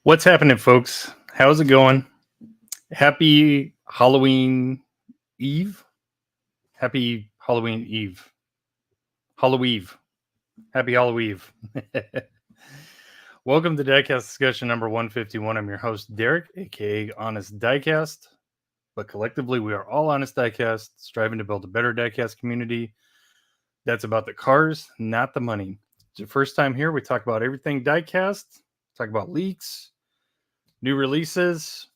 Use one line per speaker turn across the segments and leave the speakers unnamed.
What's happening, folks? How's it going? Happy Halloween Eve. Happy Halloween Eve. Halloween. Happy Halloween. Welcome to Diecast Discussion number 151. I'm your host, Derek, aka Honest Diecast. But collectively, we are all Honest Diecast, striving to build a better Diecast community. That's about the cars, not the money. It's your first time here. We talk about everything Diecast, talk about leaks, new releases,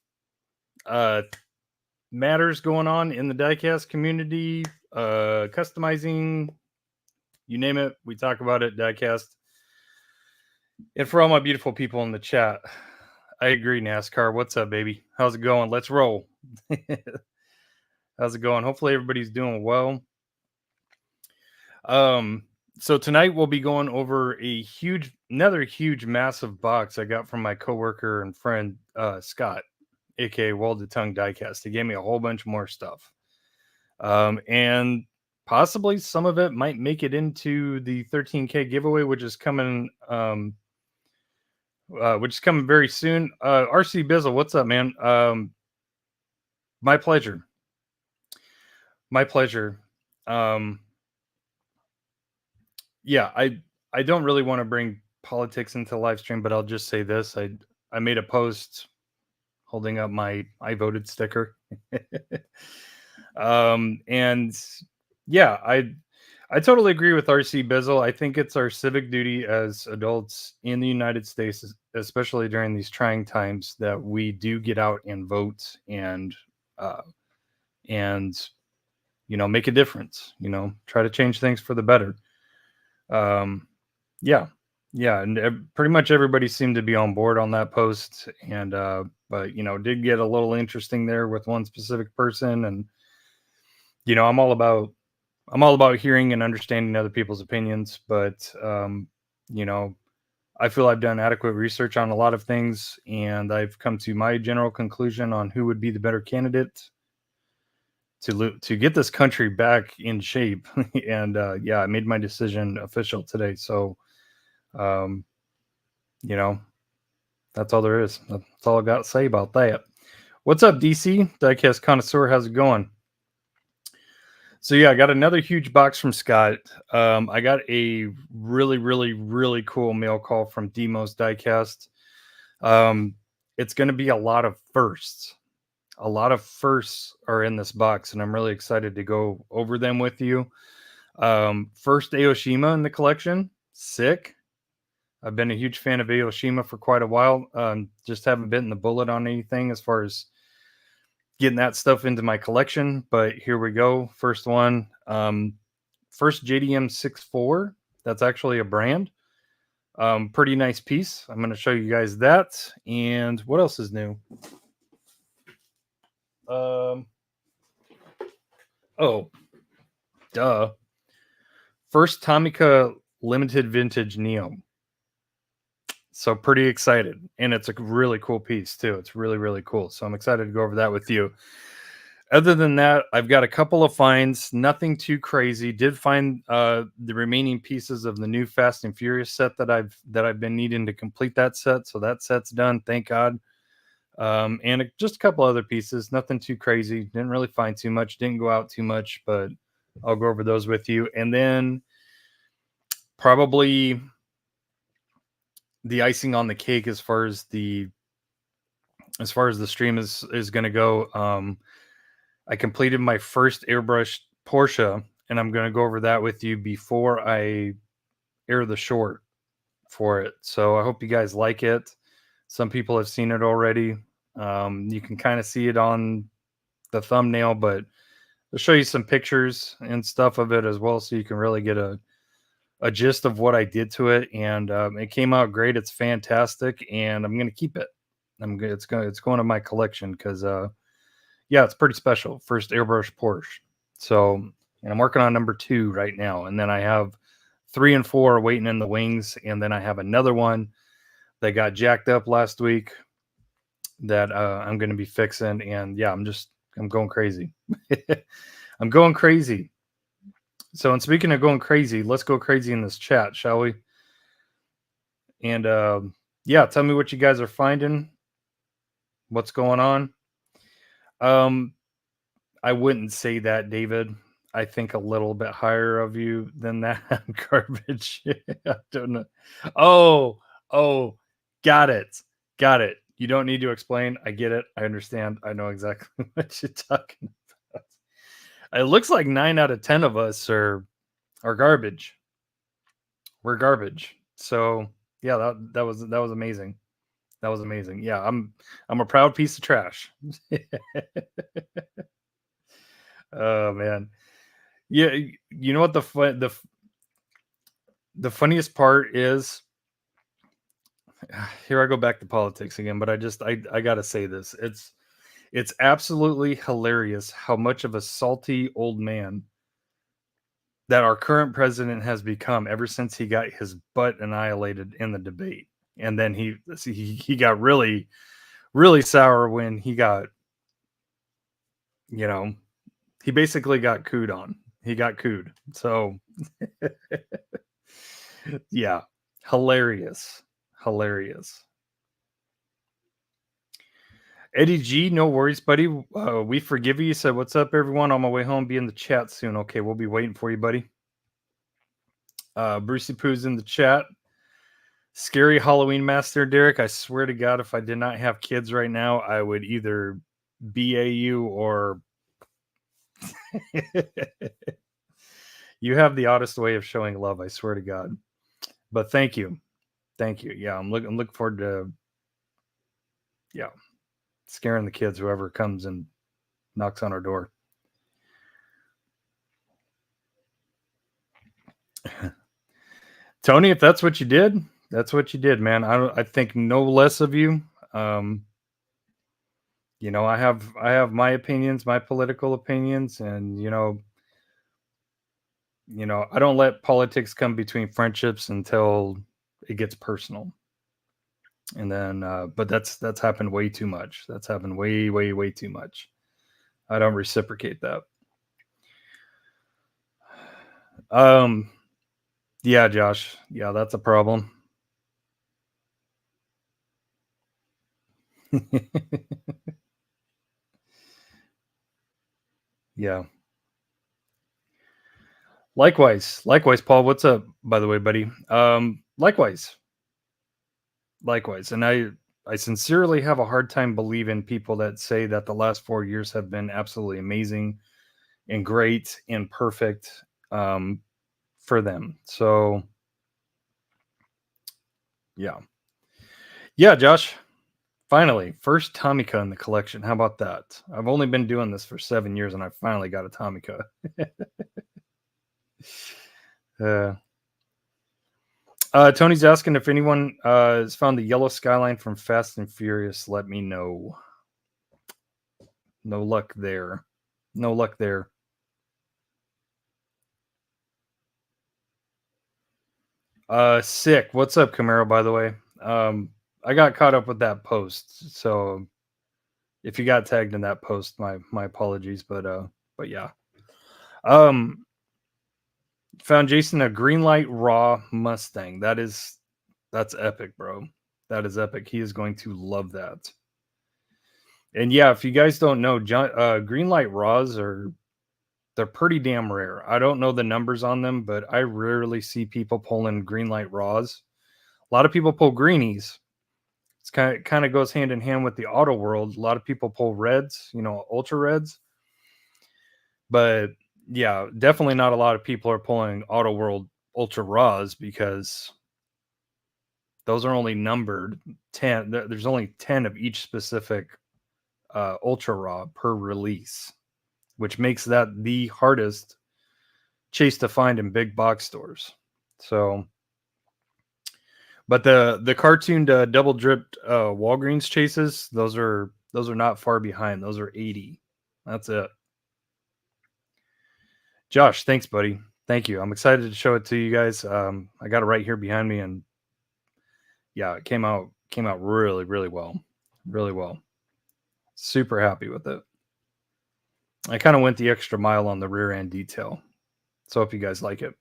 matters going on in the Diecast community, customizing, you name it, we talk about it. Diecast. And for all my beautiful people in the chat, I agree. NASCAR, what's up, baby? How's it going? Let's roll. How's it going? Hopefully everybody's doing well. So tonight we'll be going over another huge massive box I got from my coworker and friend Scott, aka Welded Tongue Diecast. He gave me a whole bunch more stuff, and possibly some of it might make it into the 13K giveaway, which is coming very soon. RC Bizzle, what's up, man? My pleasure. Yeah, I don't really want to bring politics into the live stream, but I'll just say this. I made a post holding up my I voted sticker. And yeah, I totally agree with RC Bizzle. I think it's our civic duty as adults in the United States, especially during these trying times, that we do get out and vote and make a difference, try to change things for the better. Yeah, and pretty much everybody seemed to be on board on that post, and but did get a little interesting there with one specific person, and I'm all about hearing and understanding other people's opinions, but I feel I've done adequate research on a lot of things, and I've come to my general conclusion on who would be the better candidate to get this country back in shape. And I made my decision official today. So, that's all there is. That's all I got to say about that. What's up, DC? Diecast Connoisseur, how's it going? So yeah, I got another huge box from Scott. I got a really, really, really cool mail call from Demos Diecast. It's going to be a lot of firsts. A lot of firsts are in this box, and I'm really excited to go over them with you. First Aoshima in the collection. Sick. I've been a huge fan of Aoshima for quite a while. Just haven't bitten the bullet on anything as far as getting that stuff into my collection, but here we go. First one. First JDM 6.4. That's actually a brand. Pretty nice piece. I'm going to show you guys that. And what else is new? First Tomica limited vintage Neo. So pretty excited, and it's a really cool piece too. It's really, really cool. So I'm excited to go over that with you. Other than that, I've got a couple of finds, nothing too crazy. Did find the remaining pieces of the new Fast and Furious set that I've been needing to complete that set. So that set's done, thank God. And just a couple other pieces, nothing too crazy. Didn't really find too much, didn't go out too much, but I'll go over those with you. And then probably the icing on the cake as far as the stream is going to go. I completed my first Airbrushed Porsche, and I'm going to go over that with you before I air the short for it. So I hope you guys like it. Some people have seen it already. You can kind of see it on the thumbnail, but I'll show you some pictures and stuff of it as well, so you can really get a gist of what I did to it. And it came out great. It's fantastic, and I'm going to keep it. It's going to my collection because it's pretty special. First Airbrushed Porsche. So, and I'm working on number 2 right now, and then I have 3 and 4 waiting in the wings, and then I have another one that got jacked up last week that I'm going to be fixing. And yeah, I'm going crazy. I'm going crazy. So, and speaking of going crazy, let's go crazy in this chat, shall we? And yeah, tell me what you guys are finding. What's going on? Um, I wouldn't say that, David. I think a little bit higher of you than that. Garbage. I don't know. Oh, oh, got it. Got it. You don't need to explain. I get it. I understand. I know exactly what you're talking about. It looks like 9 out of 10 of us are garbage. We're garbage. So yeah, that was amazing. That was amazing. Yeah, I'm a proud piece of trash. Oh man. Yeah, you know what the funniest part is, here I go back to politics again, but I got to say this. It's absolutely hilarious how much of a salty old man that our current president has become ever since he got his butt annihilated in the debate. And then he got really really sour when he got, you know, he basically got cooed on. He got cooed. So yeah, hilarious. Hilarious. Eddie G, no worries, buddy. We forgive you. Said, what's up, everyone? On my way home, be in the chat soon. Okay, we'll be waiting for you, buddy. Brucey Poo's in the chat. Scary Halloween Master, Derek. I swear to God, if I did not have kids right now, I would either BAU or. You have the oddest way of showing love, I swear to God. But thank you. Thank you. Yeah, I'm looking forward to scaring the kids, whoever comes and knocks on our door. Tony, if that's what you did, that's what you did, man. I think no less of you. I have my opinions, my political opinions, and I don't let politics come between friendships until it gets personal. And then but that's happened way too much. That's happened way, way, way too much. I don't reciprocate that. Yeah, Josh. Yeah, that's a problem. Yeah. Likewise. Likewise, Paul. What's up, by the way, buddy? Likewise. Likewise. And I sincerely have a hard time believing people that say that the last 4 years have been absolutely amazing and great and perfect for them. So yeah. Yeah, Josh. Finally, first Tomica in the collection. How about that? I've only been doing this for 7 years and I finally got a Tomica. Tony's asking if anyone has found the yellow skyline from Fast and Furious. Let me know. No luck there. No luck there. Sick. What's up, Camaro? By the way, I got caught up with that post, so if you got tagged in that post, my apologies. But yeah. Found Jason a Greenlight Raw Mustang. That's epic, bro. That is epic. He is going to love that. And yeah, if you guys don't know, Greenlight Raws they're pretty damn rare. I don't know the numbers on them, but I rarely see people pulling Greenlight Raws. A lot of people pull greenies. It's kind of goes hand in hand with the auto world. A lot of people pull reds, ultra reds. But yeah, definitely not a lot of people are pulling auto world ultra raws because those are only numbered 10. There's only 10 of each specific ultra raw per release, which makes that the hardest chase to find in big box stores. So, but the cartooned double dripped Walgreens chases, those are not far behind. Those are 80. That's it. Josh, thanks, buddy. Thank you. I'm excited to show it to you guys. I got it right here behind me, and yeah, it came out really, really well. Really well. Super happy with it. I kind of went the extra mile on the rear end detail. So if you guys like it.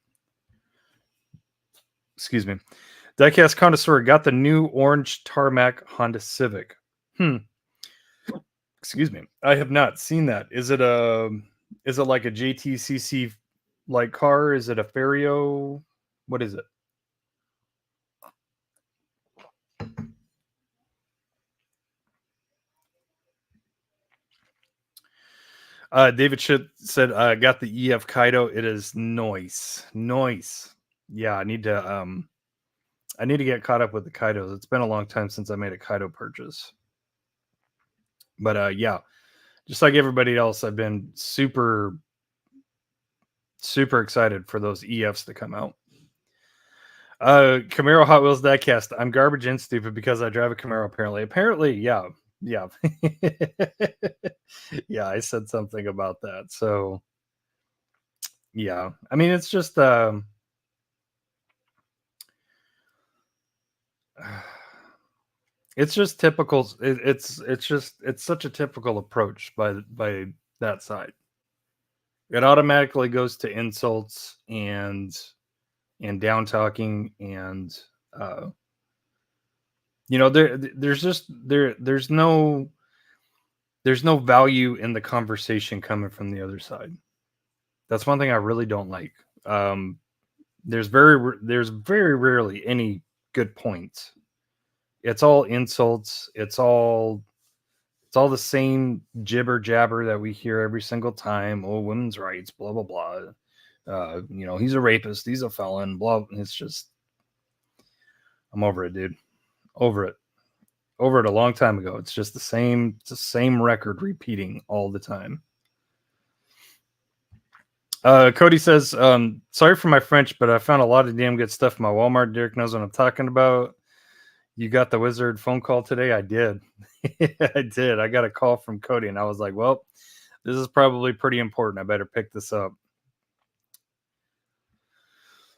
Excuse me. Diecast Connoisseur got the new orange tarmac Honda Civic. Excuse me. I have not seen that. Is it like a JTCC like car? Is it a Ferio? What is it? David said, got the EF Kaido. It is nice. Yeah, I need to get caught up with the Kaidos. It's been a long time since I made a Kaido purchase. But yeah, just like everybody else, I've been super excited for those EFs to come out. Camaro Hot Wheels Diecast. I'm garbage and stupid because I drive a Camaro. Apparently, yeah. Yeah, I said something about that. So, yeah, I mean, it's just it's just typical. It's such a typical approach by that side. It automatically goes to insults and down talking and there's no value in the conversation coming from the other side. That's one thing I really don't like. There's very rarely any good points. It's all insults. It's all the same jibber jabber that we hear every single time. Oh, women's rights, blah blah blah. He's a rapist. He's a felon. Blah. It's just, I'm over it, dude. Over it a long time ago. It's just the same record repeating all the time. Cody says, sorry for my French, but I found a lot of damn good stuff in my Walmart. Derek knows what I'm talking about. You got the wizard phone call today? I did. I did. I got a call from Cody and I was like, well, this is probably pretty important. I better pick this up.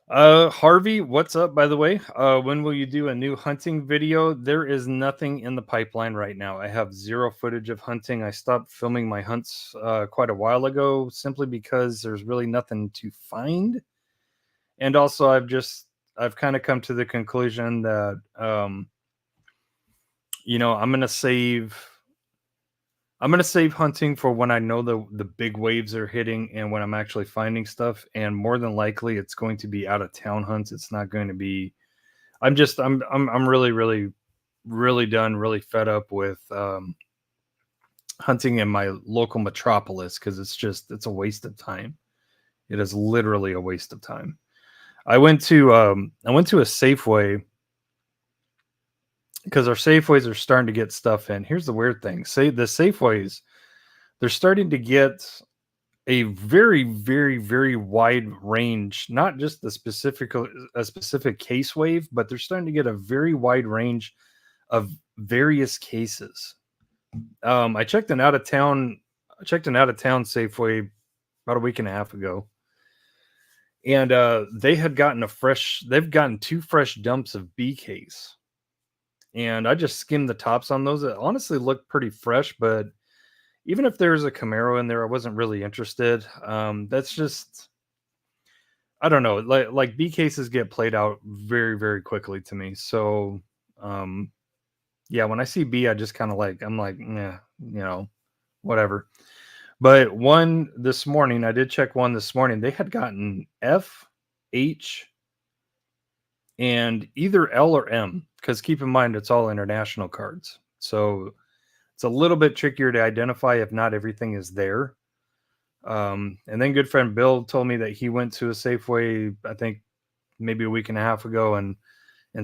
Harvey, what's up, by the way? When will you do a new hunting video? There is nothing in the pipeline right now. I have zero footage of hunting. I stopped filming my hunts quite a while ago simply because there's really nothing to find. And also I've kind of come to the conclusion that I'm going to save hunting for when I know the big waves are hitting and when I'm actually finding stuff. And more than likely, it's going to be out of town hunts. It's not going to be. I'm really done, really fed up with hunting in my local metropolis because it's a waste of time. It is literally a waste of time. I went to a Safeway because our Safeways are starting to get stuff in. Here's the weird thing. The Safeways, they're starting to get a very, very, very wide range, not just a specific case wave, but they're starting to get a very wide range of various cases. I checked an out of town Safeway about a week and a half ago. And they've gotten 2 fresh dumps of B case. And I just skimmed the tops on those. It honestly looked pretty fresh, but even if there's a Camaro in there, I wasn't really interested. That's just, I don't know. Like B cases get played out very, very quickly to me. So, yeah, when I see B, I just kind of I'm like, yeah, whatever. But one this morning, I did check one this morning. They had gotten F, H, and either L or M, because keep in mind it's all international cards. So it's a little bit trickier to identify if not everything is there. And then good friend Bill told me that he went to a Safeway, I think maybe a week and a half ago, and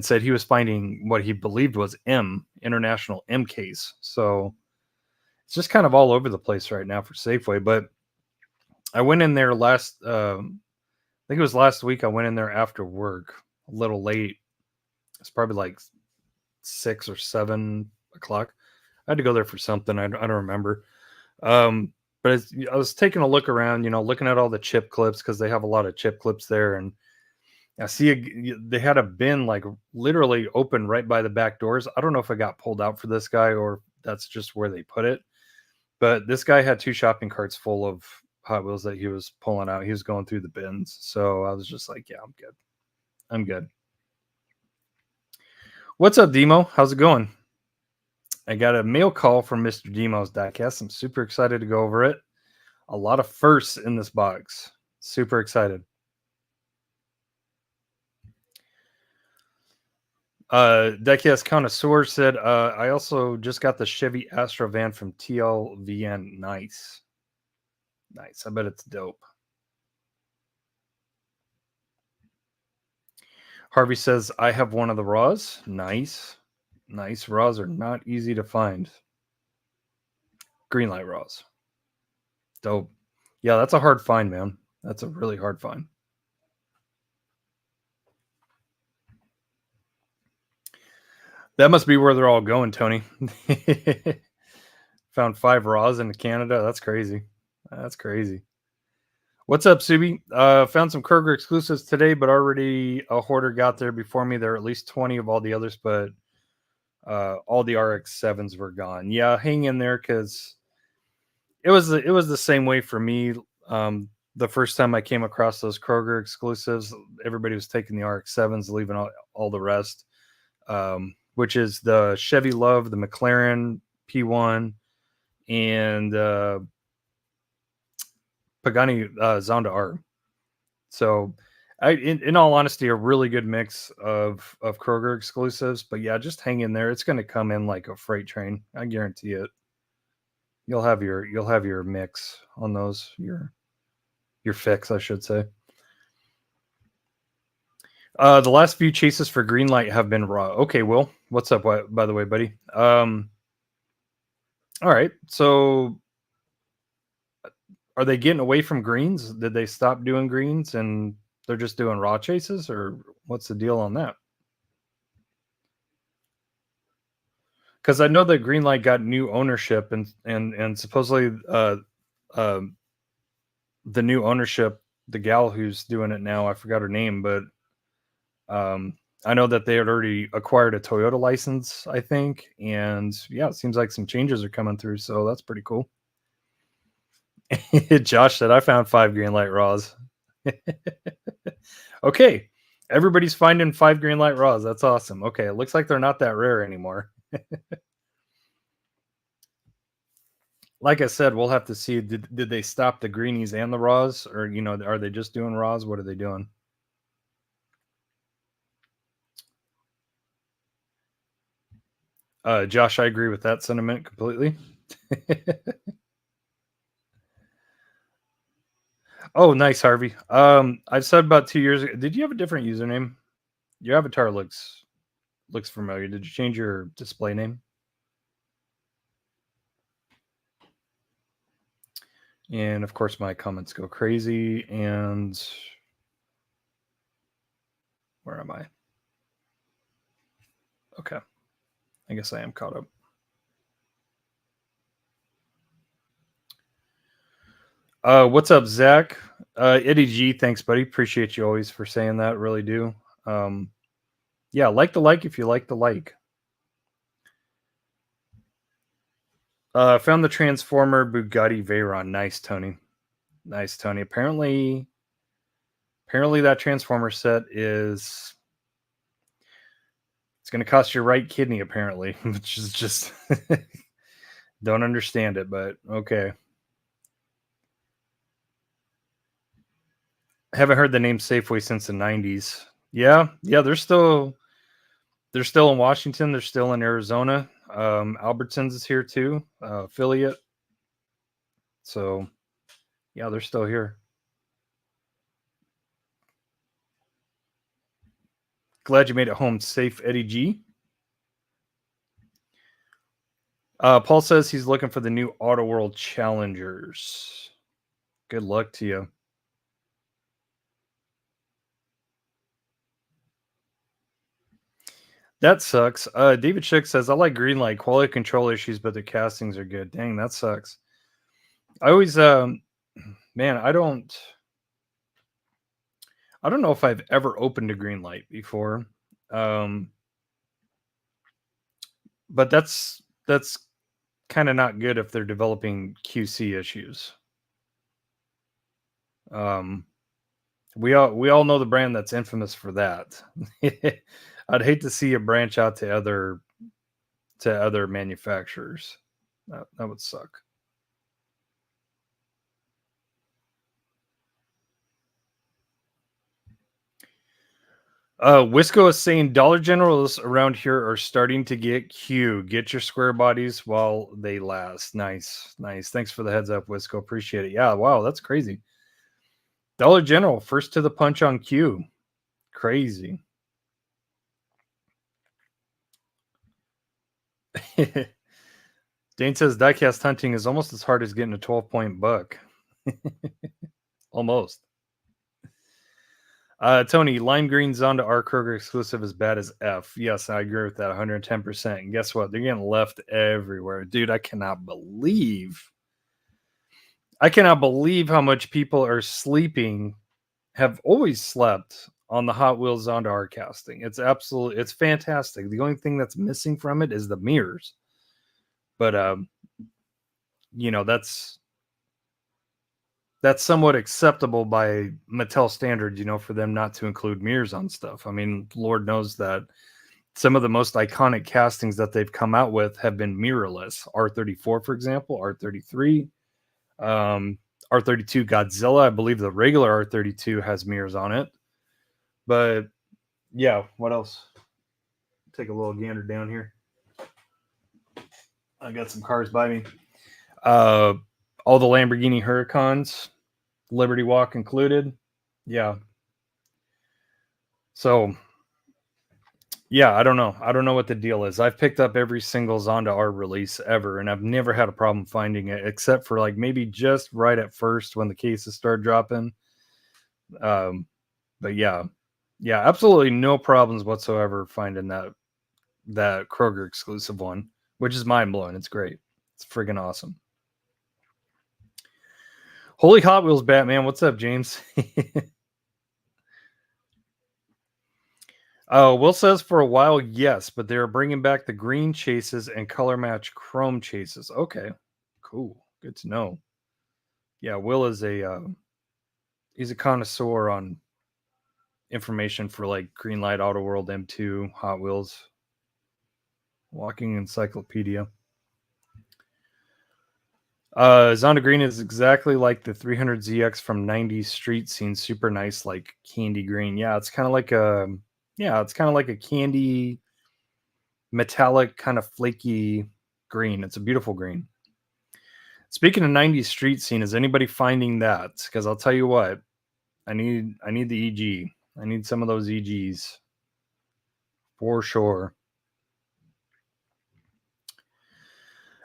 said he was finding what he believed was M, international M case. So it's just kind of all over the place right now for Safeway. But I went in there I think it was last week. I went in there after work, a little late. It's probably like 6 or 7 o'clock. I had to go there for something. I don't remember. But I was taking a look around, looking at all the chip clips because they have a lot of chip clips there. And I see they had a bin like literally open right by the back doors. I don't know if it got pulled out for this guy or that's just where they put it. But this guy had 2 shopping carts full of Hot Wheels that he was pulling out. He was going through the bins. So I was just like, yeah, I'm good. What's up, Demo? How's it going? I got a mail call from Mr. Demo's Diecast. I'm super excited to go over it. A lot of firsts in this box. Super excited. Diecast Connoisseur said, I also just got the Chevy Astro van from V.I.P.N. Nice. Nice. I bet it's dope. Harvey says, I have one of the Raws. Nice. Nice. Raws are not easy to find. Greenlight Raws. Dope. Yeah, that's a hard find, man. That's a really hard find. That must be where they're all going, Tony. Found 5 Raws in Canada. That's crazy. That's crazy. What's up, Subi? Found some Kroger exclusives today, but already a hoarder got there before me. There are at least 20 of all the others, but all the RX-7s were gone. Yeah, hang in there because it was the same way for me. The first time I came across those Kroger exclusives, everybody was taking the RX-7s, leaving all the rest, which is the Chevy Love, the McLaren P1, and Pagani Zonda R. So, in all honesty, a really good mix of Kroger exclusives. But yeah, just hang in there. It's going to come in like a freight train. I guarantee it. You'll have your mix on those. Your fix, I should say. The last few chases for Greenlight have been raw. Okay, Will, what's up? By the way, buddy. All right. So, are they getting away from greens? Did they stop doing greens and they're just doing raw chases, or what's the deal on that? Because I know that Greenlight got new ownership, and supposedly the new ownership, the gal who's doing it now, I forgot her name, but I know that they had already acquired a Toyota license, I think, and yeah, it seems like some changes are coming through, so that's pretty cool. Josh said, I found 5 Greenlight Raws. Okay, everybody's finding 5 Greenlight Raws. That's awesome. Okay, it looks like they're not that rare anymore. Like I said, we'll have to see. Did they stop the greenies and the raws, or are they just doing raws? What are they doing? Josh, I agree with that sentiment completely. Oh, nice, Harvey. I said about 2 years ago. Did you have a different username? Your avatar looks familiar. Did you change your display name? And of course, my comments go crazy. And where am I? Okay, I guess I am caught up. What's up, Zach? Eddie G, thanks, buddy. Appreciate you always for saying that. Really do. Yeah, like if you like the like. Found the Transformer Bugatti Veyron. Nice, Tony. Nice, Tony. Apparently that Transformer set is it's going to cost your right kidney. Apparently, which is just don't understand it, but okay. Haven't heard the name Safeway since the 90s. Yeah, they're still in Washington. They're still in Arizona. Albertsons is here too, affiliate. So, yeah, they're still here. Glad you made it home safe, Eddie G. Paul says he's looking for the new Auto World Challengers. Good luck to you. That sucks. David Schick says, I like Greenlight. Quality control issues, but the castings are good. Dang, that sucks. I always, man, I don't know if I've ever opened a Greenlight before. But that's kind of not good if they're developing QC issues. We all know the brand that's infamous for that. I'd hate to see it branch out to other manufacturers. That would suck. Wisco is saying Dollar Generals around here are starting to get cute. Get your square bodies while they last. Nice, nice. Thanks for the heads up, Wisco. Appreciate it. Yeah, wow, that's crazy. Dollar General first to the punch on Q. Crazy. Dane says diecast hunting is almost as hard as getting a 12-point buck. Almost. Tony, lime green Zonda R Kroger exclusive is bad as F. Yes, I agree with that 110%. And guess what? They're getting left everywhere. Dude, I cannot believe how much people are sleeping, have always slept on the Hot Wheels Zonda R casting. It's fantastic. The only thing that's missing from it is the mirrors. But that's somewhat acceptable by Mattel standards, for them not to include mirrors on stuff. I mean, Lord knows that some of the most iconic castings that they've come out with have been mirrorless. R34, for example, R33, R32 Godzilla. I believe the regular R32 has mirrors on it. But yeah, what else? Take a little gander down here. I got some cars by me. All the Lamborghini Huracans, Liberty Walk included. Yeah. So, yeah, I don't know. I don't know what the deal is. I've picked up every single Zonda R release ever, and I've never had a problem finding it, except for like maybe just right at first when the cases start dropping. But yeah, absolutely no problems whatsoever finding that Kroger exclusive one, which is mind blowing. It's great. It's friggin' awesome. Holy Hot Wheels Batman. What's up, James? Will says for a while, yes, but they're bringing back the green chases and color match chrome chases. Okay, cool. Good to know. Yeah, Will is he's a connoisseur on information for like Greenlight, Auto World, M2, Hot Wheels. Walking encyclopedia. Zonda Green is exactly like the 300ZX from 90s street scene. Super nice, like candy green. Yeah, it's kind of like a candy, metallic, kind of flaky green. It's a beautiful green. Speaking of 90s street scene, is anybody finding that? Because I'll tell you what, I need the EG. I need some of those EGs for sure.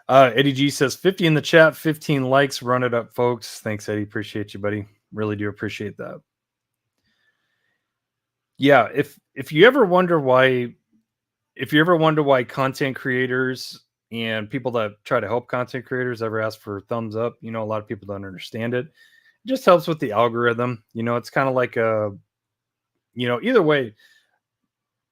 Eddie G says 50 in the chat, 15 likes. Run it up, folks. Thanks, Eddie. Appreciate you, buddy. Really do appreciate that. Yeah, if you ever wonder why content creators and people that try to help content creators ever ask for thumbs up, a lot of people don't understand it. It just helps with the algorithm. It's kind of like either way,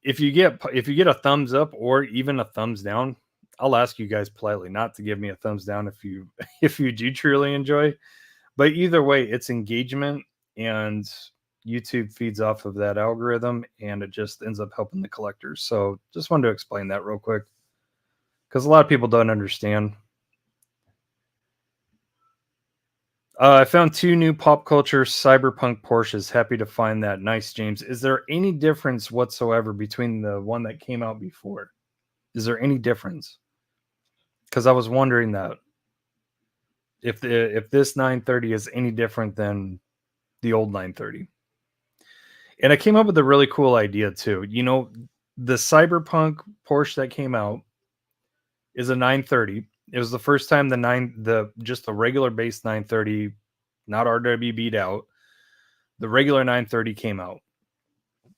if you get a thumbs up or even a thumbs down, I'll ask you guys politely not to give me a thumbs down if you do truly enjoy. But either way, it's engagement, and YouTube feeds off of that algorithm, and it just ends up helping the collectors. So just wanted to explain that real quick, because a lot of people don't understand. I found 2 new pop culture cyberpunk Porsches. Happy to find that. Nice, James. Is there any difference whatsoever between the one that came out before? Is there any difference? Because I was wondering that if this 930 is any different than the old 930. And I came up with a really cool idea too. The cyberpunk Porsche that came out is a 930. It was the first time just the regular base 930, not RW beat out. The regular 930 came out.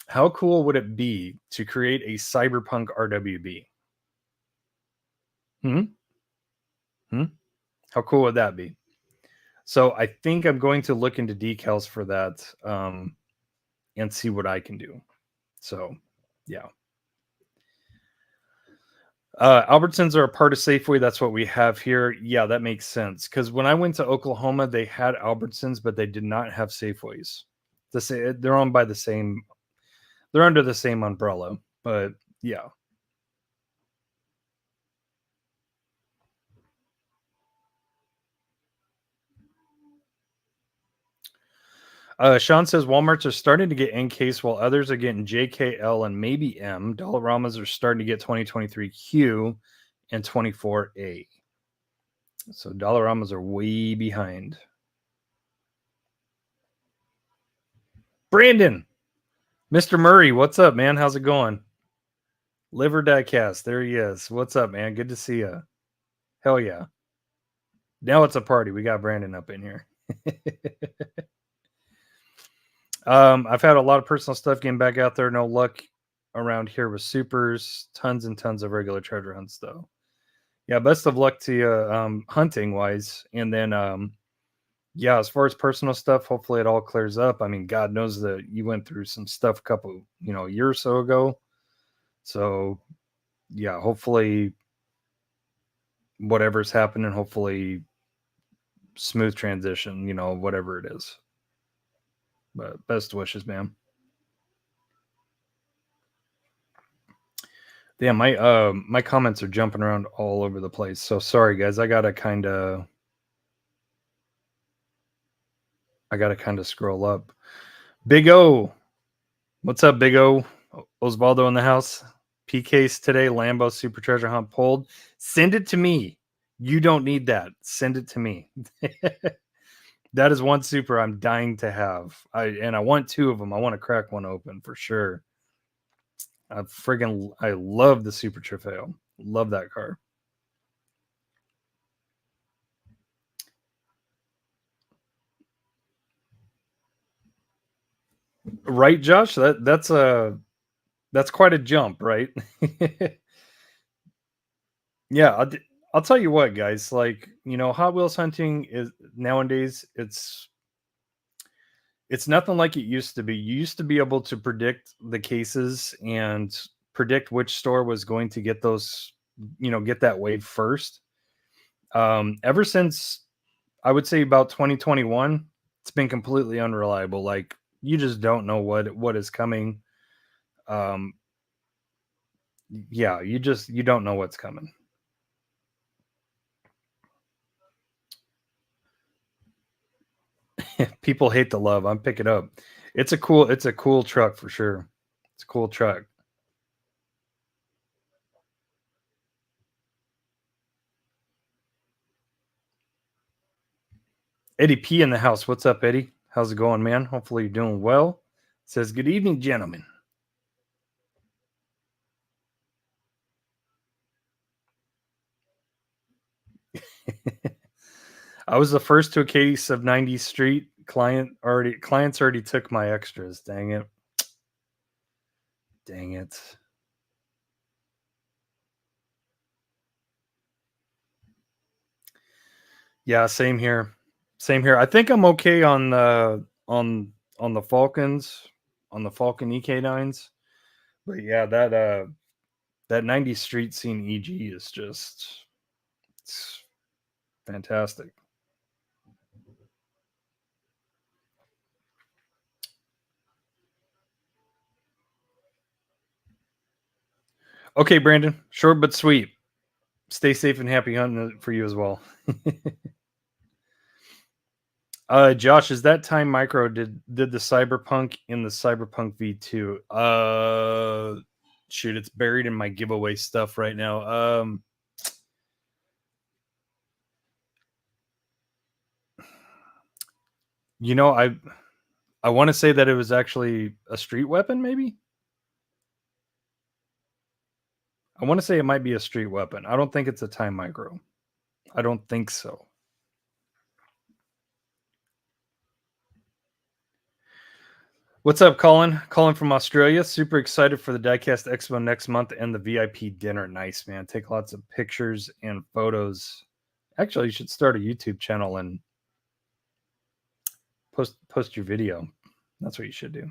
How cool would it be to create a cyberpunk RWB? How cool would that be? So I think I'm going to look into decals for that and see what I can do. So, yeah. Albertsons are a part of Safeway. That's what we have here. Yeah, that makes sense. Because when I went to Oklahoma, they had Albertsons, but they did not have Safeways. They're owned by the same. They're under the same umbrella. But yeah. Sean says Walmarts are starting to get N case while others are getting JKL and maybe M. Dollaramas are starting to get 2023 Q and 24A. So Dollaramas are way behind. Brandon, Mr. Murray, what's up, man? How's it going? Liver Diecast, there he is. What's up, man? Good to see you. Hell yeah. Now it's a party. We got Brandon up in here. I've had a lot of personal stuff getting back out there. No luck around here with supers. Tons and tons of regular treasure hunts, though. Yeah, best of luck to you hunting wise. And then, yeah, as far as personal stuff, hopefully it all clears up. I mean, God knows that you went through some stuff a year or so ago. So, yeah, hopefully whatever's happening, hopefully smooth transition, whatever it is. But best wishes, man. Damn, my comments are jumping around all over the place. So sorry, guys. I gotta kind of scroll up. Big O, what's up, Big O? Osvaldo in the house. PKs today. Lambo Super Treasure Hunt pulled. Send it to me. You don't need that. Send it to me. That is one super I'm dying to have. I want two of them. I want to crack one open for sure. I love the Super Trofeo. Love that car. Right, Josh? That's quite a jump, right? Yeah, I'll tell you what, guys. Like, Hot Wheels hunting is nowadays it's nothing like it used to be. You used to be able to predict the cases and predict which store was going to get those, get that wave first. Ever since I would say about 2021, it's been completely unreliable. Like, you just don't know what is coming. Yeah, you don't know what's coming. People hate the love. I'm picking up. It's a cool truck for sure. It's a cool truck. Eddie P in the house. What's up, Eddie? How's it going, man? Hopefully you're doing well. Says good evening, gentlemen. I was the first to a case of 90th Street. Clients already took my extras. Dang it. Dang it. Yeah, same here. Same here. I think I'm okay on the Falcons, on the Falcon EK9s. But yeah, that 90th Street scene EG is just it's fantastic. Okay, Brandon, short but sweet. Stay safe and happy hunting for you as well. Josh, is that Time Micro did the Cyberpunk in the Cyberpunk V2? Shoot, it's buried in my giveaway stuff right now. I want to say that it was actually a street weapon, maybe. I want to say it might be a street weapon. I don't think it's a Time Micro. I don't think so. What's up, Colin? Colin from Australia. Super excited for the Diecast Expo next month and the VIP dinner. Nice, man. Take lots of pictures and photos. Actually, you should start a YouTube channel and post your video. That's what you should do.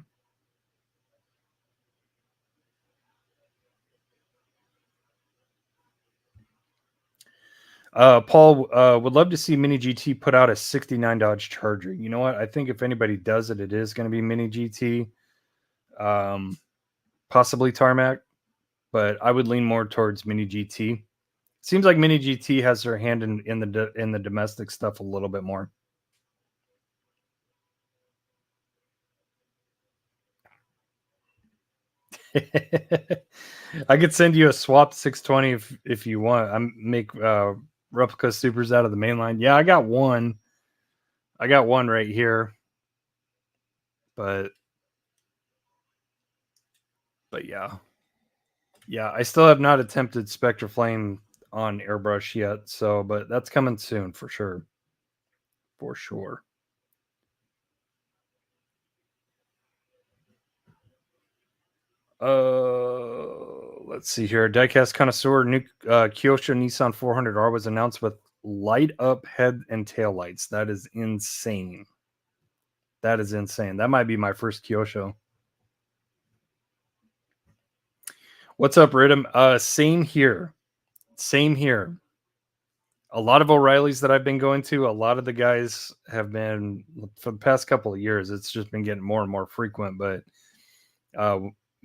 Paul would love to see Mini GT put out a 69 Dodge Charger. You know what? I think if anybody does it, it is going to be Mini GT. Possibly Tarmac. but I would lean more towards Mini GT. Seems like Mini GT has their hand in the domestic stuff a little bit more. I could send you a swapped 620 if you want. I make replica supers out of the mainline. Yeah, I got one. I got one right here. But yeah. Yeah, I still have not attempted Spectre Flame on Airbrush yet, so but that's coming soon for sure. For sure. Let's see here. Diecast Connoisseur new Kyosho Nissan 400R was announced with light up head and tail lights. That is insane. That is insane. That might be my first Kyosho. What's up, Rhythm? Same here. Same here. A lot of O'Reilly's that I've been going to, a lot of the guys have been for the past couple of years. It's just been getting more and more frequent. But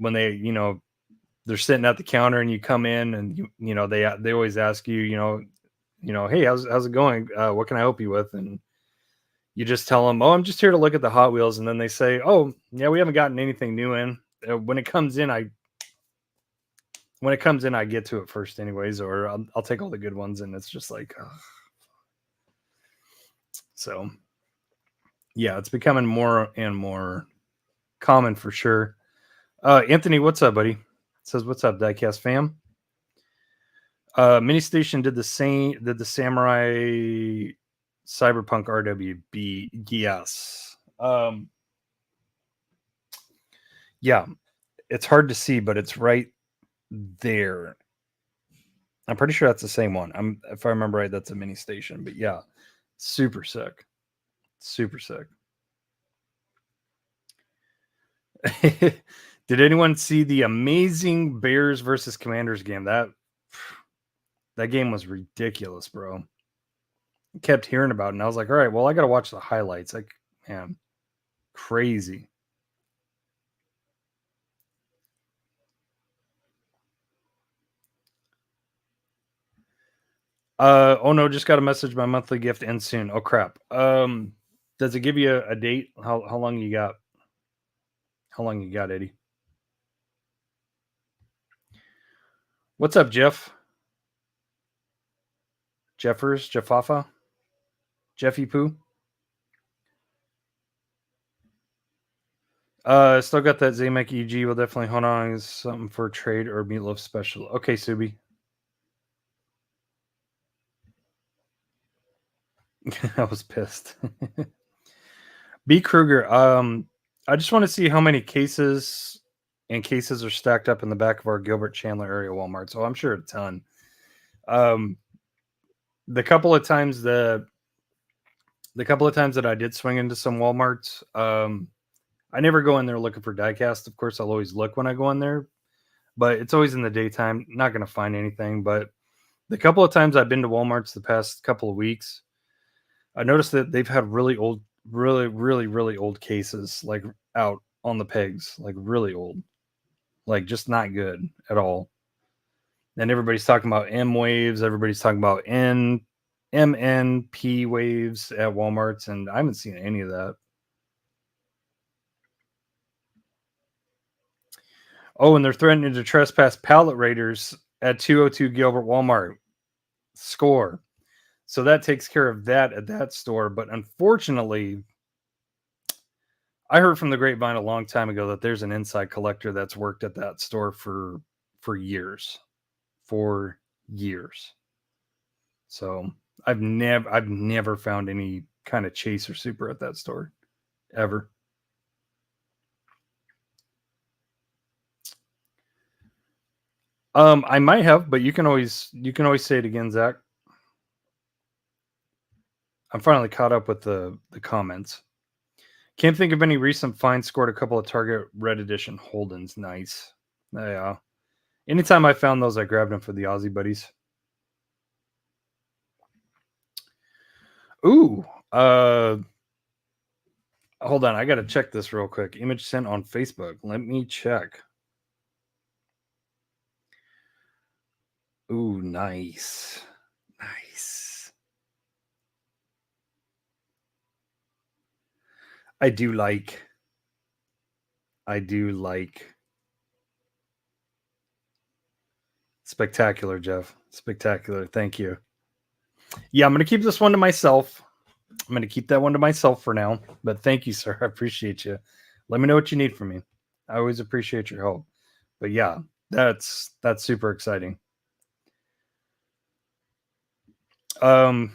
when they, they're sitting at the counter and you come in and they always ask you, hey, how's it going? What can I help you with? And you just tell them, oh, I'm just here to look at the Hot Wheels. And then they say, oh, yeah, we haven't gotten anything new in. When it comes in, I get to it first anyways, or I'll take all the good ones. And it's just like, ugh. So yeah, it's becoming more and more common for sure. Anthony, what's up, buddy? Says, what's up, Diecast fam? Mini Station did the Samurai Cyberpunk RWB. Yes. Yeah, it's hard to see, but it's right there. I'm pretty sure that's the same one. If I remember right, that's a Mini Station. But yeah, super sick. Super sick. Did anyone see the amazing Bears versus Commanders game? That game was ridiculous, bro. I kept hearing about it, and I was like, all right, well, I got to watch the highlights. Like, man, crazy. Oh no, just got a message. My monthly gift ends soon. Oh crap. Does it give you a date? How long you got? How long you got, Eddie? What's up, Jeff? Jeffafa? Jeffy Poo? Still got that Zamek EG. We'll definitely hold on as something for trade or meatloaf special. Okay, Subi. I was pissed. B. Kruger. I just want to see how many cases are stacked up in the back of our Gilbert Chandler area Walmart. So I'm sure a ton. The couple of times that I did swing into some Walmarts, I never go in there looking for diecast. Of course, I'll always look when I go in there, but it's always in the daytime. Not going to find anything. But the couple of times I've been to Walmarts the past couple of weeks, I noticed that they've had really old, really old cases like out on the pegs, like really old, like just not good at all. And everybody's talking about M waves. Everybody's talking about MNP waves at Walmarts, and I haven't seen any of that. Oh, and they're threatening to trespass pallet raiders at 202 Gilbert Walmart. Score. So that takes care of that at that store. But unfortunately, I heard from the grapevine a long time ago that there's an inside collector that's worked at that store for years. For years. So I've never found any kind of chaser super at that store ever. I might have, but you can always say it again, Zach. I'm finally caught up with the comments. Can't think of any recent finds. Scored a couple of Target Red Edition Holdens. Nice. Yeah. Anytime I found those, I grabbed them for the Aussie buddies. Ooh. Hold on. I got to check this real quick. Image sent on Facebook. Let me check. Ooh, nice. Nice. I do like. Spectacular, Jeff. Spectacular. Thank you. Yeah, I'm going to keep this one to myself. I'm going to keep that one to myself for now. But thank you, sir. I appreciate you. Let me know what you need from me. I always appreciate your help. But yeah, that's super exciting. My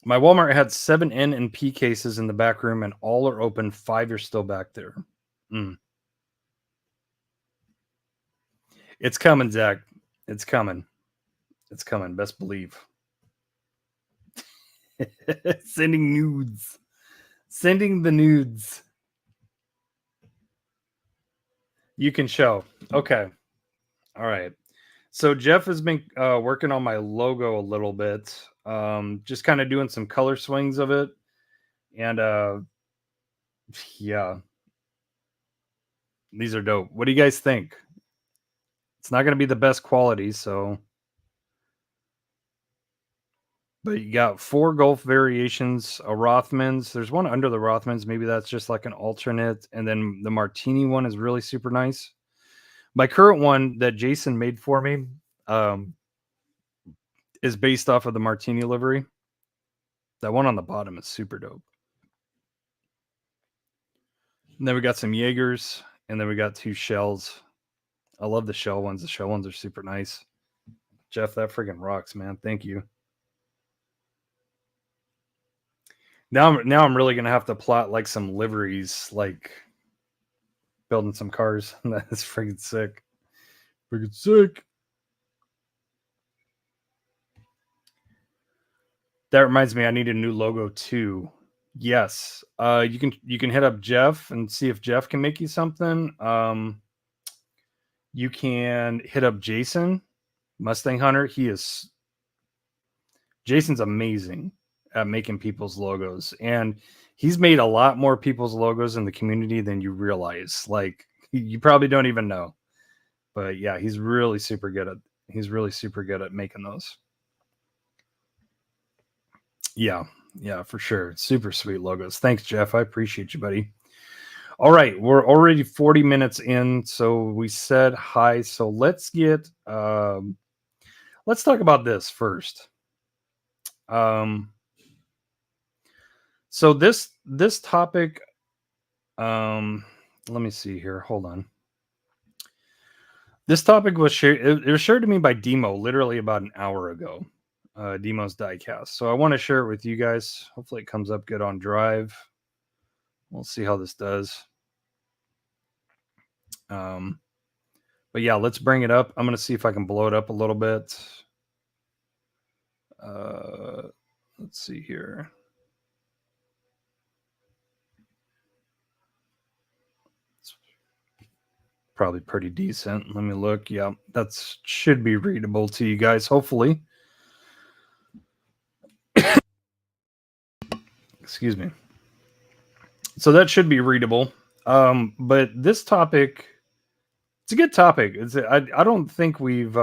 Walmart had 7 N and P cases in the back room, and all are open. 5 are still back there. It's coming, Zach. It's coming. It's coming. Best believe. Sending nudes. Sending the nudes. You can show. Okay. All right. So Jeff has been working on my logo a little bit. Just kind of doing some color swings of it. And yeah. These are dope. What do you guys think? It's not going to be the best quality, so. But you got 4 Gulf variations, a Rothmans. There's one under the Rothmans. Maybe that's just like an alternate. And then the Martini one is really super nice. My current one that Jason made for me is based off of the Martini livery. That one on the bottom is super dope. And then we got some Jaegers, and then we got 2 shells. I love the shell ones. The shell ones are super nice. Jeff, that friggin' rocks, man. Thank you. Now I'm really gonna have to plot like some liveries, like building some cars. That's friggin' sick. Friggin' sick. That reminds me, I need a new logo too. Yes. You can hit up Jeff and see if Jeff can make you something. You can hit up Jason, Mustang Hunter. Jason's amazing at making people's logos, and he's made a lot more people's logos in the community than you realize. Like, you probably don't even know. But yeah, he's really super good at making those. Yeah, for sure. Super sweet logos. Thanks, Jeff. I appreciate you, buddy. All right, we're already 40 minutes in, so we said hi. So let's talk about this first. So this topic, let me see here. Hold on. This topic was shared. It was shared to me by Demo literally about an hour ago. Demo's Diecast. So I want to share it with you guys. Hopefully it comes up good on Drive. We'll see how this does. But yeah, let's bring it up. I'm going to see if I can blow it up a little bit. Let's see here. It's probably pretty decent. Let me look. Yeah, that should be readable to you guys, hopefully. Excuse me. So that should be readable. But this topic, it's a good topic. I don't think we've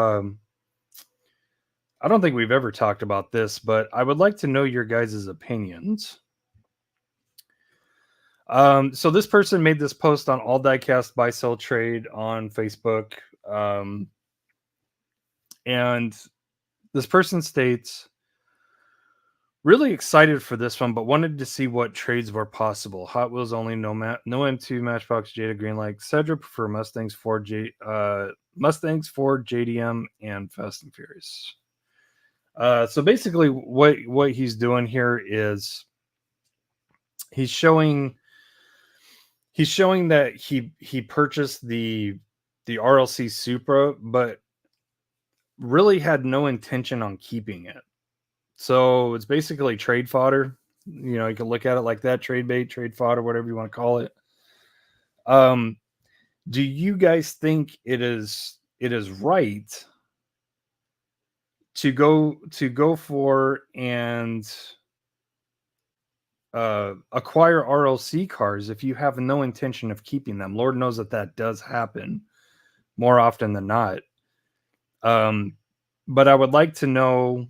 ever talked about this, but I would like to know your guys' opinions. So this person made this post on All Diecast Buy Sell Trade on Facebook. And this person states, really excited for this one, but wanted to see what trades were possible. Hot Wheels only, no M2, Matchbox, Jada, Greenlight, etc. Prefer Mustangs, Ford, JDM, and Fast and Furious. So basically, what he's doing here is he's showing that he purchased the RLC Supra, but really had no intention on keeping it. So it's basically trade fodder. You know, you can look at it like that: trade bait, trade fodder, whatever you want to call it. Do you guys think it is right to go for and acquire RLC cars if you have no intention of keeping them? Lord knows that does happen more often than not. But I would like to know,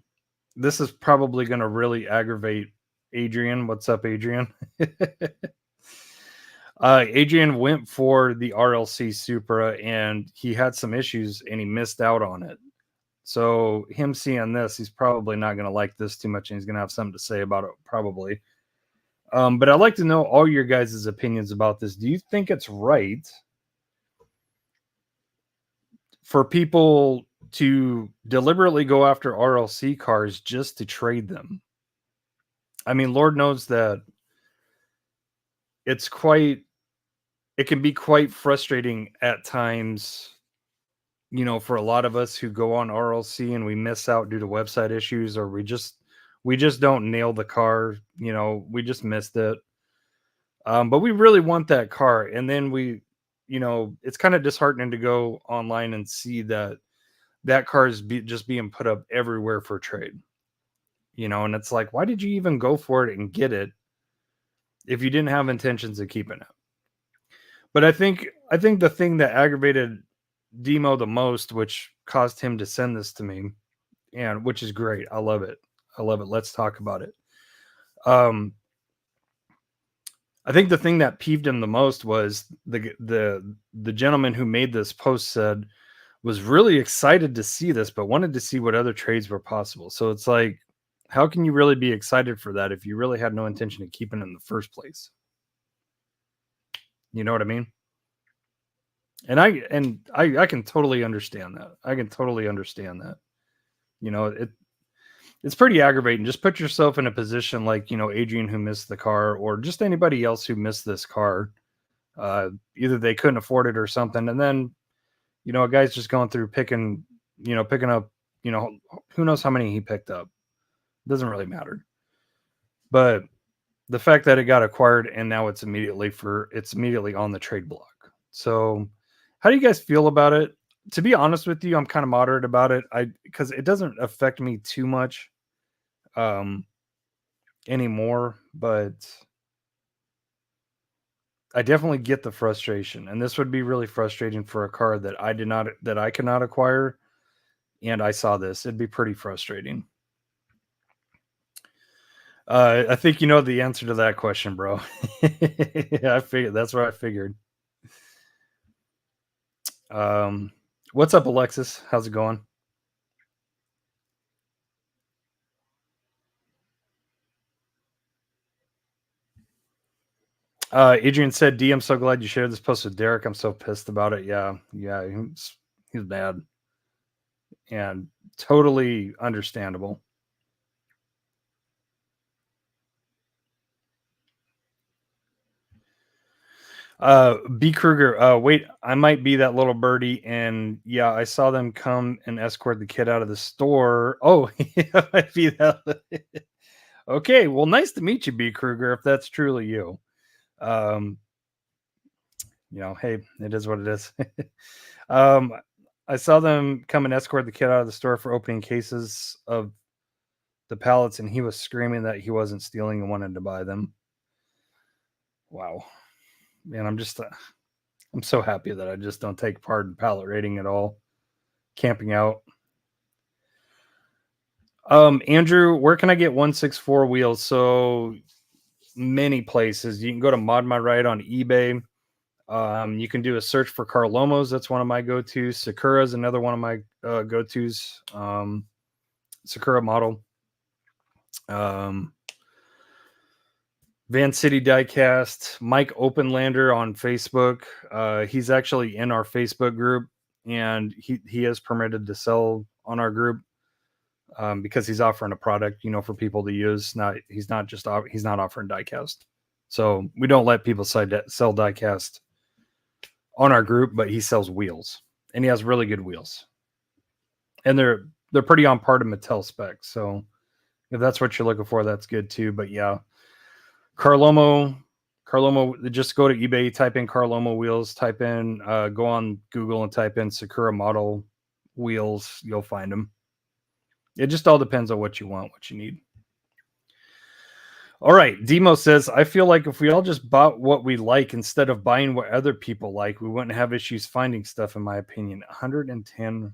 this is probably going to really aggravate Adrian. What's up, Adrian? Adrian went for the RLC Supra and he had some issues and he missed out on it. So him seeing this, he's probably not going to like this too much and he's going to have something to say about it probably. But I'd like to know all your guys' opinions about this. Do you think it's right for people to deliberately go after RLC cars just to trade them? I mean, Lord knows that it can be quite frustrating at times, you know, for a lot of us who go on RLC and we miss out due to website issues, or we just don't nail the car, you know, we just missed it. But we really want that car. And then you know, it's kind of disheartening to go online and see that car is just being put up everywhere for trade, you know, and it's like, why did you even go for it and get it if you didn't have intentions of keeping it? But I think the thing that aggravated Demo the most, which caused him to send this to me, and which is great. I love it. Let's talk about it. I think the thing that peeved him the most was the gentleman who made this post said was really excited to see this, but wanted to see what other trades were possible. So it's like, how can you really be excited for that if you really had no intention of keeping it in the first place? You know what I mean? And I can totally understand that. I can totally understand that. You know, it's pretty aggravating. Just put yourself in a position like, you know, Adrian who missed the car, or just anybody else who missed this car. Either they couldn't afford it or something. And then, you know, a guy's just going through picking up, you know, who knows how many he picked up. Doesn't really matter. But the fact that it got acquired and now it's immediately on the trade block. So how do you guys feel about it? To be honest with you, I'm kind of moderate about it. Because it doesn't affect me too much anymore, but I definitely get the frustration. And this would be really frustrating for a car that I could not acquire. And I saw this. It'd be pretty frustrating. I think you know the answer to that question, bro. Yeah, I figured. That's what I figured. What's up, Alexis? How's it going? Adrian said, D, I'm so glad you shared this post with Derek. I'm so pissed about it. Yeah, he's bad. And totally understandable. B Kruger, wait, I might be that little birdie, and yeah, I saw them come and escort the kid out of the store. Oh, yeah, might be that. Okay, well, nice to meet you, B Kruger, if that's truly you. You know, hey, it is what it is. I saw them come and escort the kid out of the store for opening cases of the pallets, and he was screaming that he wasn't stealing and wanted to buy them. Wow. Man, I'm so happy that I just don't take part in pallet raiding at all. Camping out. Andrew, where can I get 164 wheels? So many places. You can go to Mod My Ride on eBay. You can do a search for Carlomos. That's one of my go-tos. Sakura is another one of my go-tos. Sakura model. Van City Diecast. Mike Openlander on Facebook. He's actually in our Facebook group, and he is permitted to sell on our group because he's offering a product, you know, for people to use. He's not offering diecast. So we don't let people sell diecast on our group, but he sells wheels, and he has really good wheels, and they're pretty on par to Mattel specs. So if that's what you're looking for, that's good too. But yeah, Carlomo, just go to eBay, type in Carlomo wheels, go on Google and type in Sakura model wheels. You'll find them. It just all depends on what you want, what you need. All right. Demo says, I feel like if we all just bought what we like instead of buying what other people like, we wouldn't have issues finding stuff, in my opinion. 110%.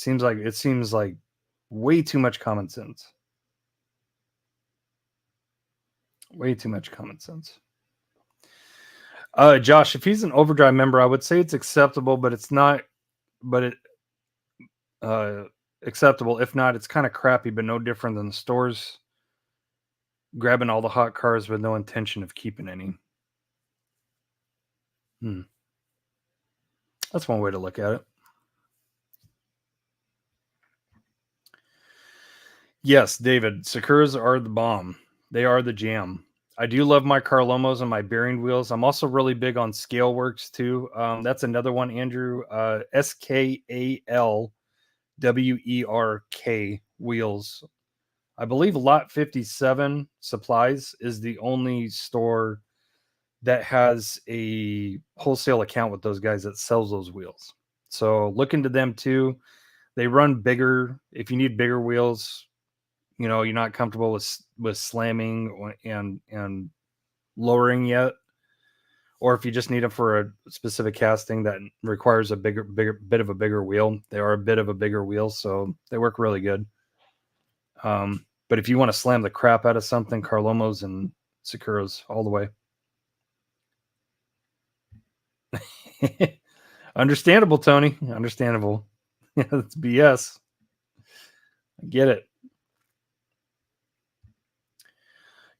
It seems like way too much common sense. Way too much common sense. Josh, if he's an Overdrive member, I would say it's acceptable, but it's not. But it acceptable. If not, it's kind of crappy, but no different than the stores grabbing all the hot cars with no intention of keeping any. That's one way to look at it. Yes, David, Sakuras are the bomb. They are the jam. I do love my Carlomos and my bearing wheels. I'm also really big on scale works too. That's another one, Andrew. SKALWERK wheels. I believe Lot 57 Supplies is the only store that has a wholesale account with those guys that sells those wheels. So look into them too. They run bigger. If you need bigger wheels, you're not comfortable with slamming and lowering yet, or if you just need them for a specific casting that requires a bit of a bigger wheel, they are a bit of a bigger wheel, so they work really good. But if you want to slam the crap out of something, Carlomos and Sakuras all the way. Understandable, Tony. Understandable. It's BS. I get it.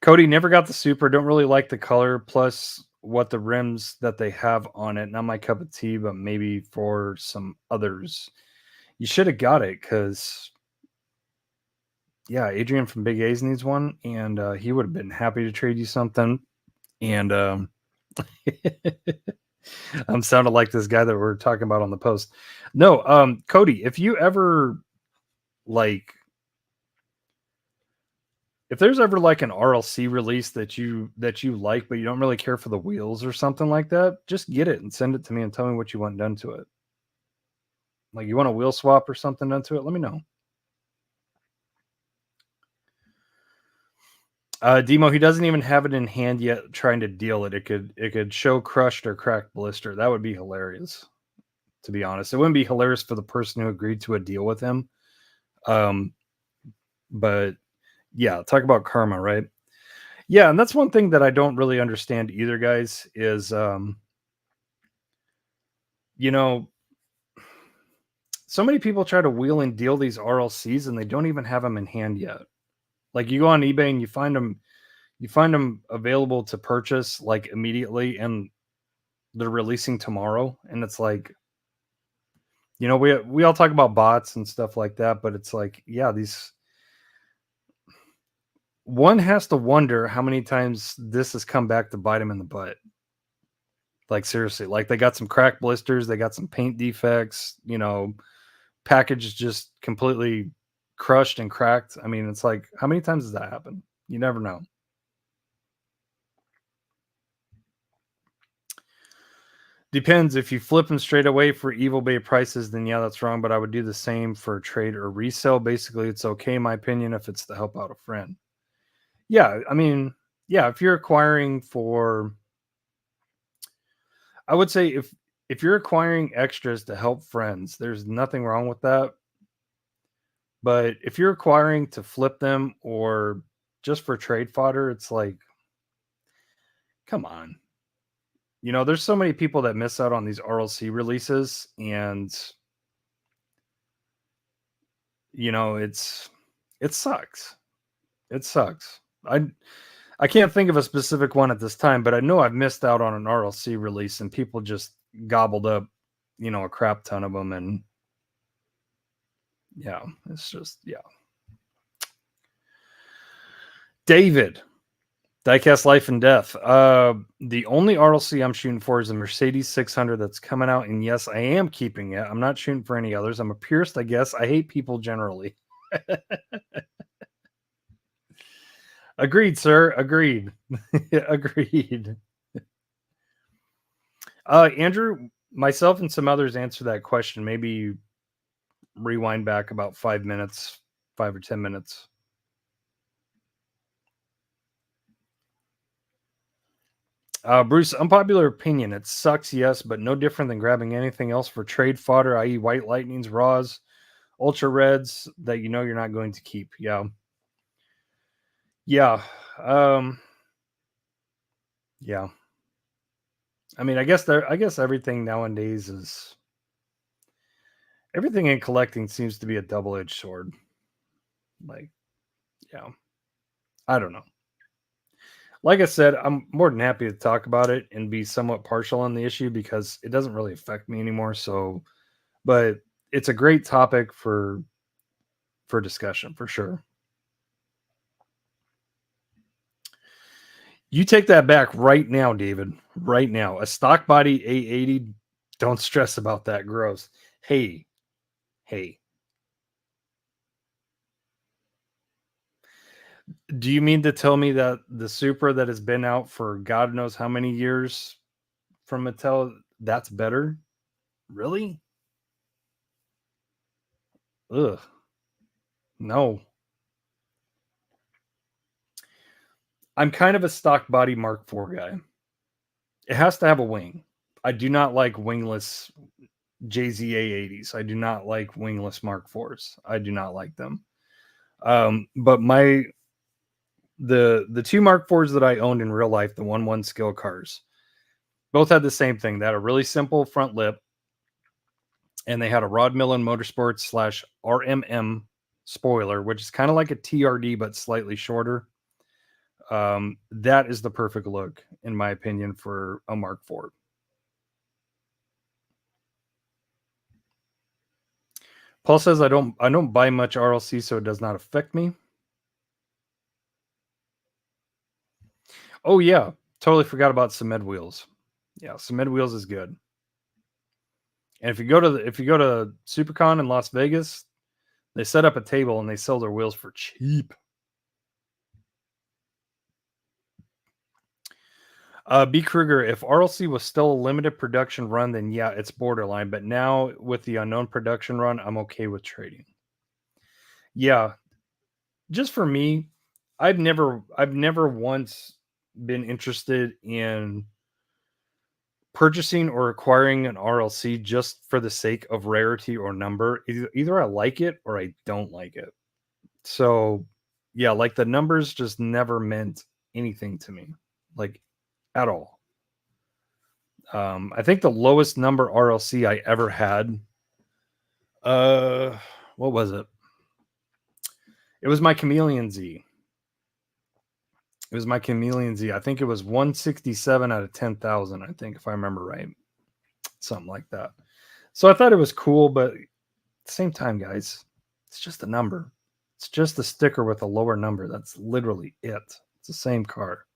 Cody, never got the Super. Don't really like the color. Plus, what the rims that they have on it. Not my cup of tea, but maybe for some others. You should have got it because, yeah, Adrian from Big A's needs one, and he would have been happy to trade you something. And I'm sounding like this guy that we're talking about on the post. No, Cody, if you ever if there's ever like an RLC release that you like, but you don't really care for the wheels or something like that, just get it and send it to me and tell me what you want done to it. Like you want a wheel swap or something done to it, let me know. Demo, he doesn't even have it in hand yet trying to deal it. It could show crushed or cracked blister. That would be hilarious, to be honest. It wouldn't be hilarious for the person who agreed to a deal with him. But yeah, talk about karma, right? Yeah, and that's one thing that I don't really understand either, guys, is so many people try to wheel and deal these RLCs and they don't even have them in hand yet. Like you go on eBay and you find them available to purchase like immediately and they're releasing tomorrow, and it's like, we all talk about bots and stuff like that, but it's like, yeah, one has to wonder how many times this has come back to bite him in the butt. Like seriously, like they got some cracked blisters, they got some paint defects, package just completely crushed and cracked. I mean, it's like, how many times does that happen? You never know. Depends. If you flip them straight away for Evil Bay prices, then yeah, that's wrong. But I would do the same for trade or resale. Basically, it's okay, in my opinion, if it's to help out a friend. Yeah, I mean, yeah, if you're acquiring for, I would say if you're acquiring extras to help friends, there's nothing wrong with that. But if you're acquiring to flip them or just for trade fodder, it's like, come on. There's so many people that miss out on these RLC releases, and it sucks. It sucks. I can't think of a specific one at this time, but I know I've missed out on an RLC release and people just gobbled up, a crap ton of them, and yeah, it's just, yeah. David, Diecast Life and Death. The only RLC I'm shooting for is a Mercedes 600 that's coming out, and yes, I am keeping it. I'm not shooting for any others. I'm a purist, I guess. I hate people generally. Agreed, sir. Agreed. Agreed. Andrew, myself and some others answer that question. Maybe rewind back about 5 minutes, 5 or 10 minutes. Bruce, unpopular opinion. It sucks, yes, but no different than grabbing anything else for trade fodder, i.e., white lightnings, raws, ultra reds that you know you're not going to keep. Yeah. Yeah. Yeah. I mean, I guess everything nowadays is everything in collecting seems to be a double-edged sword. Like, yeah. I don't know. Like I said, I'm more than happy to talk about it and be somewhat partial on the issue because it doesn't really affect me anymore. So, but it's a great topic for discussion for sure. You take that back right now, David. Right now, a stock body A80. Don't stress about that. Gross. Hey, hey. Do you mean to tell me that the Supra that has been out for God knows how many years from Mattel, that's better? Really? Ugh. No. I'm kind of a stock body Mark IV guy. It has to have a wing. I do not like wingless JZA80s. I do not like wingless Mark IVs. I do not like them. But the two Mark IVs that I owned in real life, the 1-1 scale cars, both had the same thing. They had a really simple front lip, and they had a Rod Millen Motorsports slash RMM spoiler, which is kind of like a TRD but slightly shorter. That is the perfect look, in my opinion, for a Mark IV. Paul says I don't buy much RLC, so it does not affect me. Oh yeah, totally forgot about Cement Wheels. Yeah, Cement Wheels is good. And if you go to SuperCon in Las Vegas, they set up a table and they sell their wheels for cheap. B. Kruger, if RLC was still a limited production run, then yeah, it's borderline. But now with the unknown production run, I'm okay with trading. Yeah, just for me, I've never once been interested in purchasing or acquiring an RLC just for the sake of rarity or number. Either I like it or I don't like it. So, yeah, like the numbers just never meant anything to me, like at all. I think the lowest number RLC I ever had, uh, what was it? It was my Chameleon Z. It was my Chameleon Z. I think it was 167 out of 10,000. I think, if I remember right, something like that. So I thought it was cool, but at the same time, guys, it's just a number. It's just a sticker with a lower number. That's literally it. It's the same car.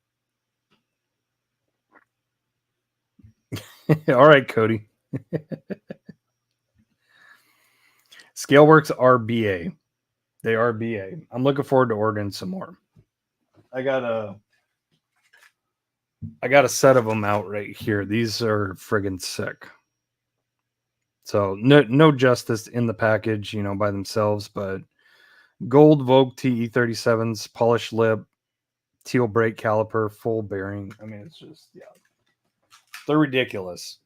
All right, Cody. Scaleworks are BA. They are BA. I'm looking forward to ordering some more. I got a set of them out right here. These are friggin' sick. So no justice in the package, by themselves, but gold Vogue TE37s, polished lip, teal brake caliper, full bearing. I mean, it's just, yeah, they're ridiculous.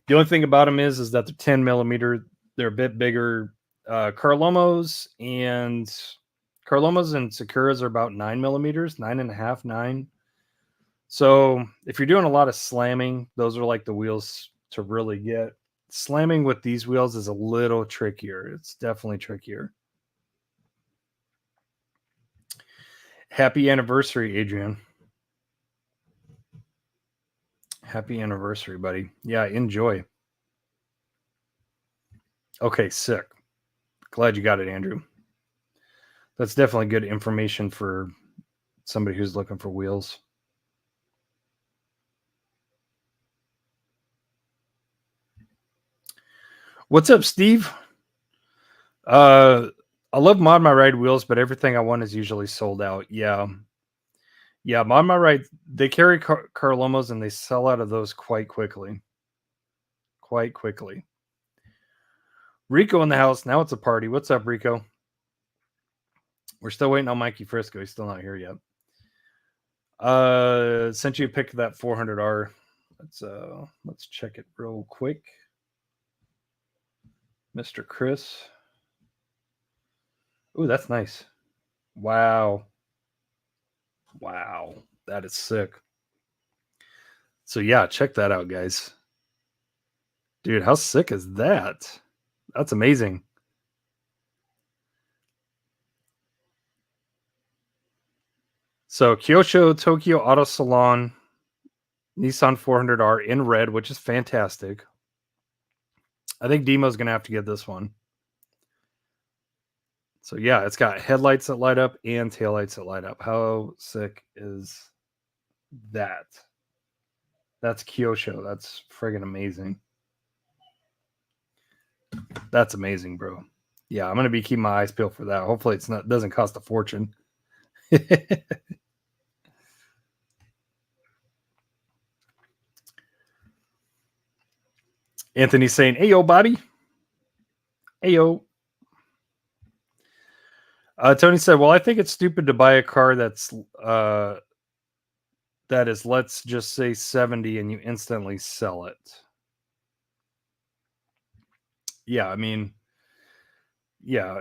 The only thing about them is that they're 10 millimeter. They're a bit bigger. Carlomos and Sakuras are about 9 millimeters, 9.5, 9. So if you're doing a lot of slamming, those are like the wheels to really get. Slamming with these wheels is a little trickier. It's definitely trickier. Happy anniversary, Adrian. Happy anniversary, buddy. Yeah, enjoy. Okay, sick. Glad you got it, Andrew. That's definitely good information for somebody who's looking for wheels. What's up, Steve? I love Mod My Ride wheels, but everything I want is usually sold out. Yeah. Yeah, Mod My Ride, they carry Carlomos and they sell out of those quite quickly. Quite quickly. Rico in the house. Now it's a party. What's up, Rico? We're still waiting on Mikey Frisco. He's still not here yet. Sent you a pic of that 400R. Let's check it real quick. Mr. Chris. Ooh, that's nice. Wow. Wow. That is sick. So yeah, check that out, guys. Dude, how sick is that? That's amazing. So Kyosho Tokyo Auto Salon Nissan 400R in red, which is fantastic. I think Demo's going to have to get this one. So yeah, it's got headlights that light up and taillights that light up. How sick is that? That's Kyosho. That's friggin' amazing. That's amazing, bro. Yeah, I'm going to be keeping my eyes peeled for that. Hopefully it doesn't cost a fortune. Anthony's saying, "Hey yo, Bobby. Hey yo." Tony said, "Well, I think it's stupid to buy a car that is, let's just say 70, and you instantly sell it." Yeah, I mean, yeah,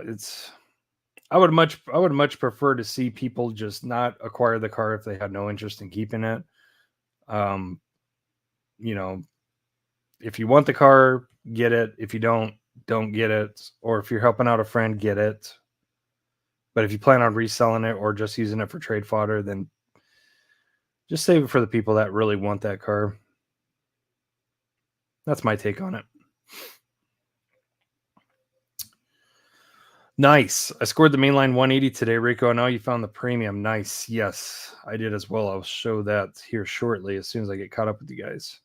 I would much prefer to see people just not acquire the car if they had no interest in keeping it. You know, if you want the car, get it. If you don't get it. Or if you're helping out a friend, get it. But if you plan on reselling it or just using it for trade fodder, then just save it for the people that really want that car. That's my take on it. Nice. I scored the mainline 180 today, Rico. I know you found the premium. Nice. Yes, I did as well. I'll show that here shortly as soon as I get caught up with you guys.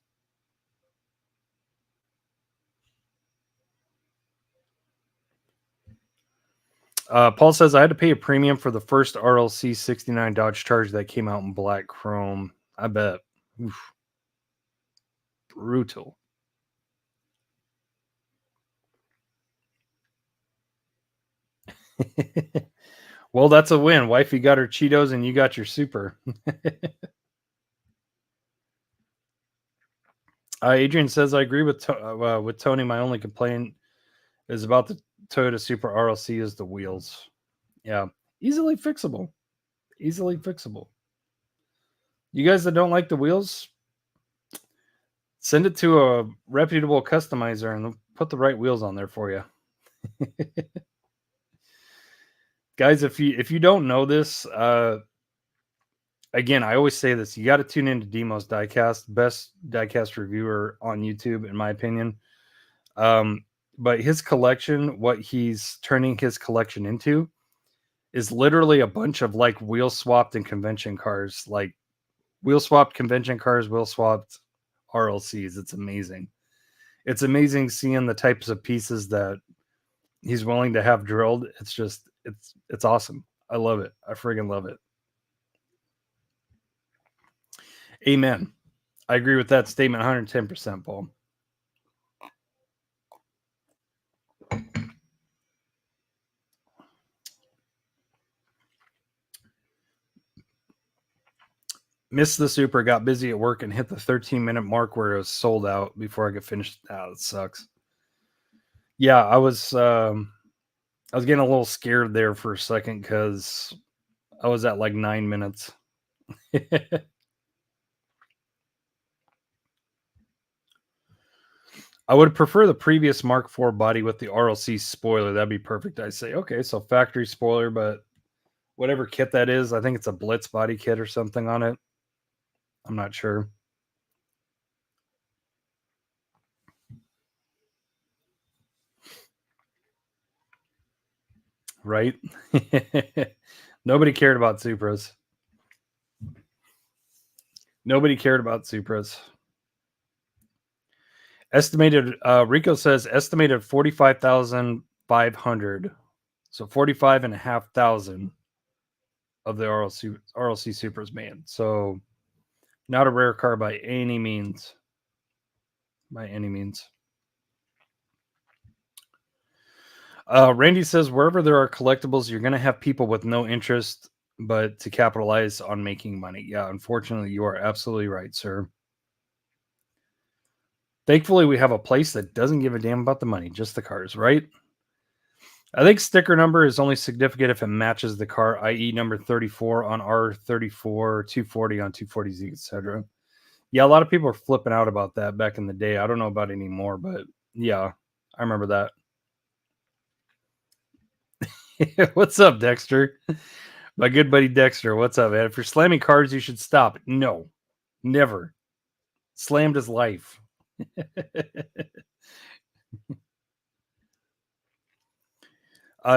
Paul says, I had to pay a premium for the first RLC 69 Dodge Charger that came out in black chrome. I bet. Oof. Brutal. Well, that's a win. Wifey got her Cheetos and you got your super. Adrian says, I agree with Tony. My only complaint is about the Toyota Supra RLC is the wheels. Yeah, easily fixable. Easily fixable. You guys that don't like the wheels, send it to a reputable customizer and put the right wheels on there for you. Guys, if you don't know this, again, I always say this: you got to tune into Demos Diecast, best diecast reviewer on YouTube, in my opinion. But his collection, what he's turning his collection into, is literally a bunch of like wheel swapped and convention cars, like wheel swapped convention cars, wheel swapped RLCs. It's amazing. It's amazing seeing the types of pieces that he's willing to have drilled. It's just it's awesome. I love it. I friggin' love it. Amen. I agree with that statement 110%, Paul. Missed the super, got busy at work and hit the 13-minute mark where it was sold out before I could finish. That sucks. Yeah, I was getting a little scared there for a second because I was at like 9 minutes. I would prefer the previous Mark IV body with the RLC spoiler. That'd be perfect. I say, okay, so factory spoiler, but whatever kit that is, I think it's a Blitz body kit or something on it. I'm not sure. Right? Nobody cared about Supras. Nobody cared about Supras. Estimated, Rico says estimated 45,500. So 45,500 of the RLC Supras made. So not a rare car by any means. By any means. Randy says wherever there are collectibles, you're going to have people with no interest but to capitalize on making money. Yeah, unfortunately, you are absolutely right, sir. Thankfully, we have a place that doesn't give a damn about the money, just the cars, right? I think sticker number is only significant if it matches the car, i.e., number 34 on R34, 240 on 240Z, etc. Yeah, a lot of people are flipping out about that back in the day. I don't know about it anymore, but yeah, I remember that. What's up, Dexter? My good buddy Dexter, what's up, man? If you're slamming cars, you should stop. No, never. Slammed is life.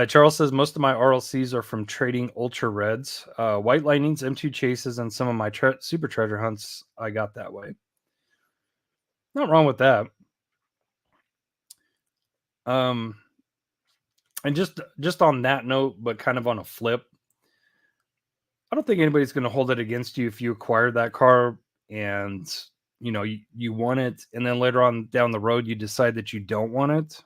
Charles says most of my RLCs are from trading Ultra Reds, White Lightnings, M2 Chases, and some of my Super Treasure Hunts I got that way. Not wrong with that. And just on that note, but kind of on a flip, I don't think anybody's going to hold it against you if you acquire that car and you want it, and then later on down the road you decide that you don't want it.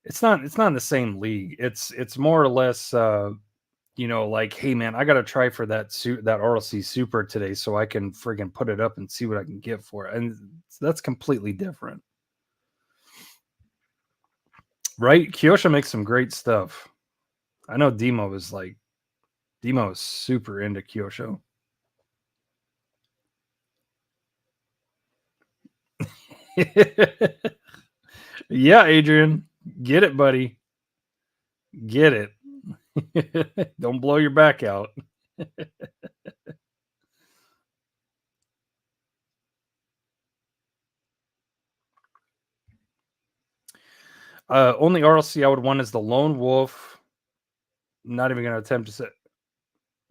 It's not in the same league. It's more or less like, hey man, I got to try for that RLC Super today so I can friggin' put it up and see what I can get for it. And that's completely different. Right? Kyosho makes some great stuff. I know Demo is super into Kyosho. Yeah, Adrian. Get it, buddy. Get it. Don't blow your back out. Only RLC I would want is the Lone Wolf. Not even going to attempt to say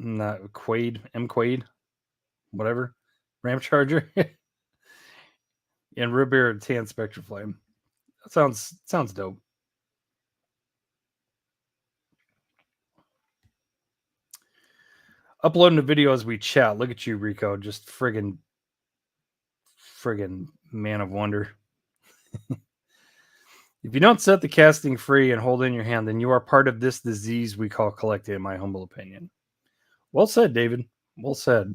Quaid, whatever. Ram Charger. And Ribbear Tan Spectre Flame. That sounds dope. Uploading the video as we chat. Look at you, Rico. Just friggin' man of wonder. If you don't set the casting free and hold in your hand, then you are part of this disease we call collecting, in my humble opinion. Well said, David. Well said.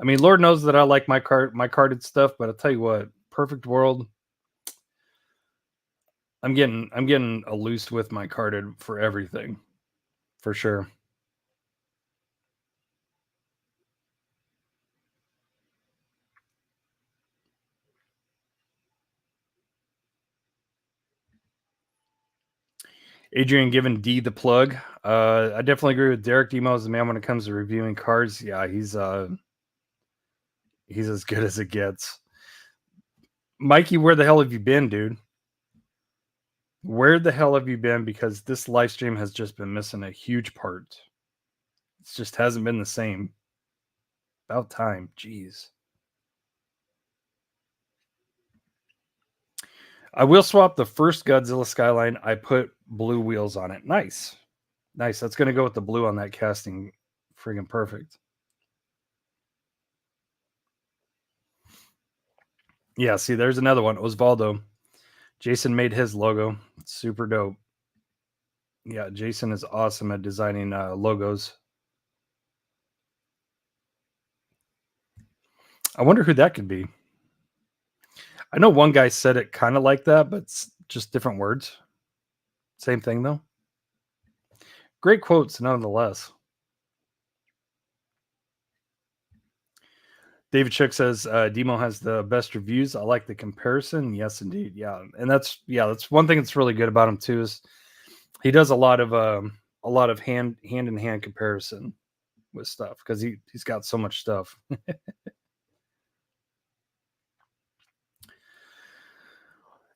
I mean, Lord knows that I like my carded stuff, but I'll tell you what, Perfect World, I'm getting a loose with my carded for everything. For sure. Adrian giving D the plug. I definitely agree with Derek. Demo is the man when it comes to reviewing cards. Yeah, he's as good as it gets. Mikey, where the hell have you been, dude? Where the hell have you been? Because this live stream has just been missing a huge part. It just hasn't been the same. About time. Jeez. I will swap the first Godzilla Skyline. I put blue wheels on it. Nice. Nice. That's going to go with the blue on that casting. Friggin' perfect. Yeah, see, there's another one. Osvaldo. Jason made his logo. It's super dope. Yeah, Jason is awesome at designing logos. I wonder who that could be. I know one guy said it kind of like that, but it's just different words. Same thing, though. Great quotes, nonetheless. David Shook says Demo has the best reviews. I like the comparison. Yes, indeed. Yeah, and that's one thing that's really good about him too, is he does a lot of hand in hand comparison with stuff because he's got so much stuff.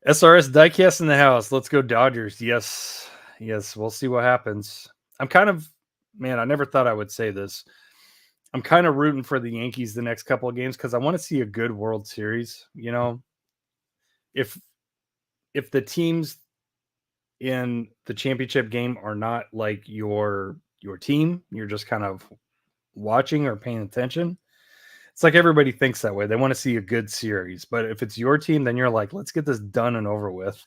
SRS Diecast in the house. Let's go Dodgers. Yes. We'll see what happens. I'm kind of, man, I never thought I would say this. I'm kind of rooting for the Yankees the next couple of games because I want to see a good World Series. If the teams in the championship game are not like your team, you're just kind of watching or paying attention. It's like everybody thinks that way. They want to see a good series. But if it's your team, then you're like, let's get this done and over with.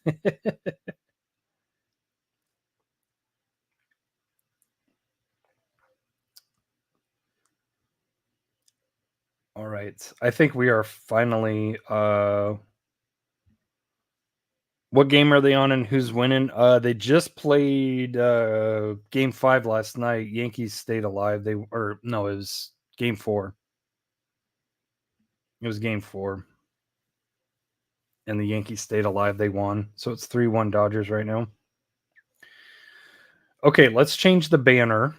All right. I think we are finally what game are they on and who's winning? They just played game 5 last night. Yankees stayed alive. It was game 4. It was game 4. And the Yankees stayed alive. They won. So it's 3-1 Dodgers right now. Okay, let's change the banner.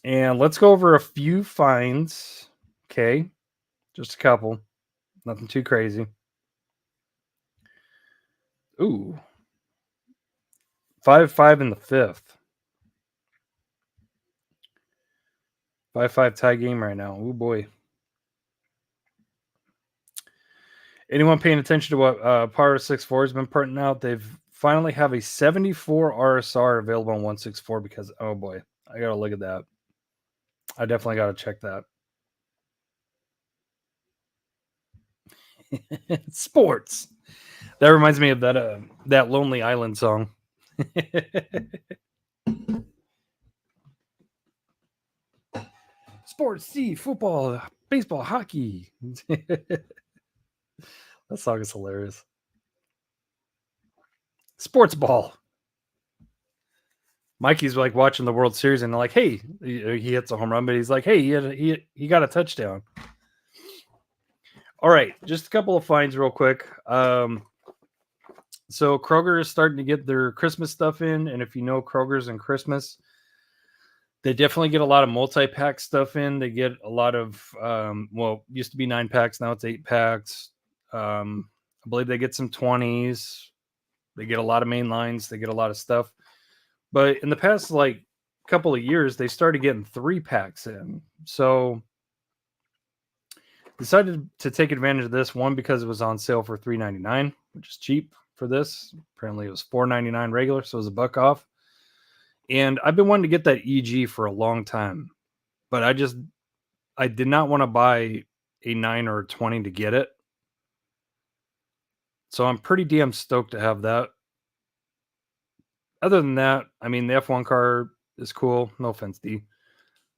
And let's go over a few finds. Okay. Just a couple. Nothing too crazy. Ooh. 5-5 in the 5th. 5-5 tie game right now. Oh boy. Anyone paying attention to what Power 64 has been putting out? They've finally have a 74 RSR available on 164 because, oh boy, I got to look at that. I definitely got to check that. Sports. That reminds me of that Lonely Island song. Sports, see, football, baseball, hockey. That song is hilarious. Sports ball. Mikey's like watching the World Series and they're like, hey, he hits a home run, but he's like, hey, he got a touchdown. All right, just a couple of finds real quick. So Kroger is starting to get their Christmas stuff in, and if you know Kroger's and Christmas, they definitely get a lot of multi-pack stuff in. They get a lot of, used to be 9 packs, now it's 8 packs. I believe they get some 20s. They get a lot of main lines. They get a lot of stuff. But in the past, couple of years, they started getting 3 packs in. So decided to take advantage of this. One, because it was on sale for $3.99, which is cheap for this. Apparently it was $4.99 regular, so it was $1 off. And I've been wanting to get that EG for a long time, but I did not want to buy a 9 or a 20 to get it. So I'm pretty damn stoked to have that. Other than that, I mean, the F1 car is cool. No offense, D.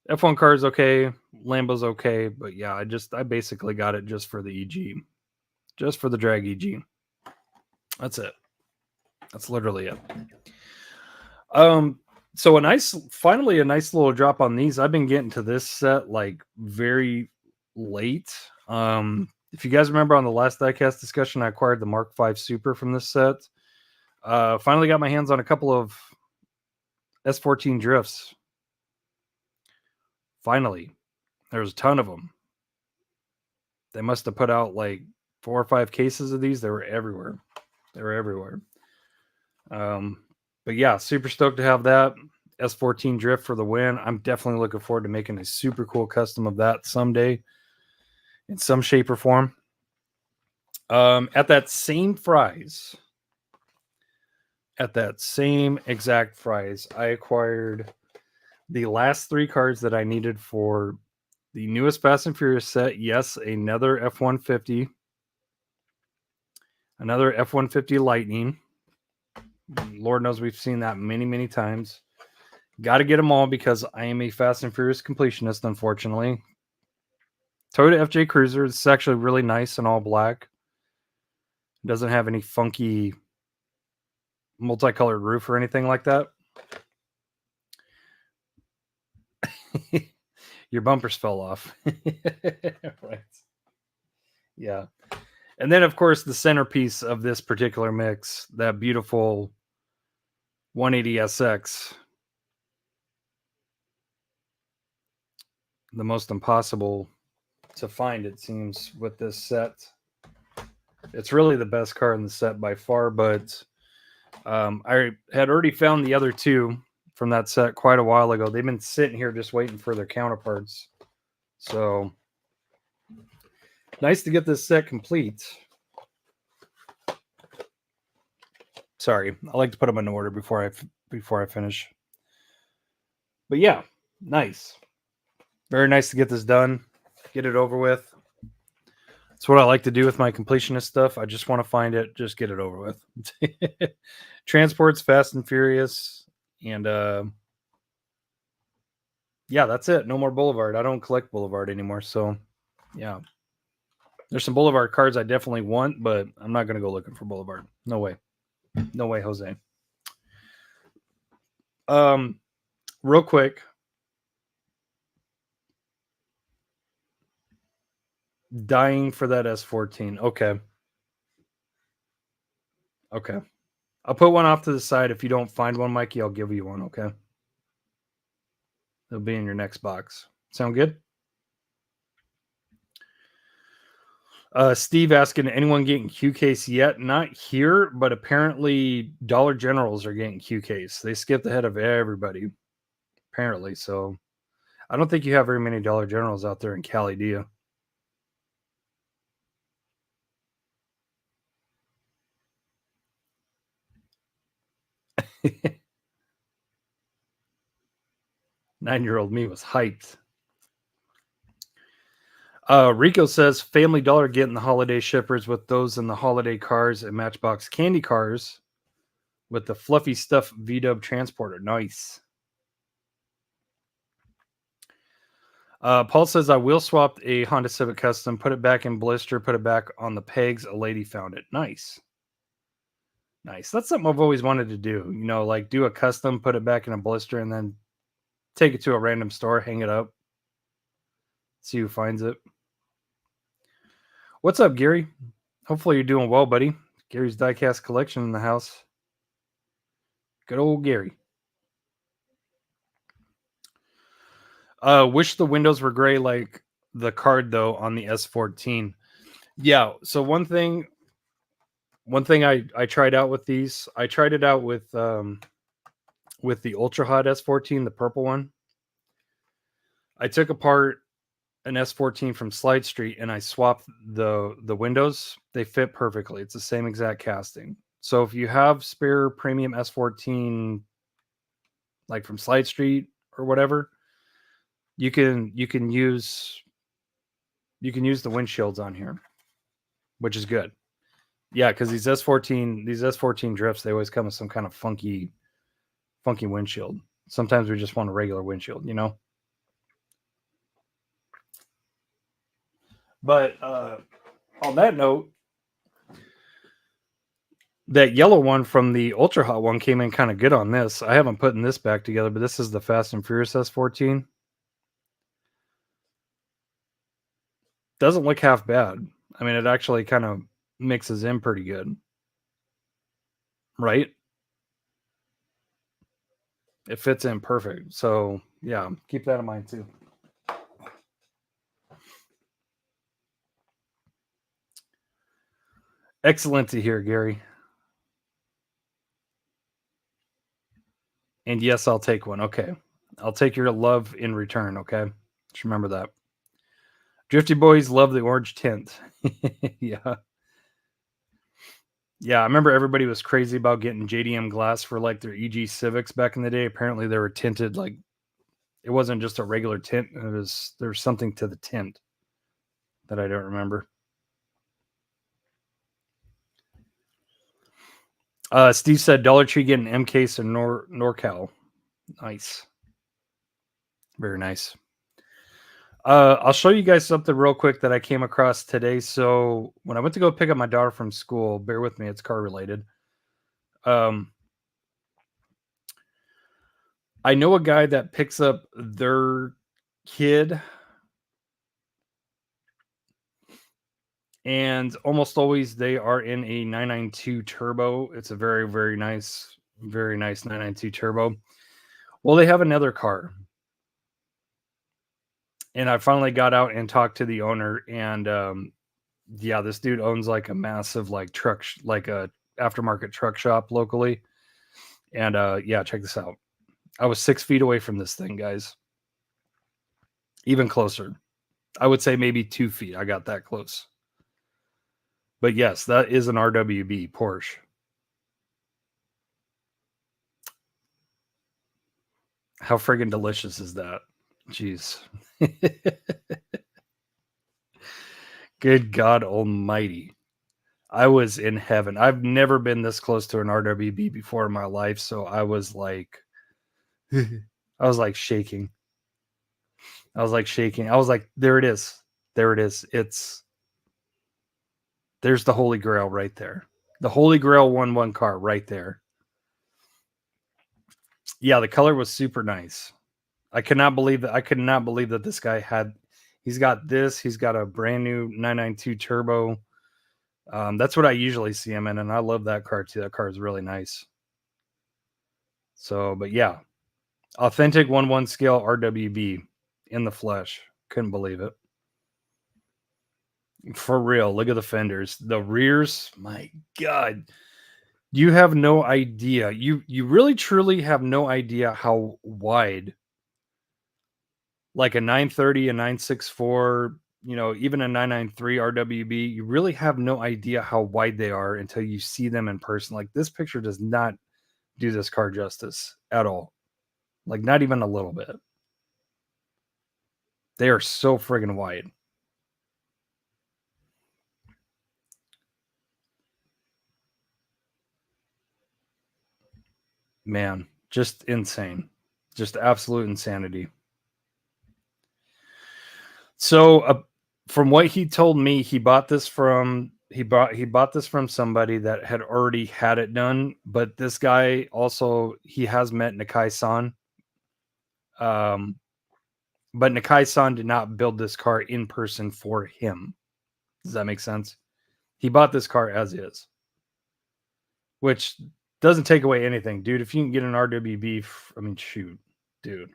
F1 car is okay. Lambo's okay. But yeah, I basically got it just for the EG. Just for the drag EG. That's it. That's literally it. So finally a nice little drop on these. I've been getting to this set very late. If you guys remember on the last diecast discussion, I acquired the Mark V Super from this set. Finally got my hands on a couple of S14 drifts. Finally, there's a ton of them. They must have put out 4 or 5 cases of these. They were everywhere. But yeah, super stoked to have that S14 drift for the win. I'm definitely looking forward to making a super cool custom of that someday in some shape or form. At that same exact price, I acquired the last 3 cards that I needed for the newest Fast and Furious set. Yes, another F-150. Another F-150 Lightning. Lord knows we've seen that many, many times. Got to get them all because I am a Fast and Furious completionist, unfortunately. Toyota FJ Cruiser. It's actually really nice and all black. It doesn't have any funky multicolored roof or anything like that. Your bumpers fell off. Right. Yeah. And then, of course, the centerpiece of this particular mix, that beautiful 180SX. The most impossible to find, it seems, with this set. It's really the best car in the set by far, but I had already found the other 2 from that set quite a while ago. They've been sitting here just waiting for their counterparts. So nice to get this set complete. Sorry, I like to put them in order before I finish. But yeah, nice. Very nice to get this done. Get it over with. That's what I like to do with my completionist stuff. I just want to find it, just get it over with. Transports, Fast and Furious, and yeah, that's it. No more Boulevard. I don't collect Boulevard anymore. So, yeah. There's some Boulevard cards I definitely want, but I'm not going to go looking for Boulevard. No way. No way, Jose. Real quick. Dying for that S14. Okay. Okay. I'll put one off to the side. If you don't find one, Mikey, I'll give you one. Okay. It'll be in your next box. Sound good? Steve asking, anyone getting Q case yet? Not here, but apparently Dollar Generals are getting Q case. They skipped ahead of everybody, apparently. So I don't think you have very many Dollar Generals out there in Cali, do you? Nine-year-old me was hyped. Rico says Family Dollar getting the holiday shippers with those in the holiday cars and Matchbox candy cars with the fluffy stuff V-Dub transporter. Nice. Paul says I wheel swapped a Honda Civic Custom, put it back in blister, put it back on the pegs. A lady found it. Nice. Nice. That's something I've always wanted to do. You know, like do a custom, put it back in a blister, and then take it to a random store, hang it up, see who finds it. What's up, Gary? Hopefully you're doing well, buddy. Gary's Diecast collection in the house. Good old Gary. Wish the windows were gray like the card though on the S14. Yeah. So one thing I tried out with these. I tried it out with the Ultra Hot S14, the purple one. I took apart an S14 from Slide Street and I swapped the windows. They fit perfectly. It's the same exact casting. So if you have spare premium S14 like from Slide Street or whatever, you can use the windshields on here, which is good. Yeah, because these S14 drifts, they always come with some kind of funky windshield. Sometimes we just want a regular windshield, you know. But on that note, that yellow one from the Ultra Hot one came in kind of good on this. I haven't put this back together, but this is the Fast and Furious S14. Doesn't look half bad. I mean, it actually kind of mixes in pretty good. Right? It fits in perfect. So, yeah, keep that in mind too. Excellent to hear, Gary. And yes, I'll take one. Okay. I'll take your love in return. Okay. Just remember that. Drifty boys love the orange tint. Yeah. Yeah. I remember everybody was crazy about getting JDM glass for like their EG Civics back in the day. Apparently they were tinted like it wasn't just a regular tint. There's something to the tint that I don't remember. Steve said Dollar Tree getting M case in NorCal. Nice. Very nice. I'll show you guys something real quick that I came across today. So when I went to go pick up my daughter from school, bear with me, it's car related. I know a guy that picks up their kid, and almost always they are in a 992 turbo. It's a very, very nice 992 turbo. Well, they have another car. And I finally got out and talked to the owner, and yeah, this dude owns like a massive like truck, like a aftermarket truck shop locally. And yeah, check this out. I was 6 feet away from this thing, guys. Even closer. I would say maybe 2 feet. I got that close. But yes, that is an RWB Porsche. How friggin' delicious is that? Jeez. Good God Almighty. I was in heaven. I've never been this close to an RWB before in my life, so I was like shaking. I was like shaking. I was like, there it is. There it is. There's the Holy Grail right there. The Holy Grail 1-1 car right there. Yeah, the color was super nice. I could not believe that this guy he's got this. He's got a brand new 992 turbo. That's what I usually see him in, and I love that car too. That car is really nice. So, but yeah, authentic 1-1 scale RWB in the flesh. Couldn't believe it. For real. Look at the fenders. The rears, my God. You have no idea. You really truly have no idea how wide, like a 930, a 964, even a 993 RWB, you really have no idea how wide they are until you see them in person. Like, this picture does not do this car justice at all. Like, not even a little bit. They are so friggin' wide. Man, just insane. Just absolute insanity. So, from what he told me, he bought this from somebody that had already had it done. But this guy also, he has met Nakai-san. But Nakai-san did not build this car in person for him. Does that make sense? He bought this car as is, which doesn't take away anything, dude. If you can get an RWB, I mean, shoot, dude.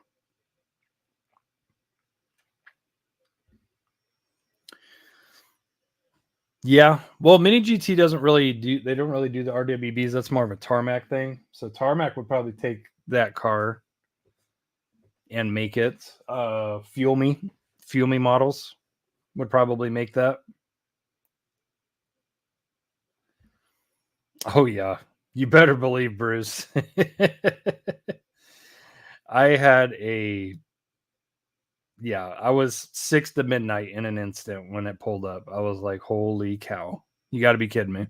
Yeah, well, Mini GT they don't really do the RWBs. That's more of a Tarmac thing. So Tarmac would probably take that car and make it. Fuel Me models would probably make that. Oh yeah, you better believe, Bruce. I was 6 to midnight in an instant when it pulled up. I was like, holy cow. You got to be kidding me.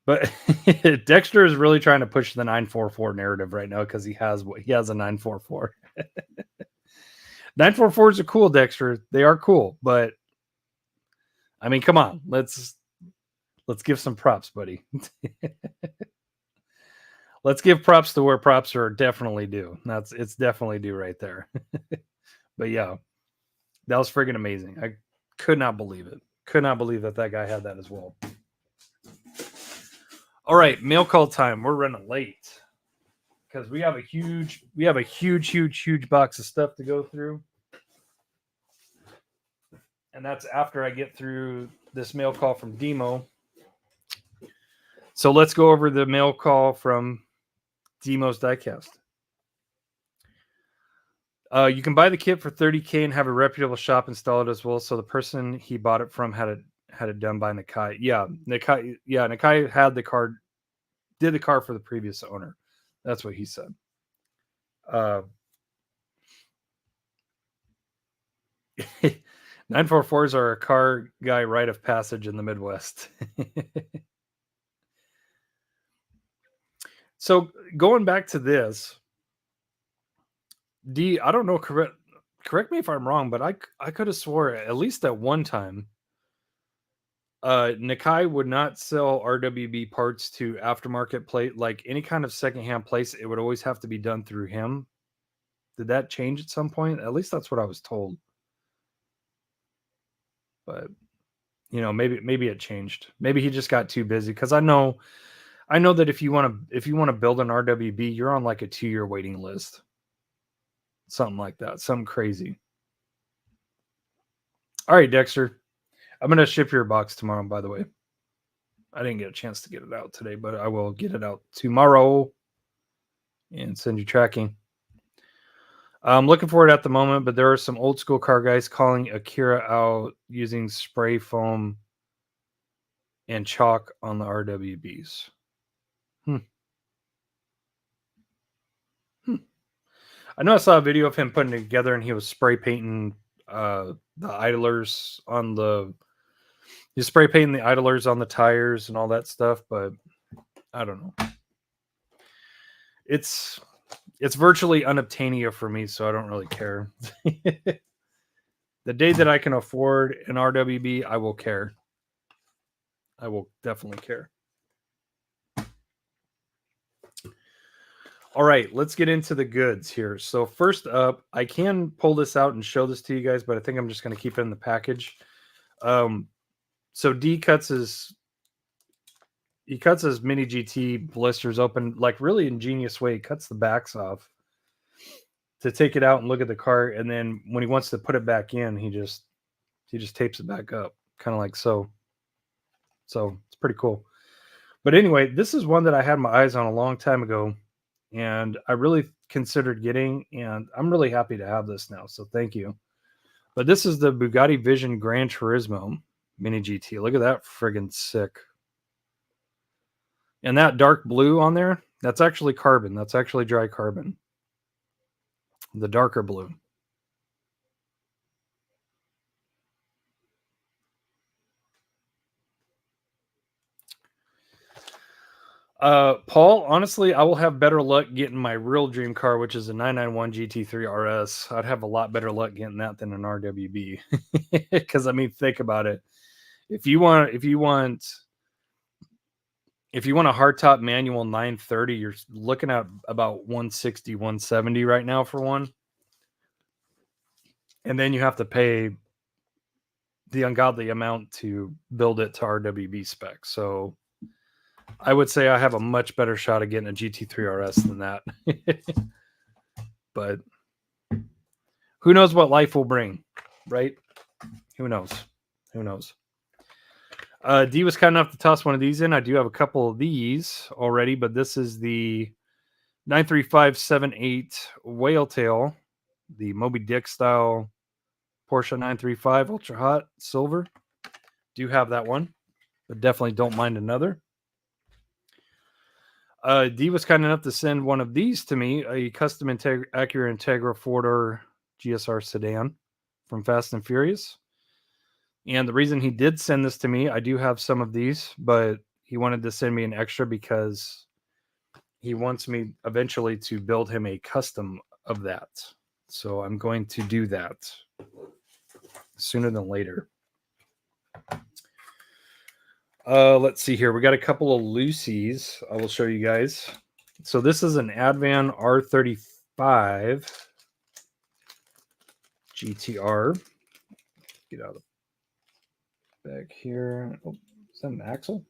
But Dexter is really trying to push the 944 narrative right now because he has a 944. 944s are cool, Dexter. They are cool, but I mean, come on. Let's give some props, buddy. Let's give props to where props are definitely due. It's definitely due right there. But yeah, that was friggin' amazing. I could not believe it. Could not believe that guy had that as well. All right, mail call time. We're running late because we have a huge box of stuff to go through. And that's after I get through this mail call from Demo. So let's go over the mail call from Demo's Diecast. You can buy the kit for $30,000 and have a reputable shop install it as well. So the person he bought it from had it done by Nakai. Nakai had the car, did the car for the previous owner. That's what he said. 944s are a car guy rite of passage in the Midwest. So going back to this, I don't know, correct me if I'm wrong, but I could have swore at least at one time Nakai would not sell RWB parts to aftermarket plate, like any kind of secondhand place. It would always have to be done through him. Did that change at some point? At least that's what I was told. But maybe it changed. Maybe he just got too busy, because I know that if you want to build an RWB, you're on like a 2-year waiting list. Something like that. Something crazy. All right, Dexter. I'm going to ship your box tomorrow, by the way. I didn't get a chance to get it out today, but I will get it out tomorrow and send you tracking. I'm looking for it at the moment, but there are some old school car guys calling Akira out using spray foam and chalk on the RWBs. I know I saw a video of him putting it together, and he was spray painting the idlers on the... He's spray painting the idlers on the tires and all that stuff, but I don't know. It's It's virtually unobtainium for me, so I don't really care. The day that I can afford an RWB, I will care. I will definitely care. All right, let's get into the goods here. So first up, I can pull this out and show this to you guys, but I think I'm just going to keep it in the package. So D cuts his mini GT blisters open like really ingenious way. He cuts the backs off to take it out and look at the car, and then when he wants to put it back in, he just tapes it back up, kind of like so. So it's pretty cool. But anyway, this is one that I had my eyes on a long time ago, and I really considered getting, and I'm really happy to have this now. So thank you. But this is the Bugatti Vision Gran Turismo Mini GT. Look at that friggin' sick. And that dark blue on there, that's actually carbon. That's actually dry carbon. The darker blue. Paul, honestly, I will have better luck getting my real dream car, which is a 991 GT3 RS. I'd have a lot better luck getting that than an RWB. Because I mean, think about it. If you want a hardtop manual 930, you're looking at about 160, 170 right now for one. And then you have to pay the ungodly amount to build it to RWB specs. So I would say I have a much better shot of getting a GT3 RS than that. But who knows what life will bring, right? Who knows? Who knows? D was kind enough to toss one of these in. I do have a couple of these already, but this is the 93578 Whale Tail, the Moby Dick style Porsche 935 Ultra Hot Silver. Do have that one, but definitely don't mind another. D was kind enough to send one of these to me, a custom Acura Integra 4-door GSR sedan from Fast and Furious. And the reason he did send this to me, I do have some of these, but he wanted to send me an extra because he wants me eventually to build him a custom of that. So I'm going to do that sooner than later. Let's see here. We got a couple of loosies I will show you guys. So this is an Advan R35 GTR. Get out of the bag here. Oh, is that an axle?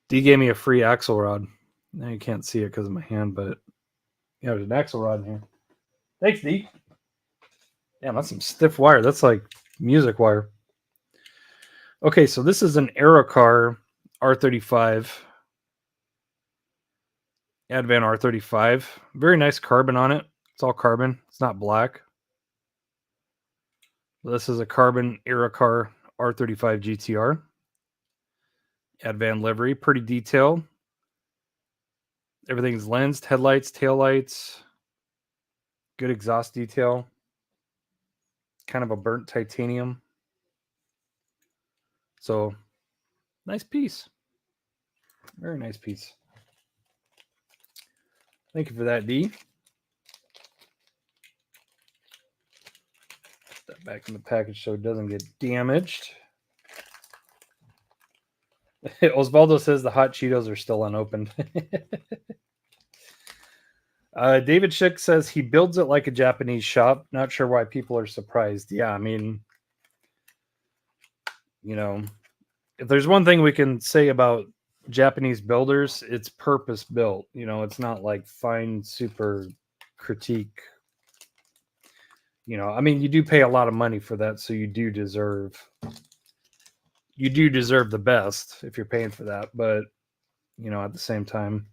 D gave me a free axle rod. Now you can't see it because of my hand, but yeah, there's an axle rod in here. Thanks, D. Damn, that's some stiff wire. That's like music wire. Okay, so this is an Aerocar R35. Advan R35. Very nice carbon on it. It's all carbon. It's not black. This is a carbon Aerocar R35 GTR. Advan livery. Pretty detailed. Everything's lensed. Headlights, taillights. Good exhaust detail. Kind of a burnt titanium. So, nice piece. Very nice piece. Thank you for that, D. Put that back in the package so it doesn't get damaged. Osvaldo says the hot Cheetos are still unopened. David Schick says he builds it like a Japanese shop. Not sure why people are surprised. Yeah, I mean, you know, if there's one thing we can say about Japanese builders, it's purpose built. You know, it's not like fine, super critique. You know, I mean, you do pay a lot of money for that, so you do deserve the best if you're paying for that. But, you know, at the same time,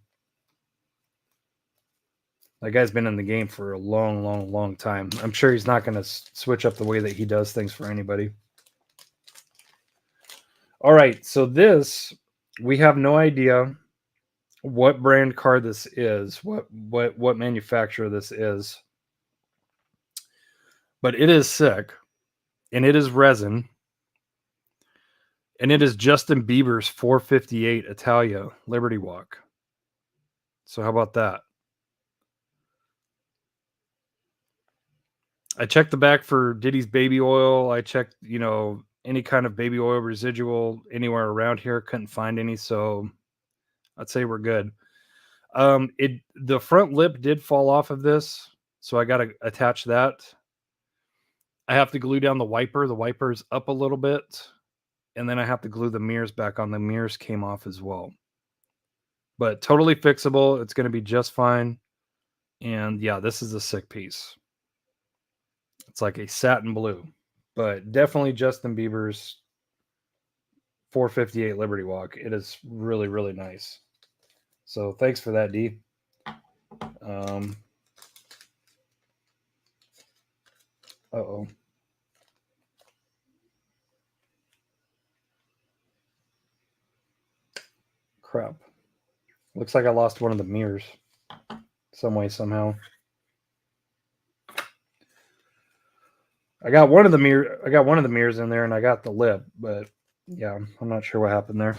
that guy's been in the game for a long, long, long time. I'm sure he's not going to switch up the way that he does things for anybody. All right, so this, we have no idea what brand car this is, what manufacturer this is. But it is sick, and it is resin, and it is Justin Bieber's 458 Italia Liberty Walk. So how about that? I checked the back for Diddy's baby oil. I checked, you know, any kind of baby oil residual anywhere around here. Couldn't find any, so I'd say we're good. The front lip did fall off of this, so I got to attach that. I have to glue down the wiper. The wiper's up a little bit, and then I have to glue the mirrors back on. The mirrors came off as well, but totally fixable. It's going to be just fine. And yeah, this is a sick piece. It's like a satin blue, but definitely Justin Bieber's 458 Liberty Walk. It is really, really nice. So thanks for that, D. Uh-oh. Crap. Looks like I lost one of the mirrors. Some way, somehow. I got one of the mirrors in there, and I got the lip, but yeah, I'm not sure what happened there.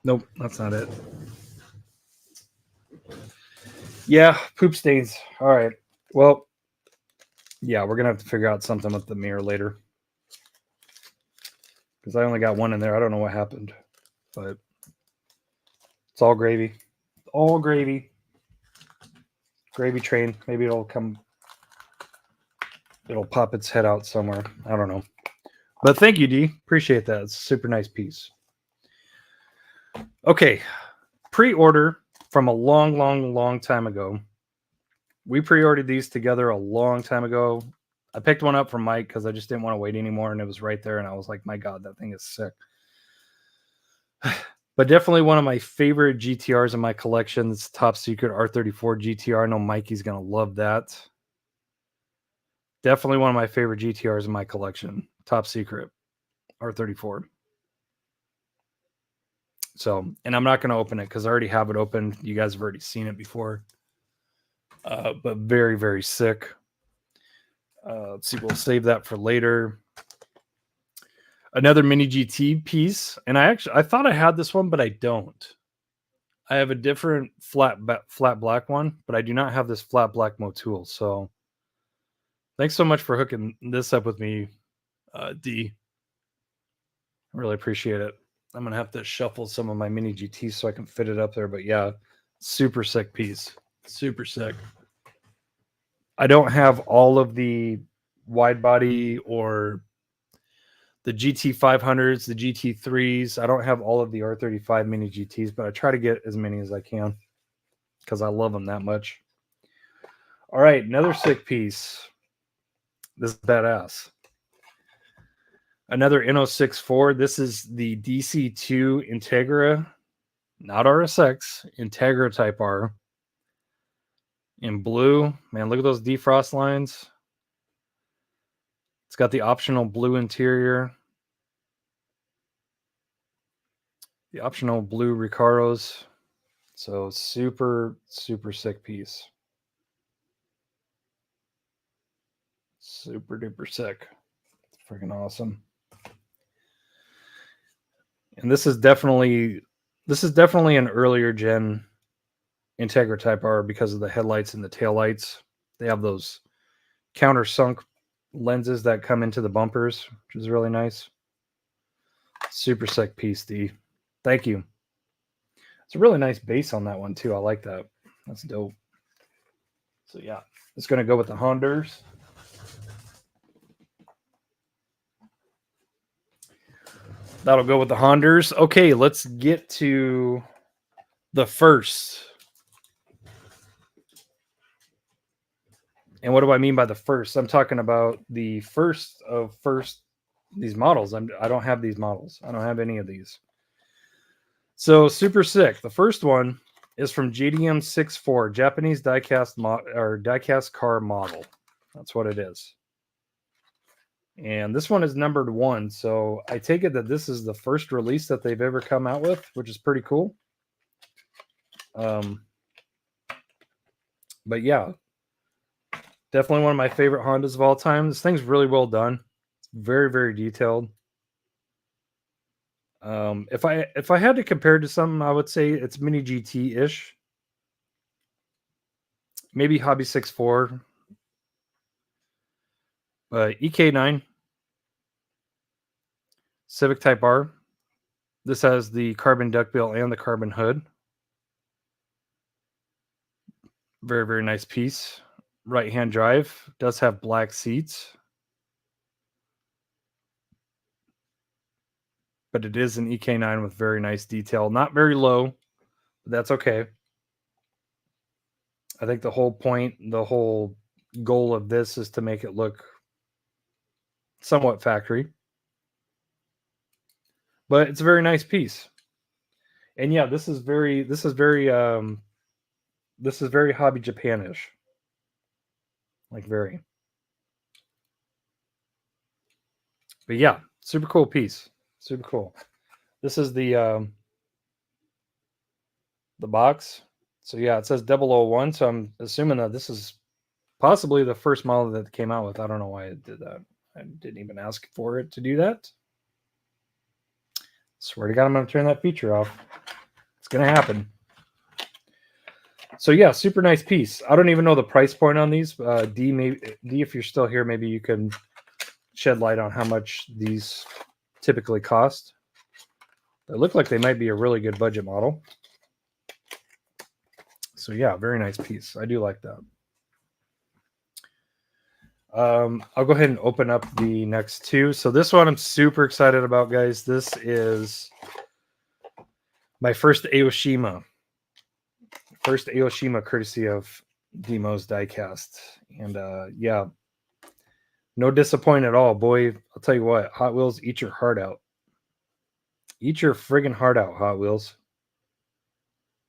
Nope, that's not it. Yeah, poop stains. All right. Well, yeah, we're gonna have to figure out something with the mirror later, because I only got one in there. I don't know what happened, but it's all gravy. All gravy. Gravy train. Maybe it'll pop its head out somewhere. I don't know. But thank you, D. Appreciate that. It's a super nice piece. Okay. Pre-order from a long time ago. We pre-ordered these together a long time ago. I picked one up from Mike because I just didn't want to wait anymore, and it was right there, and I was like, my God, that thing is sick. But definitely one of my favorite GTRs in my collection. It's Top Secret R34 GTR. I know Mikey's going to love that. Definitely one of my favorite GTRs in my collection. Top Secret R34. So, and I'm not going to open it because I already have it open. You guys have already seen it before. But very, very sick. Let's see. We'll save that for later. Another mini GT piece. And I thought I had this one, but I don't. I have a different flat black one, but I do not have this flat black Motul. So thanks so much for hooking this up with me, D. I really appreciate it. I'm going to have to shuffle some of my mini GTs so I can fit it up there. But yeah, super sick piece. Super sick. I don't have all of the wide body or the GT500s, the GT3s. I don't have all of the R35 mini GTs, but I try to get as many as I can because I love them that much. All right, another sick piece. This is badass. Another N064. This is the DC2 Integra, not RSX, Integra Type R. In blue. Man, look at those defrost lines. It's got the optional blue interior. The optional blue Ricaros. So super, super sick piece. Super duper sick. It's freaking awesome. And this is definitely an earlier gen Integra Type R because of the headlights and the taillights. They have those countersunk lenses that come into the bumpers, which is really nice. Super sick piece, D. Thank you. It's a really nice base on that one too. I like that. That's dope. So yeah, it's going to go with the Hondas. That'll go with the Hondas. Okay, let's get to the first. And what do I mean by the first? I'm talking about the first of these models. I don't have these models. I don't have any of these. So super sick. The first one is from JDM 64, Japanese diecast diecast car model. That's what it is. And this one is numbered 1. So I take it that this is the first release that they've ever come out with, which is pretty cool. But yeah, definitely one of my favorite Hondas of all time. This thing's really well done. It's very, very detailed. If I had to compare to something, I would say it's Mini GT-ish. Maybe Hobby 6.4. EK9. Civic Type R. This has the carbon duckbill and the carbon hood. Very, very nice piece. Right-hand drive. Does have black seats. But it is an EK9 with very nice detail. Not very low, but that's okay. I think the whole point, the whole goal of this is to make it look somewhat factory. But it's a very nice piece. And yeah, this is very Hobby Japanish. Like very. But yeah, super cool piece. Super cool. This is the box. So yeah, it says 001. So I'm assuming that this is possibly the first model that it came out with. I don't know why it did that. I didn't even ask for it to do that. Swear to God, I'm going to turn that feature off. It's going to happen. So yeah, super nice piece. I don't even know the price point on these. D, if you're still here, maybe you can shed light on how much these typically cost. They look like they might be a really good budget model. So yeah, very nice piece. I do like that. I'll go ahead and open up the next two. So this one I'm super excited about, guys. This is my first Aoshima. First Aoshima courtesy of Demos Diecast. And yeah, no disappointment at all. Boy, I'll tell you what, Hot Wheels, eat your heart out. Eat your friggin' heart out, Hot Wheels.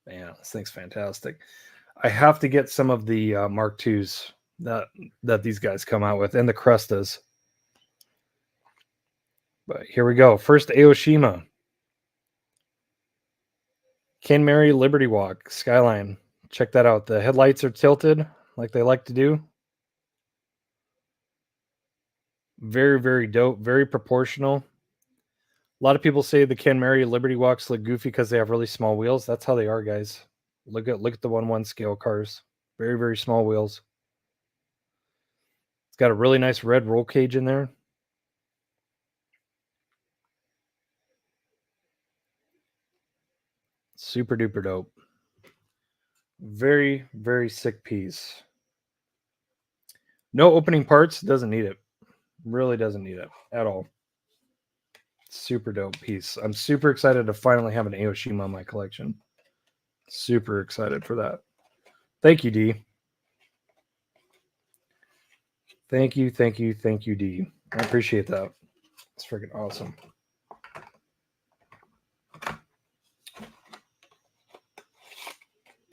Man, this thing's fantastic. I have to get some of the Mark IIs that these guys come out with, and the Crustas. But here we go. First Aoshima. Ken Mary Liberty Walk Skyline. Check that out. The headlights are tilted like they like to do. Very, very dope. Very proportional. A lot of people say the Ken Mary Liberty Walks look goofy because they have really small wheels. That's how they are, guys. Look at the 1/1 scale cars. Very, very small wheels. It's got a really nice red roll cage in there. Super duper dope. Very, very sick piece. No opening parts. Doesn't need it. Really doesn't need it at all. Super dope piece. I'm super excited to finally have an Aoshima in my collection. Super excited for that. Thank you, D. Thank you, D. I appreciate that. It's freaking awesome.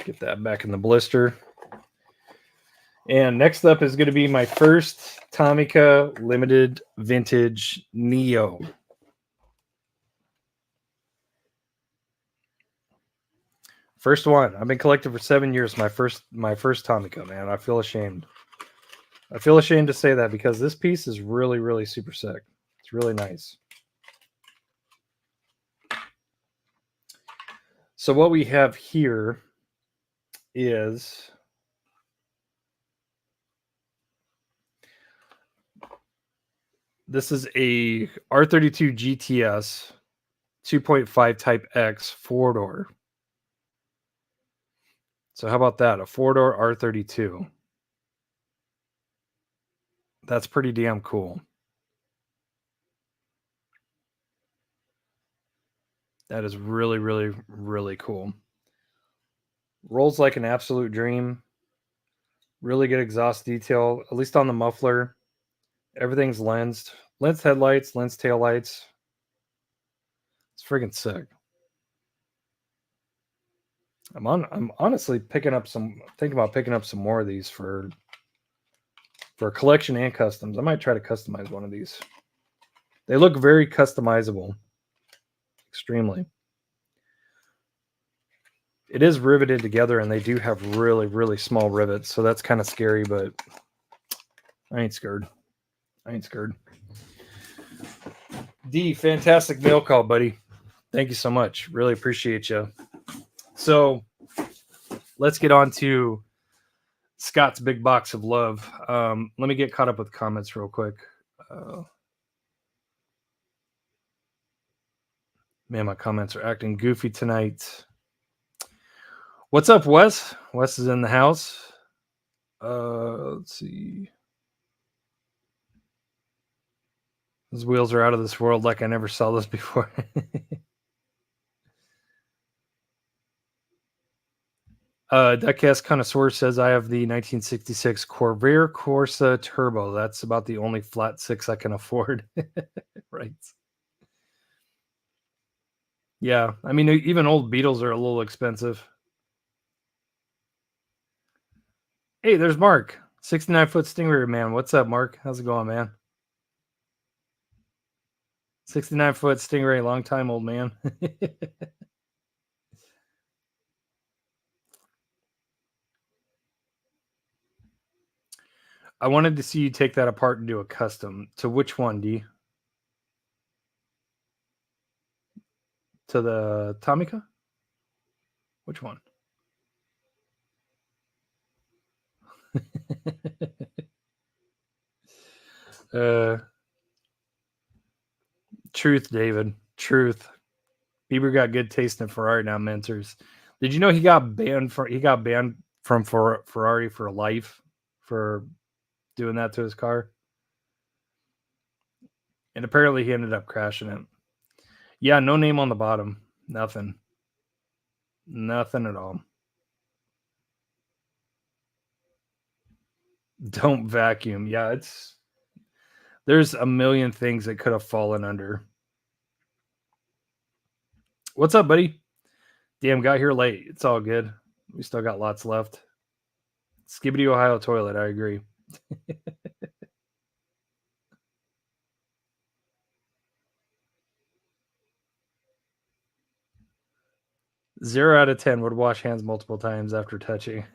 Get that back in the blister. And next up is going to be my first Tomica Limited Vintage Neo. First one. I've been collecting for 7 years. My first Tomica, man. I feel ashamed. I feel ashamed to say that because this piece is really, really super sick. It's really nice. So what we have here is this is a R32 GTS 2.5 Type X 4-door. So how about that? A 4-door R32. That's pretty damn cool. That is really, really, really cool. Rolls like an absolute dream. Really good exhaust detail, at least on the muffler. Everything's lensed. Lensed headlights, lensed taillights. It's friggin' sick. I'm honestly thinking about picking up some more of these for collection and customs. I might try to customize one of these. They look very customizable. Extremely. It is riveted together, and they do have really, really small rivets, so that's kind of scary, but I ain't scared. D, fantastic mail call, buddy. Thank you so much. Really appreciate you. So let's get on to Scott's big box of love. Let me get caught up with comments real quick. Man, my comments are acting goofy tonight. What's up, Wes? Wes is in the house. Let's see. His wheels are out of this world like I never saw this before. Diecast Connoisseur says I have the 1966 Corvair Corsa Turbo. That's about the only flat six I can afford. Right. Yeah. I mean, even old Beetles are a little expensive. Hey, there's Mark. 69-foot Stingray man. What's up, Mark? How's it going, man? 69-foot Stingray, long time old man. I wanted to see you take that apart and do a custom. To which one, D? To the Tomica? Which one? Truth, David. Truth. Bieber got good taste in Ferrari now, Mentors. Did you know he got banned from Ferrari for life for doing that to his car? And apparently he ended up crashing it. Yeah, no name on the bottom. Nothing. Nothing at all. Don't vacuum. Yeah, there's a million things that could have fallen under. What's up, buddy? Damn, got here late. It's all good. We still got lots left. Skibbity Ohio toilet, I agree. 0 out of 10 would wash hands multiple times after touching.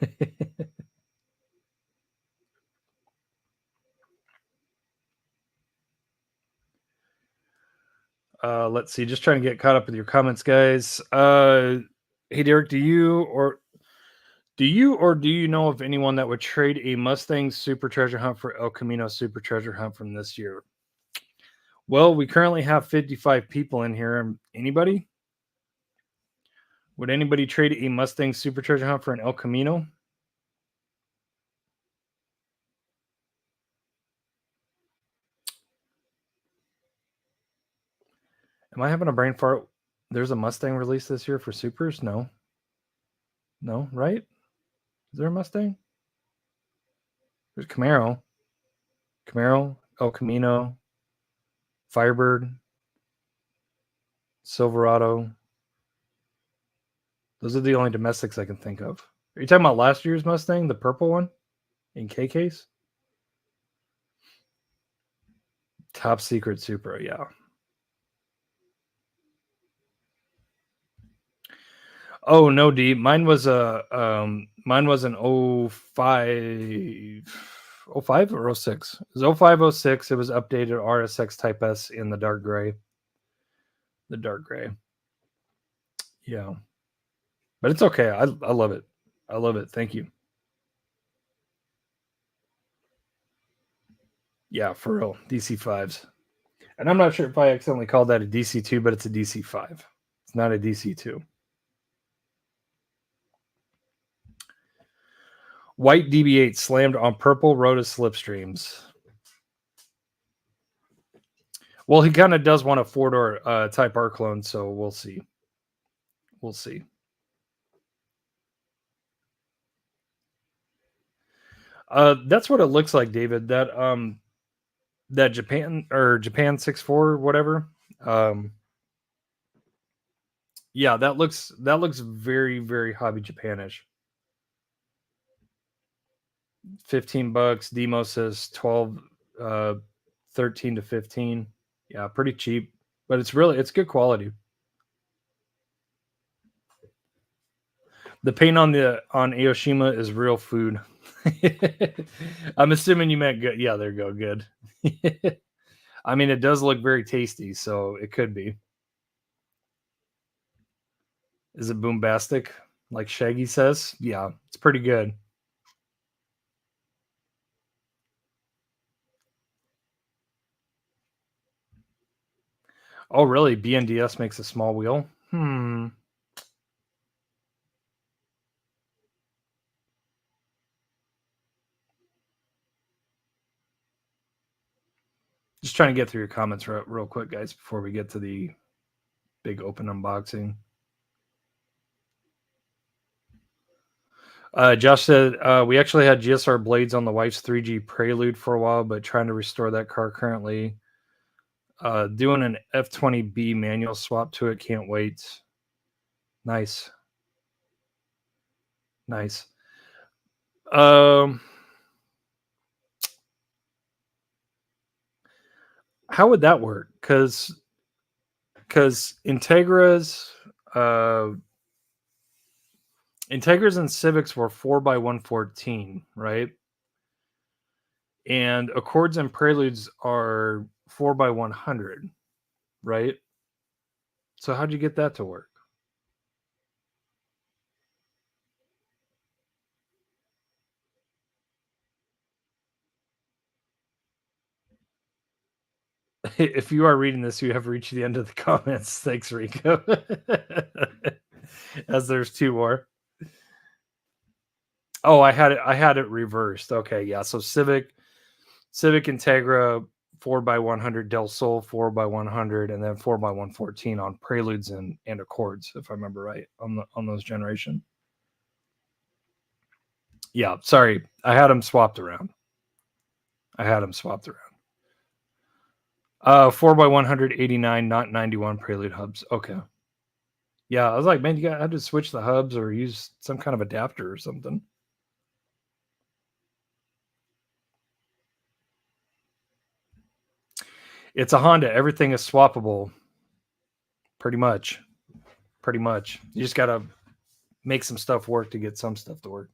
Let's see. Just trying to get caught up with your comments, guys. Hey, Derek, do you know of anyone that would trade a Mustang Super Treasure Hunt for El Camino Super Treasure Hunt from this year? Well, we currently have 55 people in here. Anybody? Would anybody trade a Mustang Super Treasure Hunt for an El Camino? Am I having a brain fart? There's a Mustang release this year for Supers? No. No, right? Is there a Mustang? There's Camaro, El Camino, Firebird, Silverado. Those are the only domestics I can think of. Are you talking about last year's Mustang, the purple one in K case? Top secret Supra, yeah. Oh no, D. Mine was an 05 or 06. It was 05, 06. It was updated RSX Type S in the dark gray. The dark gray. Yeah. But it's okay. I love it. I love it. Thank you. Yeah, for real. DC5s. And I'm not sure if I accidentally called that a DC2, but it's a DC5. It's not a DC2. White DB8 slammed on purple Rotus slipstreams. Well, he kind of does want a 4-door Type R clone, so we'll see. We'll see. That's what it looks like, David. That Japan 6.4 whatever. Yeah, that looks very, very Hobby Japanish. $15. Demo says 12, 13 to 15. Yeah, pretty cheap, but it's good quality. The paint on Aoshima is real food. I'm assuming you meant good. Yeah, there you go. Good. I mean, it does look very tasty, so it could be. Is it boombastic? Like Shaggy says? Yeah, it's pretty good. Oh, really? BNDS makes a small wheel? Just trying to get through your comments real quick, guys, before we get to the big open unboxing. Josh said, we actually had GSR blades on the wife's 3G Prelude for a while, but trying to restore that car currently. Doing an F20B manual swap to it. Can't wait. Nice. Nice. How would that work? Because Integras and Civics were 4x114, right? And Accords and Preludes are 4x100, right? So how'd you get that to work? If you are reading this, you have reached the end of the comments. Thanks, Rico. As there's two more. Oh, I had it reversed. Okay, yeah. So Civic Integra 4x100, Del Sol 4x100, and then 4x114 on Preludes and Accords, if I remember right, on those generation. Yeah, sorry, I had them swapped around. 4x100 89, not 91 Prelude hubs. Okay. Yeah, I was like, man, you got to switch the hubs or use some kind of adapter or something. It's a Honda. Everything is swappable. Pretty much. You just got to make some stuff work to get some stuff to work.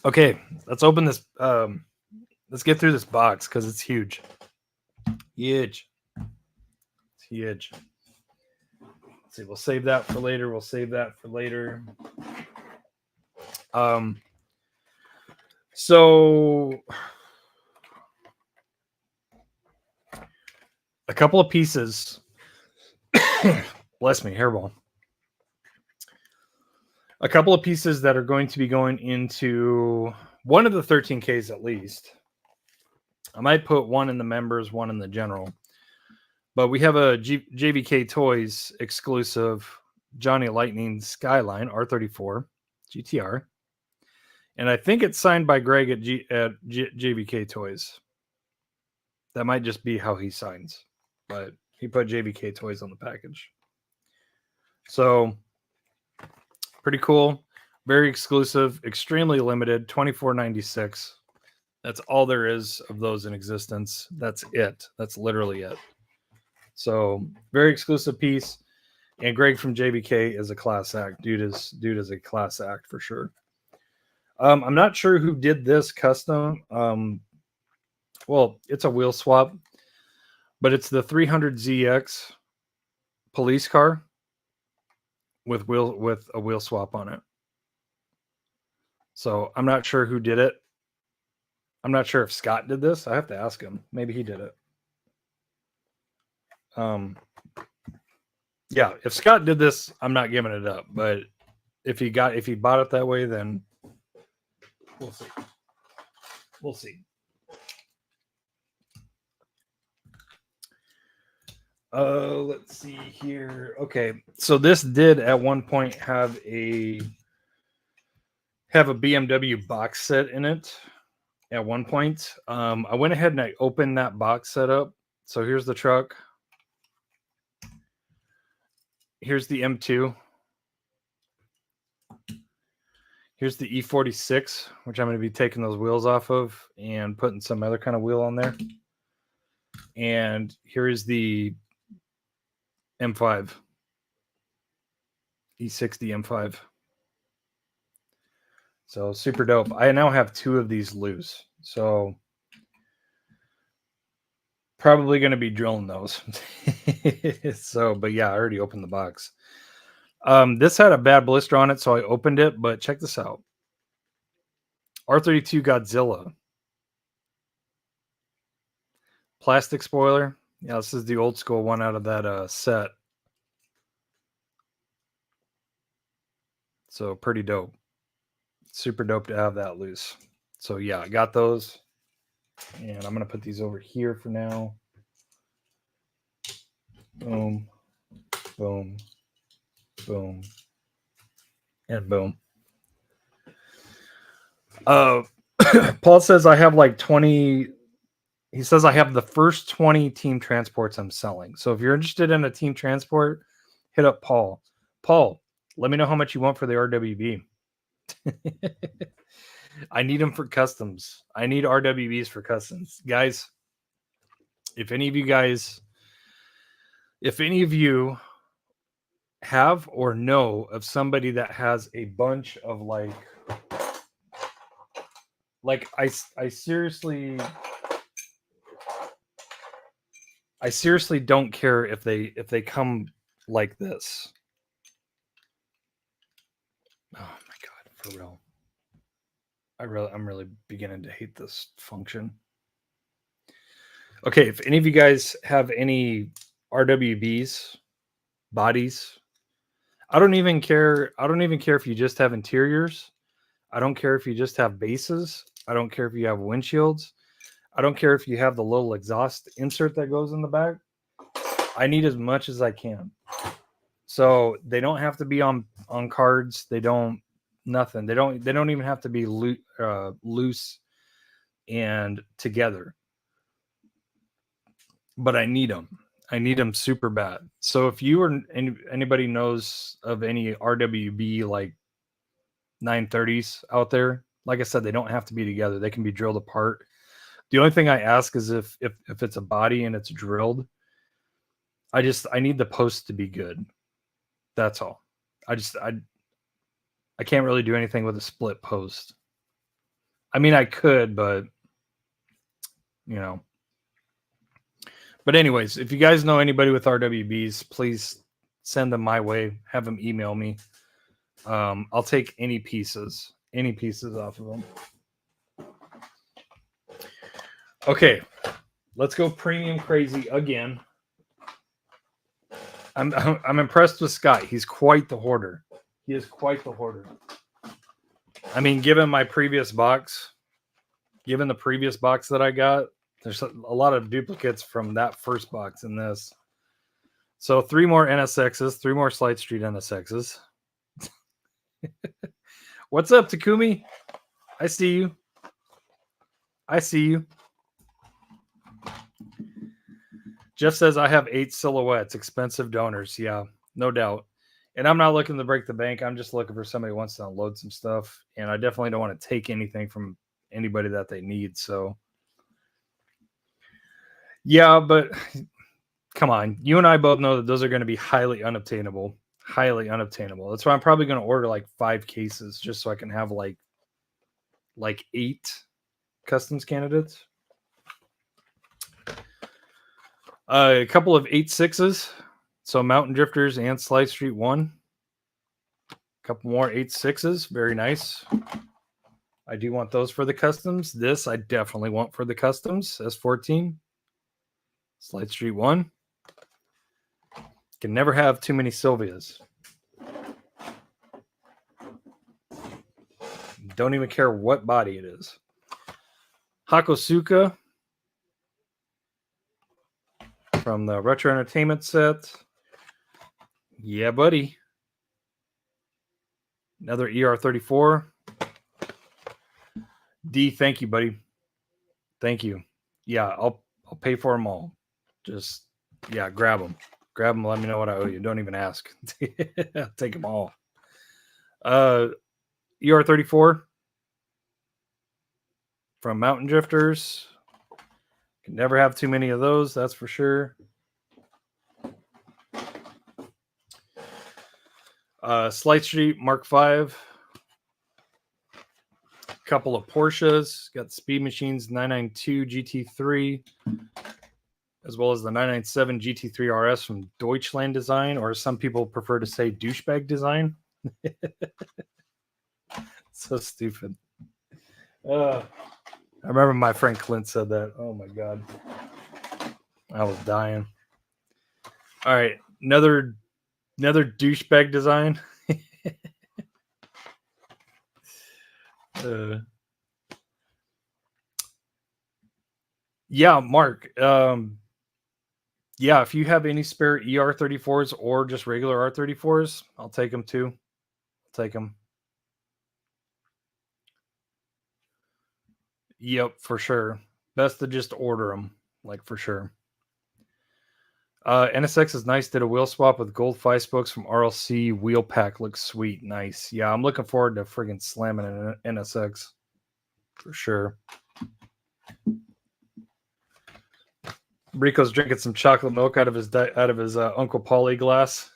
Okay, let's open this. Let's get through this box because it's huge. It's huge. Let's see, we'll save that for later. So a couple of pieces. Bless me, hairball. A couple of pieces that are going to be going into one of the 13Ks at least. I might put one in the members, one in the general. But we have a JVK Toys exclusive Johnny Lightning Skyline R34 GTR. And I think it's signed by Greg at JVK Toys. That might just be how he signs. But he put JVK Toys on the package. So, pretty cool. Very exclusive. Extremely limited. $24.96. That's all there is of those in existence. That's it. That's literally it. So, very exclusive piece. And Greg from JVK is a class act. Dude is a class act for sure. I'm not sure who did this custom. Well, it's a wheel swap, but it's the 300ZX police car with a wheel swap on it. So I'm not sure who did it. I'm not sure if Scott did this. I have to ask him. Maybe he did it. Yeah, if Scott did this, I'm not giving it up. But if he bought it that way, then we'll see. Let's see here. Okay, so this did at one point have a BMW box set in it. At one point, I went ahead and I opened that box set up. So here's the truck. Here's the M2. Here's the E46, which I'm going to be taking those wheels off of and putting some other kind of wheel on there. And here is the M5. E60 M5. So super dope. I now have two of these loose. So Probably going to be drilling those. So, but yeah, I already opened the box. This had a bad blister on it, so I opened it, but check this out. R32 Godzilla. Plastic spoiler. Yeah, this is the old school one out of that set. So pretty dope. Super dope to have that loose. So yeah, I got those. And I'm going to put these over here for now. Boom, boom, boom, and boom. Paul says I have like 20. He says I have the first 20 team transports I'm selling. So if you're interested in a team transport, hit up Paul. Paul, let me know how much you want for the RWB. I need them for customs. I need RWBs for customs. Guys, if any of you have or know of somebody that has a bunch of like I seriously don't care if they come like this. Oh my god, for real. I'm really beginning to hate this function. Okay, if any of you guys have any RWBs, bodies, I don't even care if you just have interiors. I don't care if you just have bases. I don't care if you have windshields. I don't care if you have the little exhaust insert that goes in the back. I need as much as I can. So they don't have to be on cards. They don't nothing. They don't even have to be loose and together. But I need them. I need them super bad. So if you or anybody knows of any RWB like 930s out there, like I said, they don't have to be together. They can be drilled apart. The only thing I ask is if it's a body and it's drilled, I need the post to be good. That's all. I can't really do anything with a split post. I mean, I could, but you know. But anyways, if you guys know anybody with RWBs, please send them my way. Have them email me. I'll take any pieces off of them. Okay, let's go premium crazy again. I'm impressed with Scott. He's quite the hoarder. He is quite the hoarder. I mean, given the previous box that I got, there's a lot of duplicates from that first box in this. So 3 more NSXs, 3 more Slide Street NSXs. What's up, Takumi? I see you. Jeff says I have 8 silhouettes, expensive donors. Yeah, no doubt. And I'm not looking to break the bank. I'm just looking for somebody who wants to unload some stuff. And I definitely don't want to take anything from anybody that they need. So, yeah, but come on. You and I both know that those are going to be highly unobtainable. Highly unobtainable. That's why I'm probably going to order like 5 cases just so I can have like 8 customs candidates. A couple of 8.6s. So Mountain Drifters and Slide Street 1. A couple more 8.6s. Very nice. I do want those for the customs. This I definitely want for the customs. S14. Slide Street 1. Can never have too many Sylvias. Don't even care what body it is. Hakosuka from the Retro Entertainment set. Yeah, buddy. Another ER34. D, thank you, buddy. Thank you. Yeah, I'll pay for them all. Just, yeah, grab them. Grab them, let me know what I owe you. Don't even ask. Take them all. ER34 from Mountain Drifters. Can never have too many of those, that's for sure. Slide Street Mark V. Couple of Porsches. Got the Speed Machines 992 GT3. as well as the 997 GT3 RS from Deutschland Design, or some people prefer to say douchebag design. So stupid. I remember my friend Clint said that. Oh my God. I was dying. All right. Another douchebag design. Yeah, Mark. Yeah, if you have any spare ER34s or just regular R34s, I'll take them too. I'll take them. Yep, for sure. Best to just order them, like for sure. NSX is nice. Did a wheel swap with gold 5 spokes from RLC. Wheel pack looks sweet. Nice. Yeah, I'm looking forward to friggin' slamming an NSX for sure. Rico's drinking some chocolate milk out of his Uncle Paulie glass.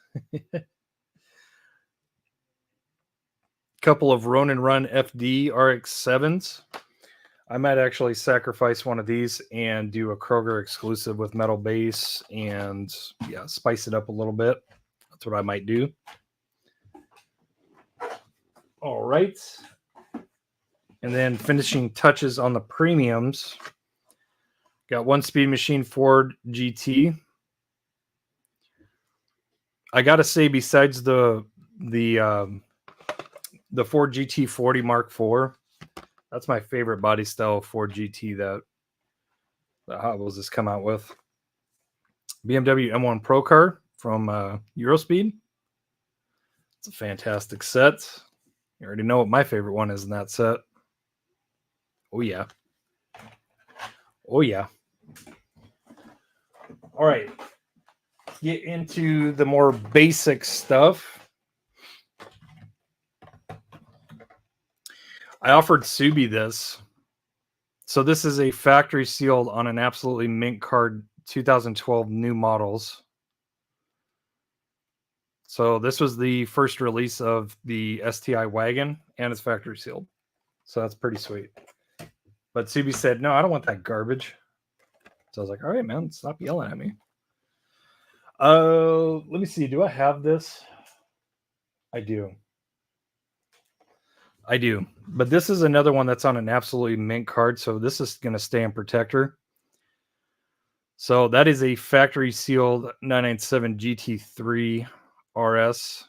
Couple of Ronin Run FD RX7s. I might actually sacrifice one of these and do a Kroger exclusive with metal base and yeah, spice it up a little bit. That's what I might do. All right. And then finishing touches on the premiums. Got one Speed Machine Ford GT. I got to say, besides the Ford GT40 Mark IV, that's my favorite body style Ford GT that Hot Wheels has come out with. BMW M1 Pro Car from Eurospeed. It's a fantastic set. You already know what my favorite one is in that set. Oh, yeah. Oh, yeah. All right. Get into the more basic stuff. I offered Subi this. So this is a factory sealed on an absolutely mint card 2012 new models. So this was the first release of the STI wagon and it's factory sealed. So that's pretty sweet. But Subi said, no, I don't want that garbage. So I was like, all right, man, stop yelling at me. Let me see. Do I have this? I do. But this is another one that's on an absolutely mint card. So this is going to stay in protector. So that is a factory sealed 997 GT3 RS.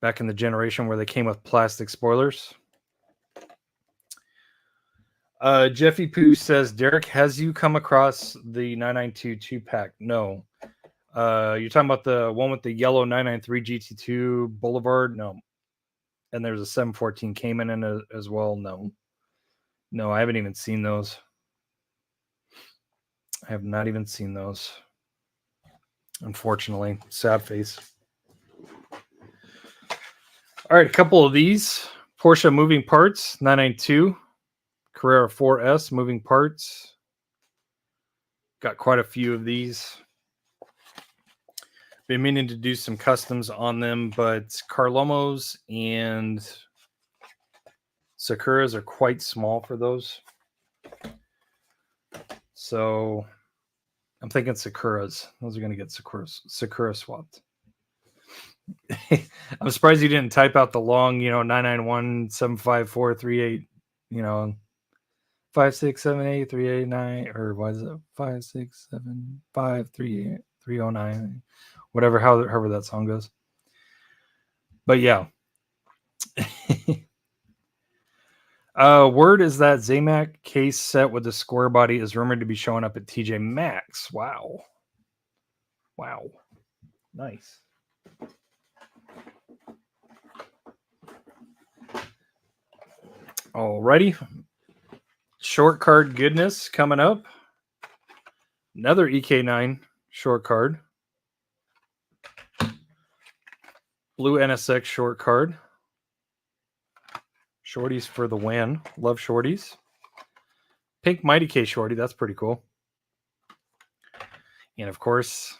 Back in the generation where they came with plastic spoilers. Jeffy Poo says, Derek, has you come across the 992 2-pack? No. You're talking about the one with the yellow 993 GT2 Boulevard? No. And there's a 714 Cayman in it as well? No. No, I haven't even seen those. I have not even seen those. Unfortunately. Sad face. All right, a couple of these. Porsche moving parts, 992. Carrera 4S moving parts. Got quite a few of these. Been meaning to do some customs on them, but Carlomos and Sakuras are quite small for those. So I'm thinking Sakuras. Those are going to get Sakura swapped. I'm surprised you didn't type out the long, 991-75438, 5678389, or what is it? 567538309, whatever, however that song goes. But yeah. Word is that Zamac case set with the square body is rumored to be showing up at TJ Maxx. Wow. Nice. Alrighty. Short card goodness coming up. Another EK9 short card. Blue NSX short card. Shorties for the win. Love shorties. Pink Mighty K shorty. That's pretty cool. And of course,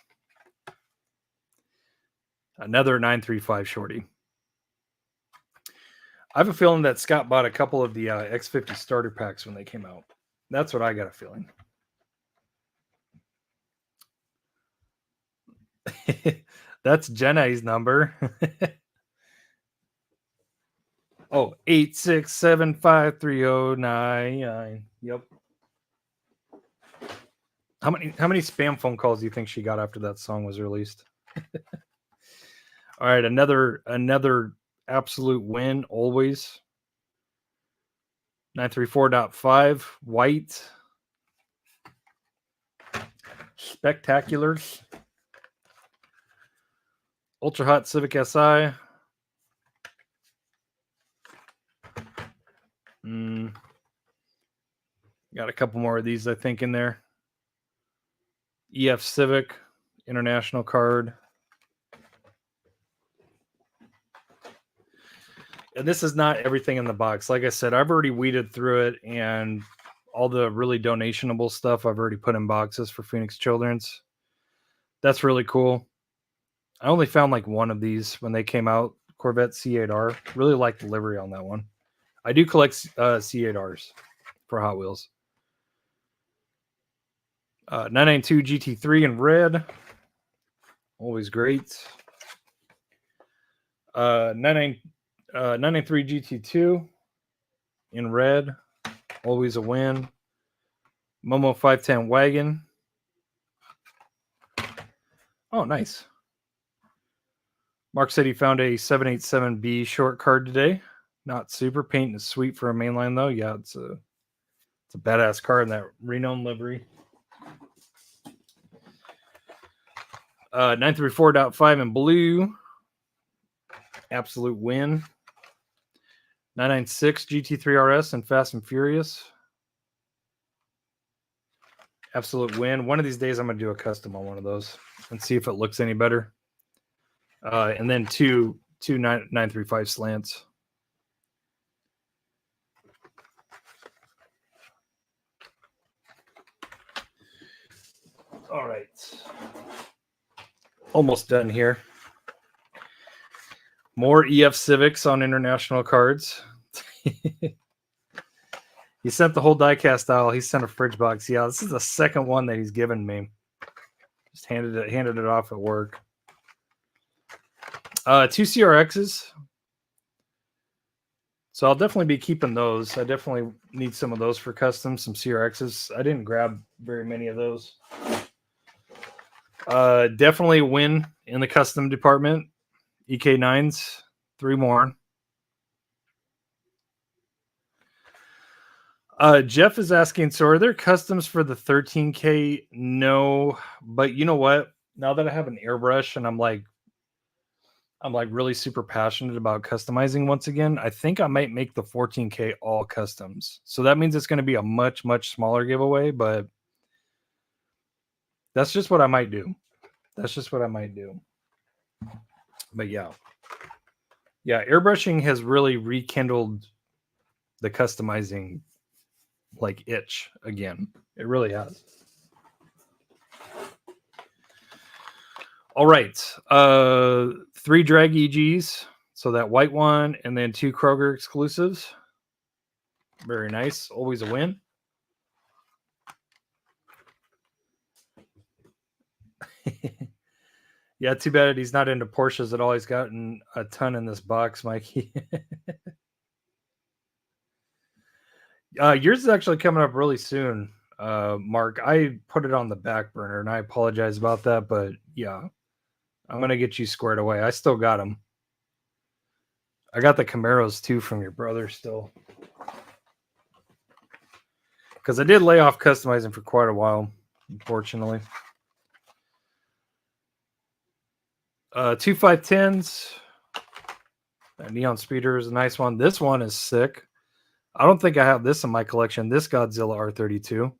another 935 shorty. I have a feeling that Scott bought a couple of the X50 starter packs when they came out. That's what I got a feeling. That's Jenna's number. Oh, 8675309. Yep. How many spam phone calls do you think she got after that song was released? All right, another absolute win always. 934.5 white. Spectaculars. Ultra Hot Civic SI. Got a couple more of these, I think, in there. EF Civic International card. And this is not everything in the box. Like I said, I've already weeded through it, and all the really donationable stuff I've already put in boxes for Phoenix Children's. That's really cool. I only found like one of these when they came out. Corvette C8R. Really like the livery on that one. I do collect C8Rs for Hot Wheels. 992 GT3 in red. Always great. 993 GT2 in red. Always a win. Momo 510 wagon. Oh, nice. Mark said he found a 787B short card today. Not super. Paint is sweet for a mainline though. Yeah, it's a badass card in that Reno livery. 934.5 in blue. Absolute win. 996 GT3 RS and Fast and Furious. Absolute win. One of these days I'm going to do a custom on one of those and see if it looks any better. And then two 935 slants. All right. Almost done here. More EF Civics on international cards. He sent the whole diecast aisle. He sent a fridge box. Yeah, this is the second one that he's given me. Just handed it off at work. 2 CRXs. So I'll definitely be keeping those. I definitely need some of those for custom, some CRXs. I didn't grab very many of those. Definitely a win in the custom department. EK9s, 3 more. Jeff is asking, so are there customs for the 13K? No, but you know what? Now that I have an airbrush and I'm like really super passionate about customizing once again, I think I might make the 14K all customs. So that means it's going to be a much smaller giveaway, but that's just what I might do. But yeah, airbrushing has really rekindled the customizing like itch again. It really has. All right. 3 drag EGs. So that white one and then 2 Kroger exclusives. Very nice. Always a win. Yeah, too bad he's not into Porsches at all. He's gotten a ton in this box, Mikey. Yours is actually coming up really soon, Mark. I put it on the back burner, and I apologize about that. But yeah, I'm going to get you squared away. I still got them. I got the Camaros, too, from your brother still. Because I did lay off customizing for quite a while, unfortunately. 2 510s. That Neon Speeder is a nice one. This one is sick. I don't think I have this in my collection. This Godzilla R32.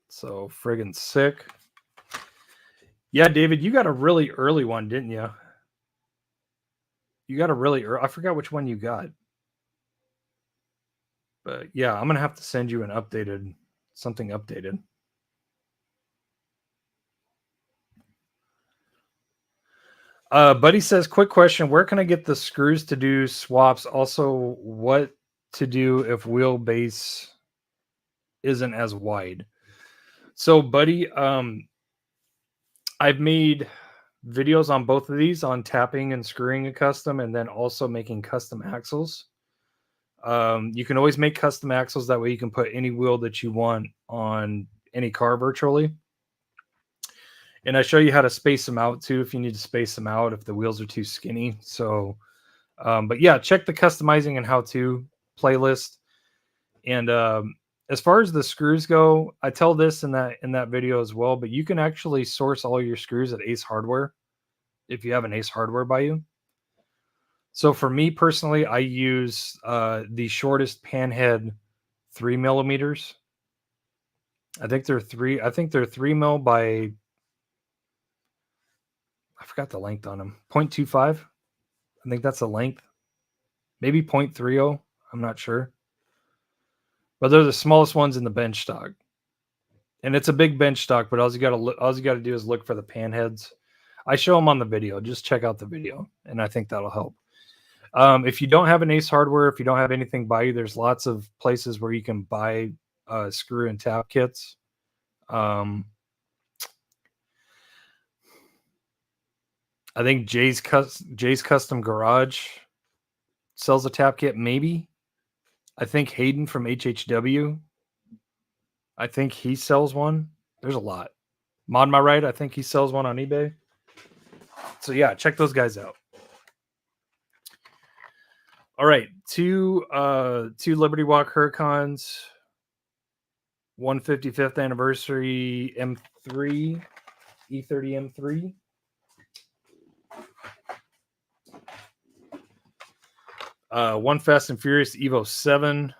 So friggin' sick. Yeah, David, you got a really early one, didn't you? You got a really early. I forgot which one you got. But yeah, I'm going to have to send you something updated. Buddy says, quick question. Where can I get the screws to do swaps? Also, what to do if wheelbase isn't as wide? So, buddy, I've made videos on both of these on tapping and screwing a custom, and then also making custom axles. You can always make custom axles. That way you can put any wheel that you want on any car virtually. And I show you how to space them out too, if you need to space them out, if the wheels are too skinny. So, but yeah, check the customizing and how to playlist. And as far as the screws go, I tell this in that video as well, but you can actually source all your screws at Ace Hardware if you have an Ace Hardware by you. So for me personally, I use the shortest panhead 3 millimeters. I think they're 3 mil by, I forgot the length on them. 0.25. I think that's the length. Maybe 0.30. I'm not sure. But they're the smallest ones in the bench stock. And it's a big bench stock, but all you got to do is look for the panheads. I show them on the video. Just check out the video, and I think that'll help. If you don't have an Ace Hardware, if you don't have anything by you, there's lots of places where you can buy screw and tap kits. I think Jay's Custom Garage sells a tap kit, maybe. I think Hayden from HHW, I think he sells one. There's a lot. Mod My Right, I think he sells one on eBay. So yeah, check those guys out. All right, two Liberty Walk Huracans, 155th anniversary M3, E30 M3. One Fast and Furious Evo 7.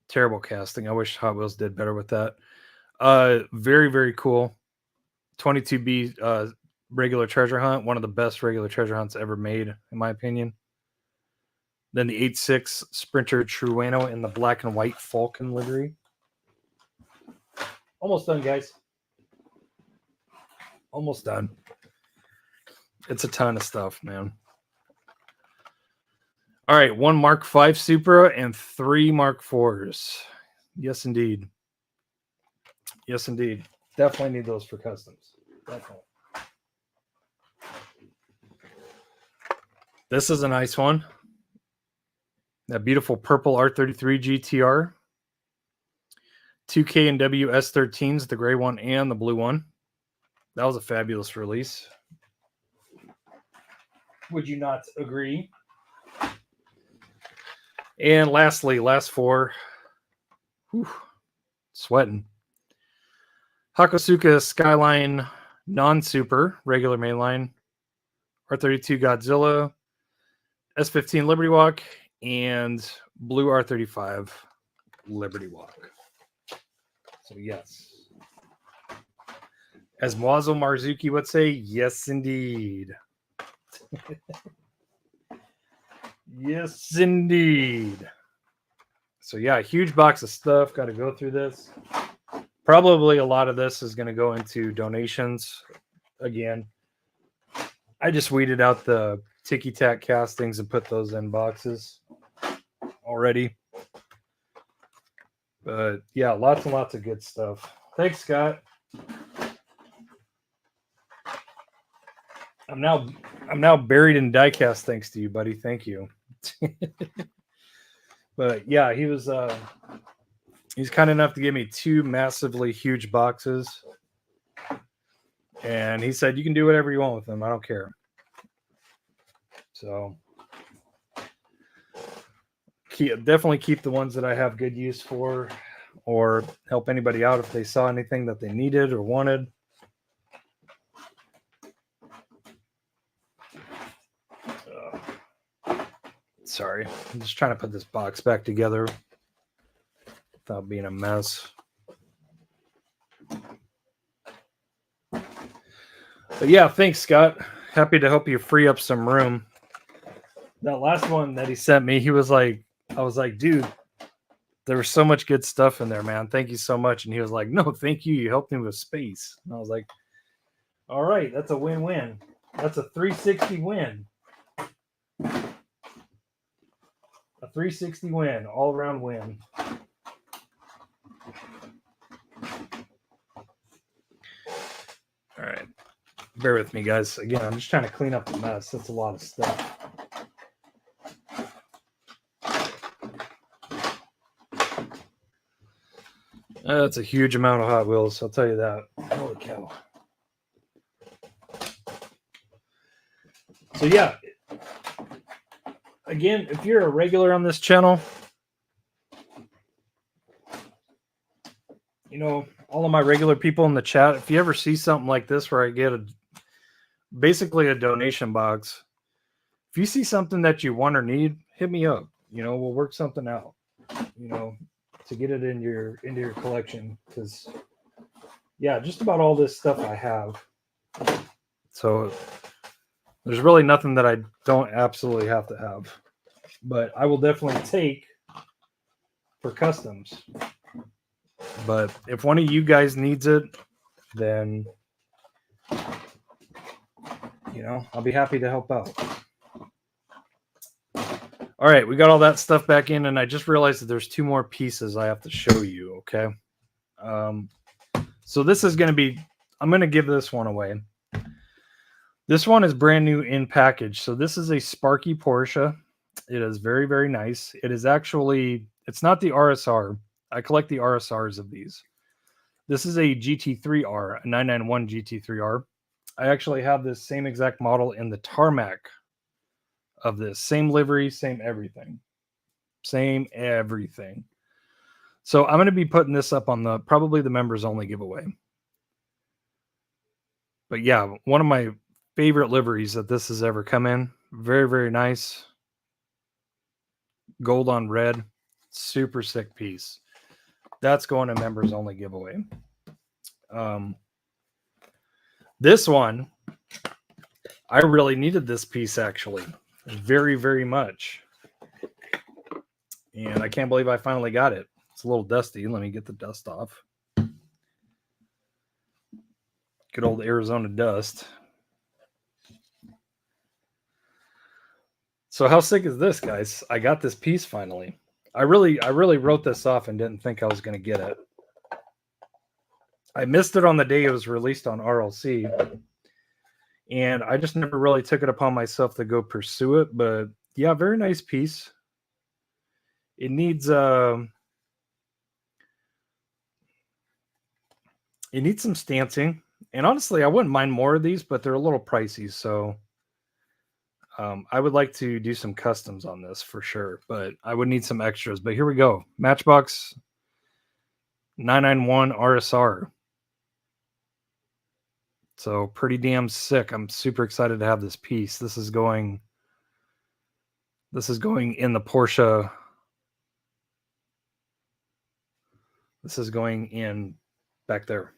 Terrible casting. I wish Hot Wheels did better with that. Very, very cool. 22B regular treasure hunt. One of the best regular treasure hunts ever made, in my opinion. Then the 8.6 Sprinter Trueno in the black and white Falcon livery. Almost done, guys. Almost done. It's a ton of stuff, man. All right, 1 Mark V Supra and 3 Mark IVs. Yes, indeed. Yes, indeed. Definitely need those for customs. Definitely. This is a nice one. That beautiful purple R33 GTR. 2K and W S13s, the gray one and the blue one. That was a fabulous release. Would you not agree? And lastly, last 4. Whew, sweating. Hakosuka Skyline non-super, regular mainline. R32 Godzilla. S15 Liberty Walk. And blue R35 Liberty Walk. So yes. As Mwazo Marzuki would say, yes indeed. Yes indeed. So yeah, huge box of stuff. Got to go through this. Probably a lot of this is going to go into donations. Again, I just weeded out the ticky-tack castings and put those in boxes already. But yeah, lots and lots of good stuff. Thanks, Scott. I'm now buried in diecast thanks to you, buddy. Thank you. But yeah, he's kind enough to give me 2 massively huge boxes. And he said, you can do whatever you want with them. I don't care. So definitely keep the ones that I have good use for, or help anybody out if they saw anything that they needed or wanted. Sorry, I'm just trying to put this box back together without being a mess. But yeah, thanks, Scott. Happy to help you free up some room. That last one that he sent me, I was like, dude, there was so much good stuff in there, man. Thank you so much. And he was like, no, thank you. You helped me with space. And I was like, all right, that's a win-win. That's a 360 win. A 360 win, all-around win. Bear with me, guys. Again, I'm just trying to clean up the mess. That's a lot of stuff. That's a huge amount of Hot Wheels, I'll tell you that. Holy cow. So yeah, again, if you're a regular on this channel, you know, all of my regular people in the chat, if you ever see something like this where I get basically a donation box, if you see something that you want or need, hit me up. You know, we'll work something out, you know, to get it into your collection. Because yeah, just about all this stuff I have. So there's really nothing that I don't absolutely have to have. But I will definitely take for customs. But if one of you guys needs it, then, you know, I'll be happy to help out. All right, we got all that stuff back in, and I just realized that there's 2 more pieces I have to show you, okay? So this is going to be, I'm going to give this one away. This one is brand new in package. So this is a Sparky Porsche. It is very, very nice. It is actually, it's not the RSR. I collect the RSRs of these. This is a GT3R, a 991 GT3R. I actually have this same exact model in the tarmac of this. Same livery, same everything. Same everything. So I'm going to be putting this up on the probably the members only giveaway. But yeah, one of my favorite liveries that this has ever come in. Very, very nice. Gold on red. Super sick piece. That's going to members only giveaway. This one, I really needed this piece actually. Very, very much. And I can't believe I finally got it. It's a little dusty. Let me get the dust off. Good old Arizona dust. So how sick is this, guys? I got this piece finally. I really wrote this off and didn't think I was going to get it. I missed it on the day it was released on RLC. And I just never really took it upon myself to go pursue it. But yeah, very nice piece. It needs some stancing. And honestly, I wouldn't mind more of these, but they're a little pricey. So I would like to do some customs on this for sure. But I would need some extras. But here we go. Matchbox 991 RSR. So pretty damn sick. I'm super excited to have this piece. This is going in the Porsche. This is going in back there.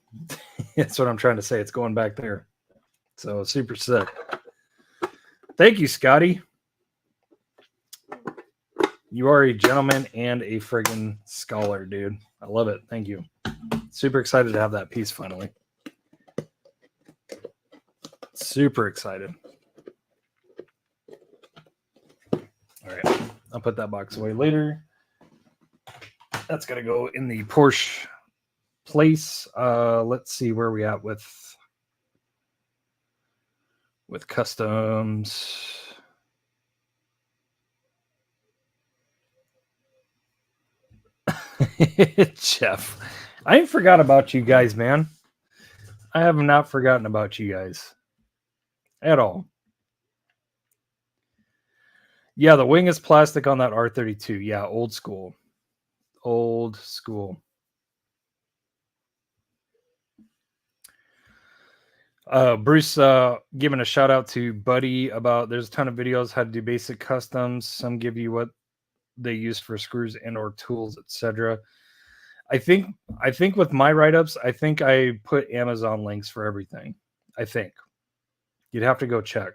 That's what I'm trying to say. It's going back there. So super sick. Thank you, Scotty. You are a gentleman and a friggin' scholar, dude. I love it. Thank you. Super excited to have that piece finally. Super excited. All right. I'll put that box away later. That's going to go in the Porsche place. Let's see where we at with customs. Jeff, I ain't forgot about you guys, man. I have not forgotten about you guys at all. Yeah, the wing is plastic on that R32. Yeah, old school. Old school. Bruce giving a shout out to Buddy about there's a ton of videos how to do basic customs. Some give you what they use for screws and or tools, etc. I think with my write-ups, I think I put Amazon links for everything. I think you'd have to go check.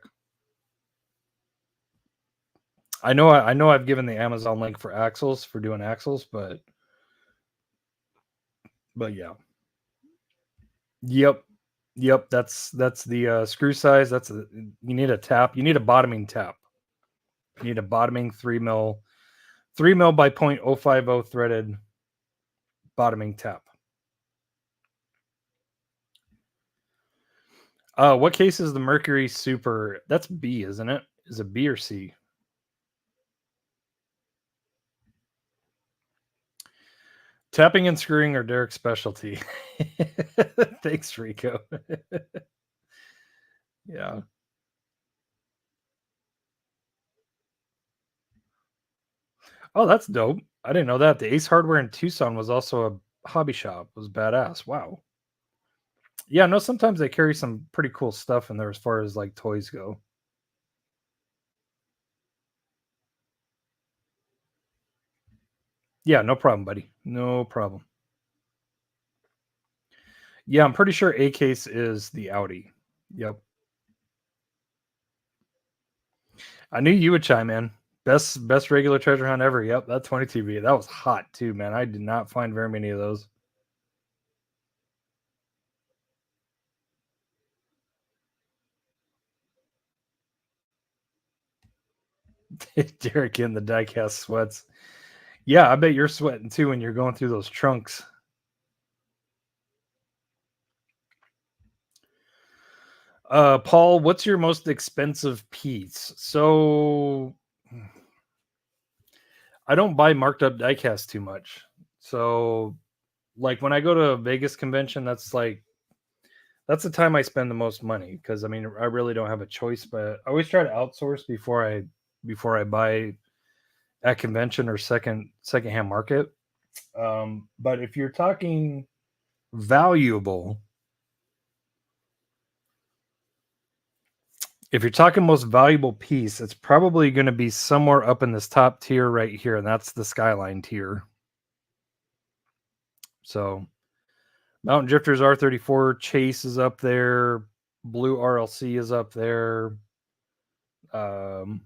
I know I've given the Amazon link for axles for doing axles, but yeah. Yep, that's the screw size. You need a tap. You need a bottoming tap. You need a bottoming 3 mil by 0.050 threaded bottoming tap. What case is the Mercury Super? That's B, isn't it? Is it B or C? Tapping and screwing are Derek's specialty. Thanks, Rico. Yeah. Oh, that's dope. I didn't know that. The Ace Hardware in Tucson was also a hobby shop. It was badass. Wow. Yeah, no, sometimes they carry some pretty cool stuff in there as far as like toys go. Yeah, no problem, buddy. No problem. Yeah, I'm pretty sure A case is the Audi. Yep. I knew you would chime in. Best regular treasure hunt ever. Yep, that 22B. That was hot too, man. I did not find very many of those. Derek in the diecast sweats. Yeah, I bet you're sweating too when you're going through those trunks. Paul, what's your most expensive piece? So I don't buy marked up diecast too much. So like when I go to a Vegas convention, that's the time I spend the most money because I mean I really don't have a choice, but I always try to outsource before I buy at convention or secondhand market. But if you're talking valuable, if you're talking most valuable piece, it's probably going to be somewhere up in this top tier right here, and that's the Skyline tier. So Mountain Drifters R34 Chase is up there. Blue RLC is up there. Um,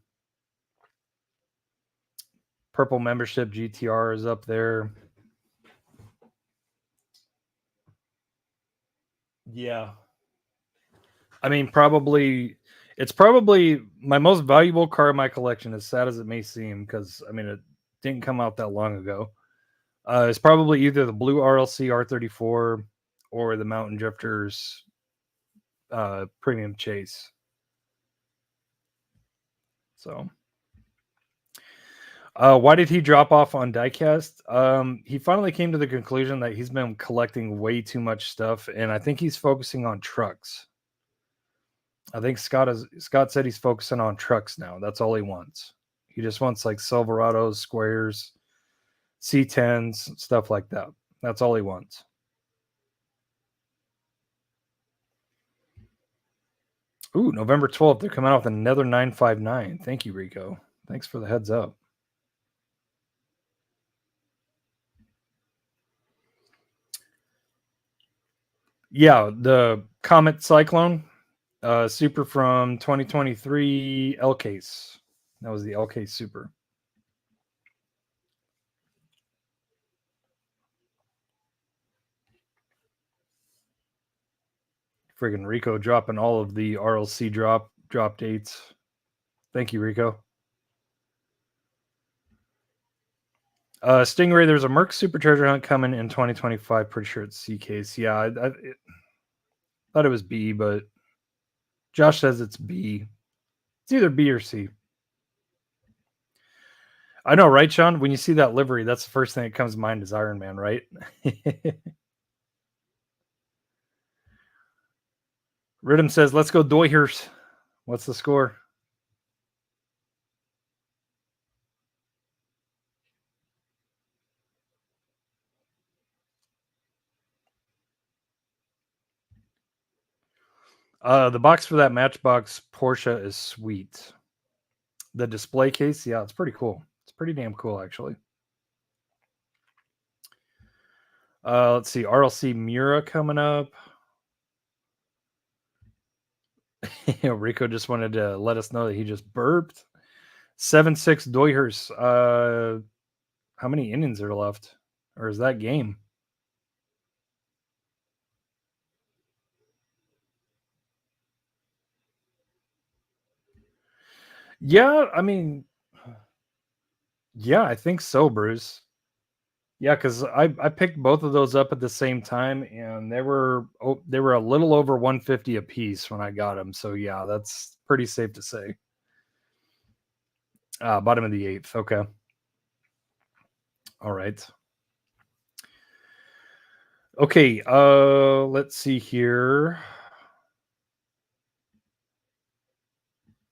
Purple Membership GTR is up there. Yeah. I mean, it's probably my most valuable car in my collection, as sad as it may seem, because I mean, it didn't come out that long ago. It's probably either the blue RLC R34 or the Mountain Drifters Premium Chase. So, why did he drop off on diecast? He finally came to the conclusion that he's been collecting way too much stuff, and I think he's focusing on trucks. I think Scott said he's focusing on trucks now. That's all he wants. He just wants like Silverados, squares, C10s, stuff like that. That's all he wants. Ooh, November 12th, they're coming out with another 959. Thank you, Rico. Thanks for the heads up. Yeah, the Comet Cyclone, Super from 2023 L Case. That was the L Case Super. Friggin' Rico dropping all of the RLC drop dates. Thank you, Rico. Stingray, there's a Merc Super Treasure Hunt coming in 2025. Pretty sure it's C case. Yeah, I thought it was B, but Josh says it's B. It's either B or C. I know, right, Sean? When you see that livery, that's the first thing that comes to mind is Iron Man, right? Rhythm says, let's go Doyhers. What's the score? The box for that Matchbox Porsche is sweet. The display case, yeah, it's pretty cool. It's pretty damn cool, actually. Let's see, RLC Mura coming up. Rico just wanted to let us know that he just burped. 7-6 Doyhers. How many innings are left? Or is that game? Yeah, I mean, yeah, I think so, Bruce. Yeah, because I picked both of those up at the same time, and they were a little over 150 a piece when I got them. So yeah, that's pretty safe to say. Bottom of the 8th. Okay. All right. Okay. Let's see here.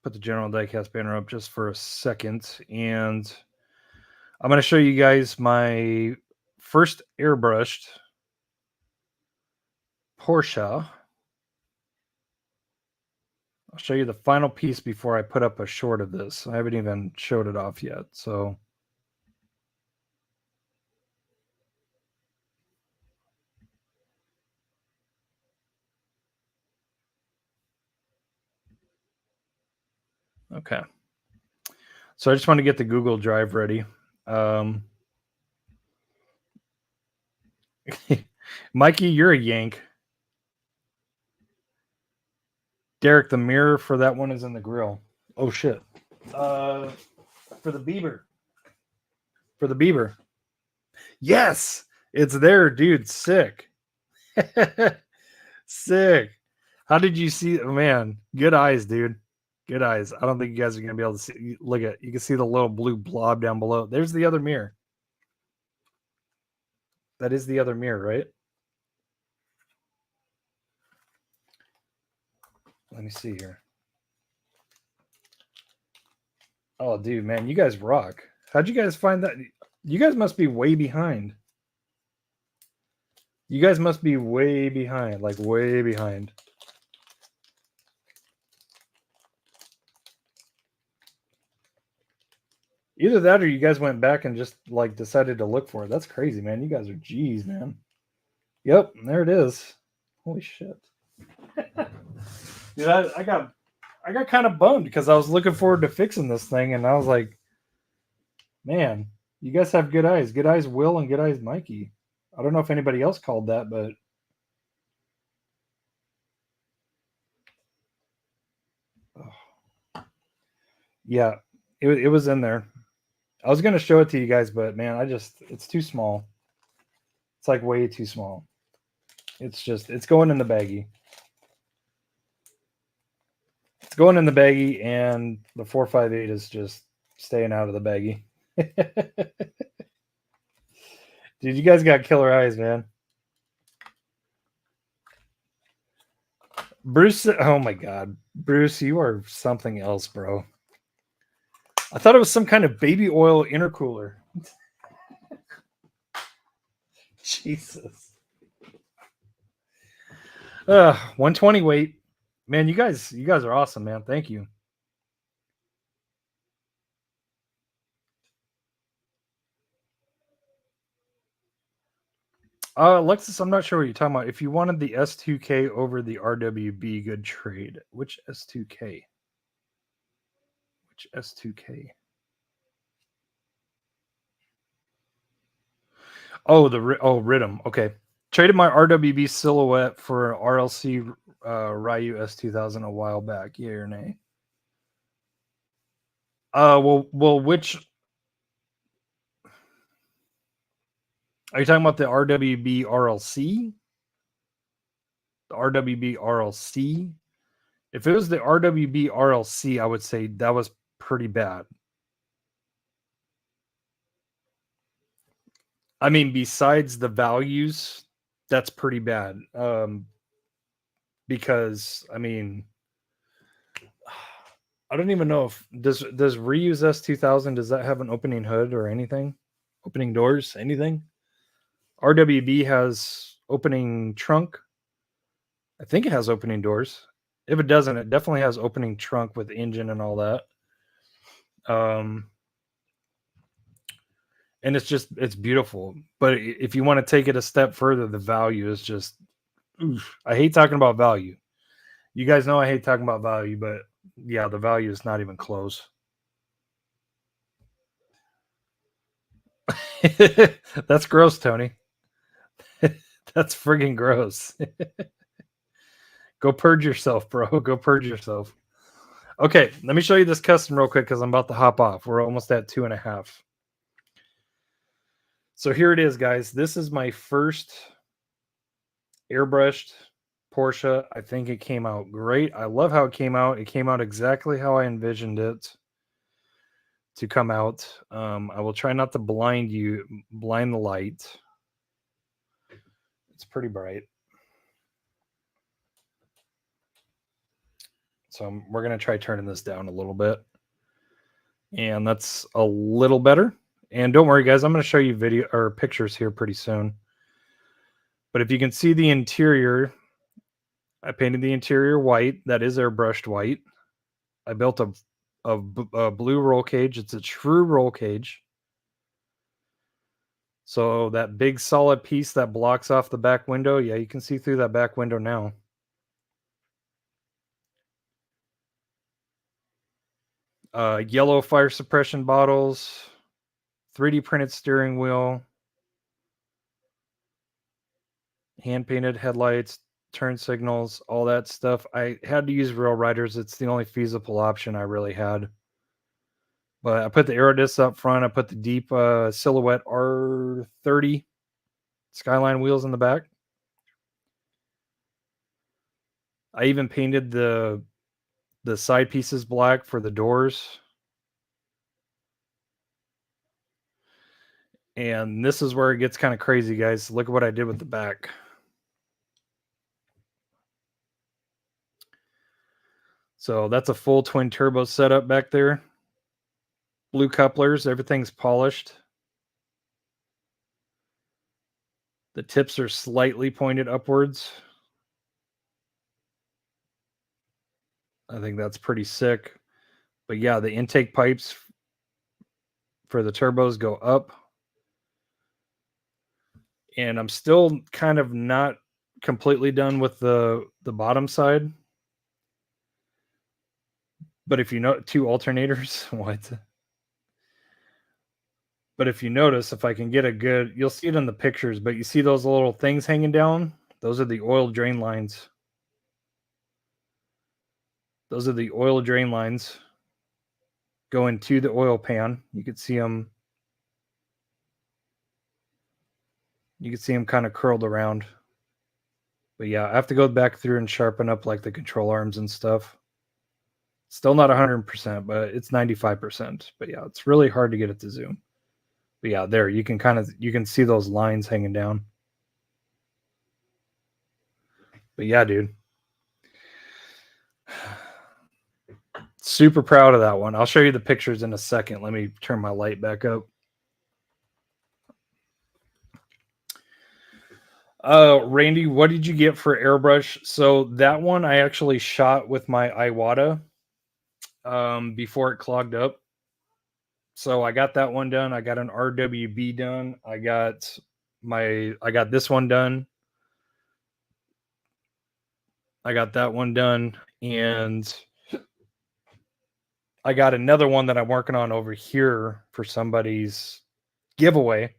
Put the general diecast banner up just for a second, and I'm going to show you guys my first airbrushed Porsche. I'll show you the final piece before I put up a short of this. I haven't even showed it off yet, so. Okay. So I just want to get the Google Drive ready. Mikey, you're a yank. Derek, the mirror for that one is in the grill. Oh, shit. For the Bieber. For the Bieber. Yes, it's there, dude. Sick. Sick. How did you see? Oh, man, good eyes, dude. Good eyes. I don't think you guys are going to be able to see. Look at, you can see the little blue blob down below. There's the other mirror. That is the other mirror, right? Let me see here. Oh, dude, man, you guys rock. How'd you guys find that? You guys must be way behind. You guys must be way behind, like way behind. Either that or you guys went back and just like decided to look for it. That's crazy, man. You guys are G's, man. Yep, there it is. Holy shit. Dude, I got kind of bummed because I was looking forward to fixing this thing, and I was like, man, you guys have good eyes. Good eyes, Will, and good eyes, Mikey. I don't know if anybody else called that, but yeah, it was in there. I was gonna show it to you guys, but man, it's too small. It's like way too small. It's going in the baggie. It's going in the baggie, and the 458 is just staying out of the baggie. Dude, you guys got killer eyes, man. Bruce, oh my god. Bruce, you are something else, bro. I thought it was some kind of baby oil intercooler. Jesus. 120 weight. Man, you guys are awesome, man. Thank you. Alexis, I'm not sure what you're talking about. If you wanted the S2K over the RWB, good trade. Which S2K? Which S2K? Oh, Rhythm. Okay. Traded my RWB silhouette for RLC Ryu S2000 a while back. Yay or nay? Well, which are you talking about? The RWB RLC? The RWB RLC? If it was the RWB RLC, I would say that was pretty bad. I mean, besides the values, that's pretty bad. Because I mean, I don't even know if does Reuse S2000, does that have an opening hood or anything? Opening doors, anything? RWB has opening trunk. I think it has opening doors. If it doesn't, it definitely has opening trunk with engine and all that. And it's beautiful. But if you want to take it a step further, the value is just, oof. I hate talking about value. You guys know I hate talking about value, but yeah, the value is not even close. That's gross, Tony. That's friggin' gross. Go purge yourself, bro. Go purge yourself. Okay, let me show you this custom real quick because I'm about to hop off. We're almost at 2.5. So here it is, guys. This is my first airbrushed Porsche. I think it came out great. I love how it came out. It came out exactly how I envisioned it to come out. I will try not to blind the light. It's pretty bright. So we're going to try turning this down a little bit. And that's a little better. And don't worry, guys, I'm going to show you video or pictures here pretty soon. But if you can see the interior, I painted the interior white. That is airbrushed white. I built a blue roll cage. It's a true roll cage. So that big solid piece that blocks off the back window, yeah, you can see through that back window now. Yellow fire suppression bottles, 3D printed steering wheel, hand painted headlights, turn signals, all that stuff. I had to use Rail Riders. It's the only feasible option I really had. But I put the aero discs up front. I put the deep silhouette R30 Skyline wheels in the back. I even painted the side pieces black for the doors. And this is where it gets kind of crazy, guys. Look at what I did with the back. So that's a full twin turbo setup back there. Blue couplers, everything's polished. The tips are slightly pointed upwards. I think that's pretty sick. But yeah, the intake pipes for the turbos go up. And I'm still kind of not completely done with the bottom side. But if you know, 2 alternators, what? But if you notice, if I can get a good, you'll see it in the pictures, but you see those little things hanging down? Those are the oil drain lines. Those are the oil drain lines going to the oil pan. You can see them. You can see them kind of curled around. But yeah, I have to go back through and sharpen up like the control arms and stuff. Still not 100%, but it's 95%. But yeah, it's really hard to get it to zoom. But yeah, there you can see those lines hanging down. But yeah, dude. Super proud of that one. I'll show you the pictures in a second. Let me turn my light back up. Randy, what did you get for airbrush? So that one I actually shot with my Iwata before it clogged up. So I got that one done. I got an RWB done. I got this one done. I got that one done. And I got another one that I'm working on over here for somebody's giveaway.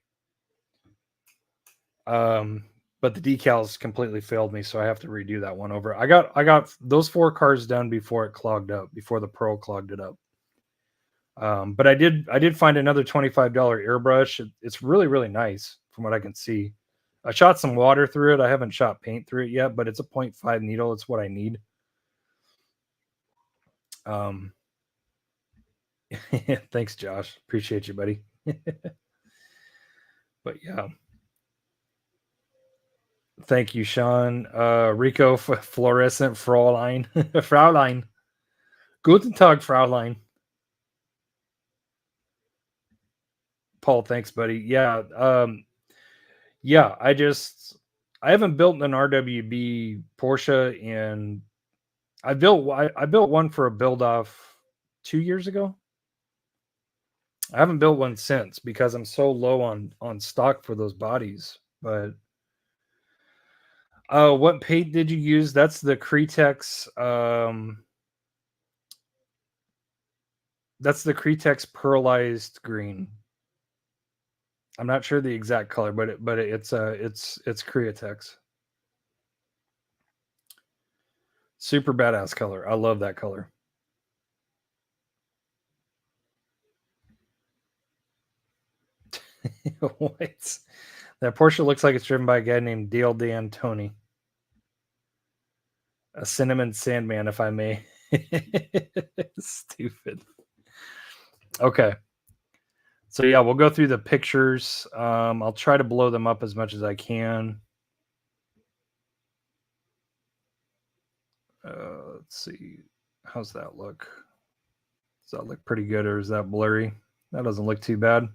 But the decals completely failed me, so I have to redo that one over. I got those 4 cars done before it clogged up, before the Pro clogged it up. But I did find another $25 airbrush. It's really, really nice from what I can see. I shot some water through it. I haven't shot paint through it yet, but it's a 0.5 needle. It's what I need. Thanks, Josh. Appreciate you, buddy. But yeah. Thank you, Sean. Rico, fluorescent Fraulein. Fraulein. Guten Tag, Fraulein. Paul, thanks, buddy. Yeah. Yeah, I haven't built an RWB Porsche in I built one for a build off 2 years ago. I haven't built one since because I'm so low on stock for those bodies. But what paint did you use? That's the Cretex that's the Cretex pearlized green. I'm not sure the exact color, but it's Cretex. Super badass color. I love that color. What? That Porsche looks like it's driven by a guy named Dale Dan Tony. A cinnamon sandman, if I may. Stupid. Okay. So yeah, we'll go through the pictures. I'll try to blow them up as much as I can. Let's see. How's that look? Does that look pretty good, or is that blurry? That doesn't look too bad.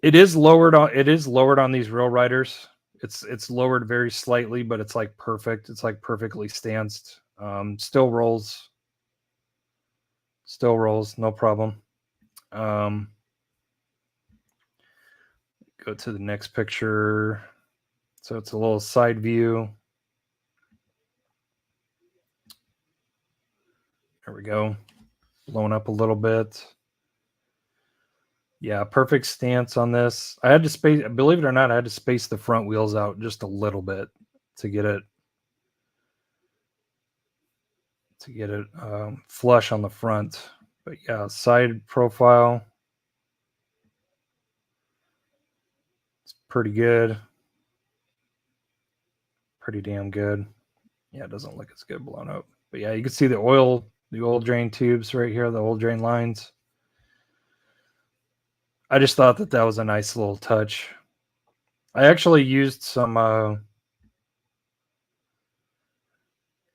It is lowered on these Real Riders. It's lowered very slightly, but it's like perfect. It's like perfectly stanced. Still rolls, no problem. Go to the next picture. So it's a little side view. There we go. Blown up a little bit. Yeah, perfect stance on this. I had to space, believe it or not, I had to space the front wheels out just a little bit to get it flush on the front. But yeah, side profile. It's pretty good. Pretty damn good. Yeah, it doesn't look as good blown up. But yeah, you can see the oil drain tubes right here, the oil drain lines. I just thought that was a nice little touch. I actually used some,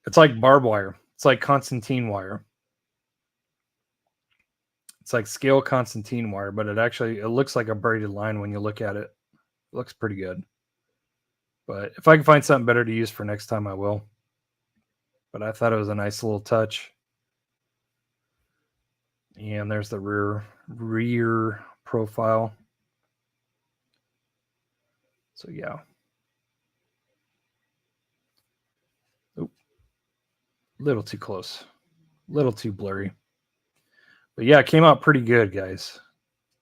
it's like barbed wire. It's like Constantine wire. It's like scale Constantine wire, but it looks like a braided line when you look at it. It looks pretty good. But if I can find something better to use for next time, I will. But I thought it was a nice little touch. And there's the rear profile. So yeah. Oop. Little too close. Little too blurry. But yeah, it came out pretty good, guys.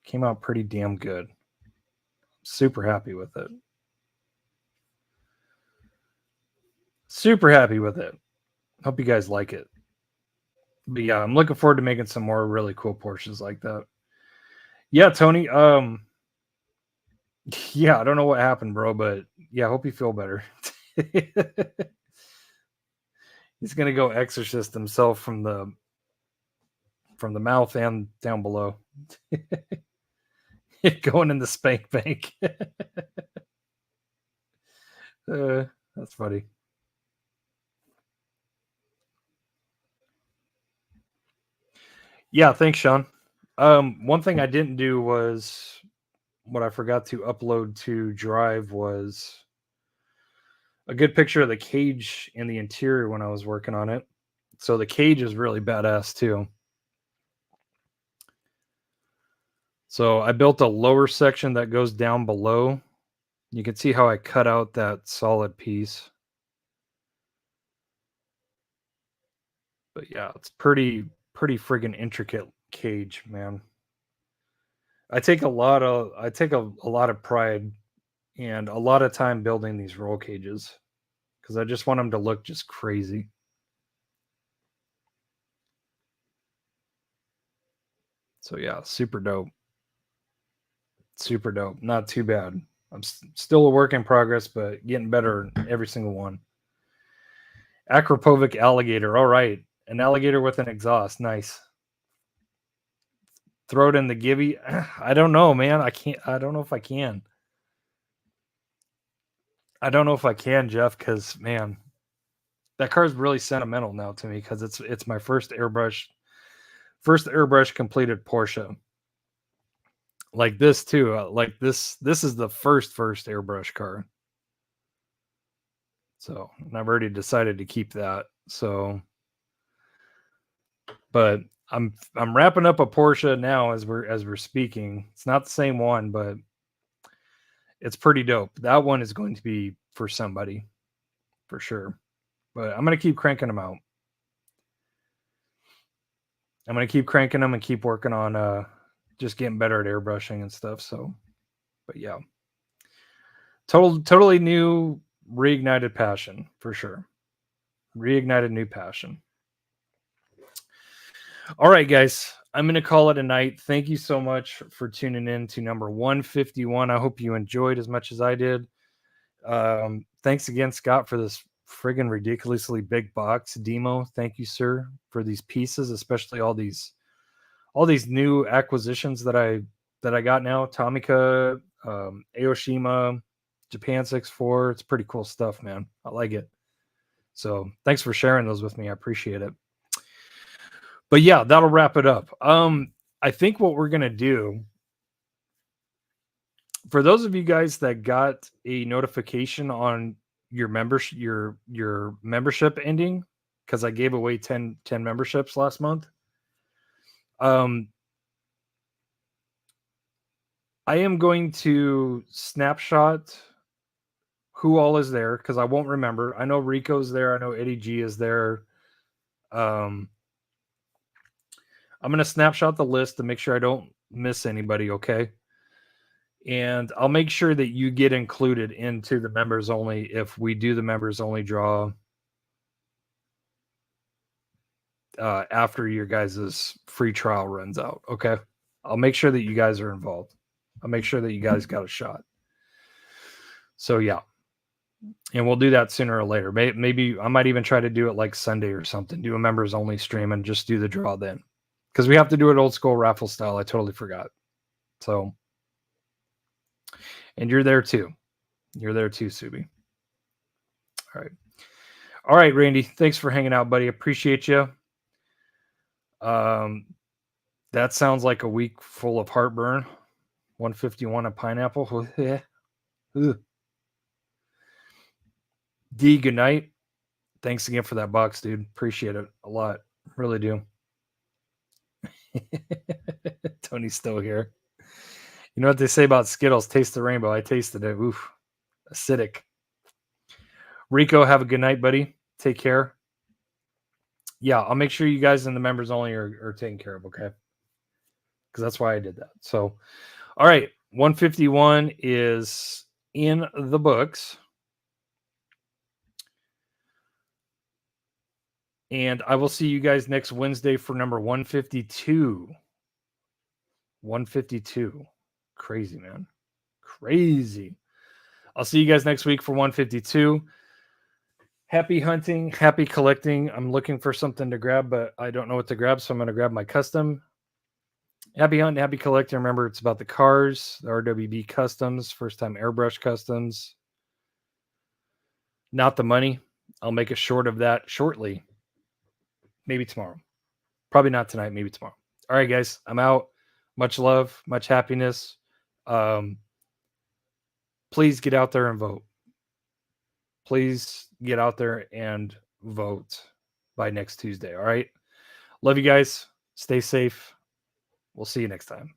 Came out pretty damn good. Super happy with it. Super happy with it. Hope you guys like it. But yeah, I'm looking forward to making some more really cool Porsches like that. Yeah, Tony. Yeah, I don't know what happened, bro, but yeah, I hope you feel better. He's gonna go exorcist himself from the mouth and down below. Going in the spank bank. That's funny. Yeah, thanks, Sean. One thing I didn't do was what I forgot to upload to Drive was a good picture of the cage and the interior when I was working on it. So the cage is really badass too. So I built a lower section that goes down below. You can see how I cut out that solid piece. But yeah, it's pretty friggin' intricate cage, man. I take a lot of pride and a lot of time building these roll cages because I just want them to look just crazy. So yeah, super dope. Super dope. Not too bad. I'm still a work in progress, but getting better every single one. Acropovic alligator. All right. An alligator with an exhaust. Nice. Throw it in the Gibby. I don't know, man. I don't know if I can. I don't know if I can, Jeff, because man, that car is really sentimental now to me because it's my first airbrush completed Porsche. Like this too. Like this is the first airbrush car. So I've already decided to keep that. So, but I'm wrapping up a Porsche now as we're speaking. It's not the same one, but it's pretty dope. That one is going to be for somebody for sure. But I'm going to keep cranking them out. I'm going to keep cranking them and keep working on just getting better at airbrushing and stuff. So, but yeah. Totally new reignited passion for sure. Reignited new passion. All right, guys. I'm going to call it a night. Thank you so much for tuning in to number 151. I hope you enjoyed as much as I did. Thanks again, Scott, for this friggin' ridiculously big box demo. Thank you, sir, for these pieces, especially all these new acquisitions that I got now. Tomica, Aoshima, Japan 6.4. It's pretty cool stuff, man. I like it. So thanks for sharing those with me. I appreciate it. But yeah, that'll wrap it up. I think what we're gonna do, for those of you guys that got a notification on your membership, your membership ending, because I gave away 10 memberships last month. I am going to snapshot who all is there because I won't remember. I know Rico's there. I know Eddie G is there. I'm going to snapshot the list to make sure I don't miss anybody, okay? And I'll make sure that you get included into the members only if we do the members only draw after your guys' free trial runs out, okay? I'll make sure that you guys are involved. I'll make sure that you guys got a shot. So, yeah. And we'll do that sooner or later. Maybe I might even try to do it like Sunday or something. Do a members only stream and just do the draw then. Because we have to do it old school raffle style. I totally forgot. So, and you're there too. You're there too, Subi. All right. All right, Randy. Thanks for hanging out, buddy. Appreciate you. That sounds like a week full of heartburn. 151 a pineapple. D, good night. Thanks again for that box, dude. Appreciate it a lot. Really do. Tony's still here. You know what they say about Skittles? Taste the rainbow. I tasted it. Oof. Acidic. Rico, have a good night, buddy. Take care. Yeah, I'll make sure you guys in the members only are taken care of, okay? Because that's why I did that. So, all right. 151 is in the books. And I will see you guys next Wednesday for number 152. 152. Crazy, man. Crazy. I'll see you guys next week for 152. Happy hunting. Happy collecting. I'm looking for something to grab, but I don't know what to grab, so I'm going to grab my custom. Happy hunting. Happy collecting. Remember, it's about the cars, the RWB customs, first time airbrush customs. Not the money. I'll make a short of that shortly. Maybe tomorrow. Probably not tonight. Maybe tomorrow. All right, guys. I'm out. Much love. Much happiness. Please get out there and vote. Please get out there and vote by next Tuesday. All right. Love you guys. Stay safe. We'll see you next time.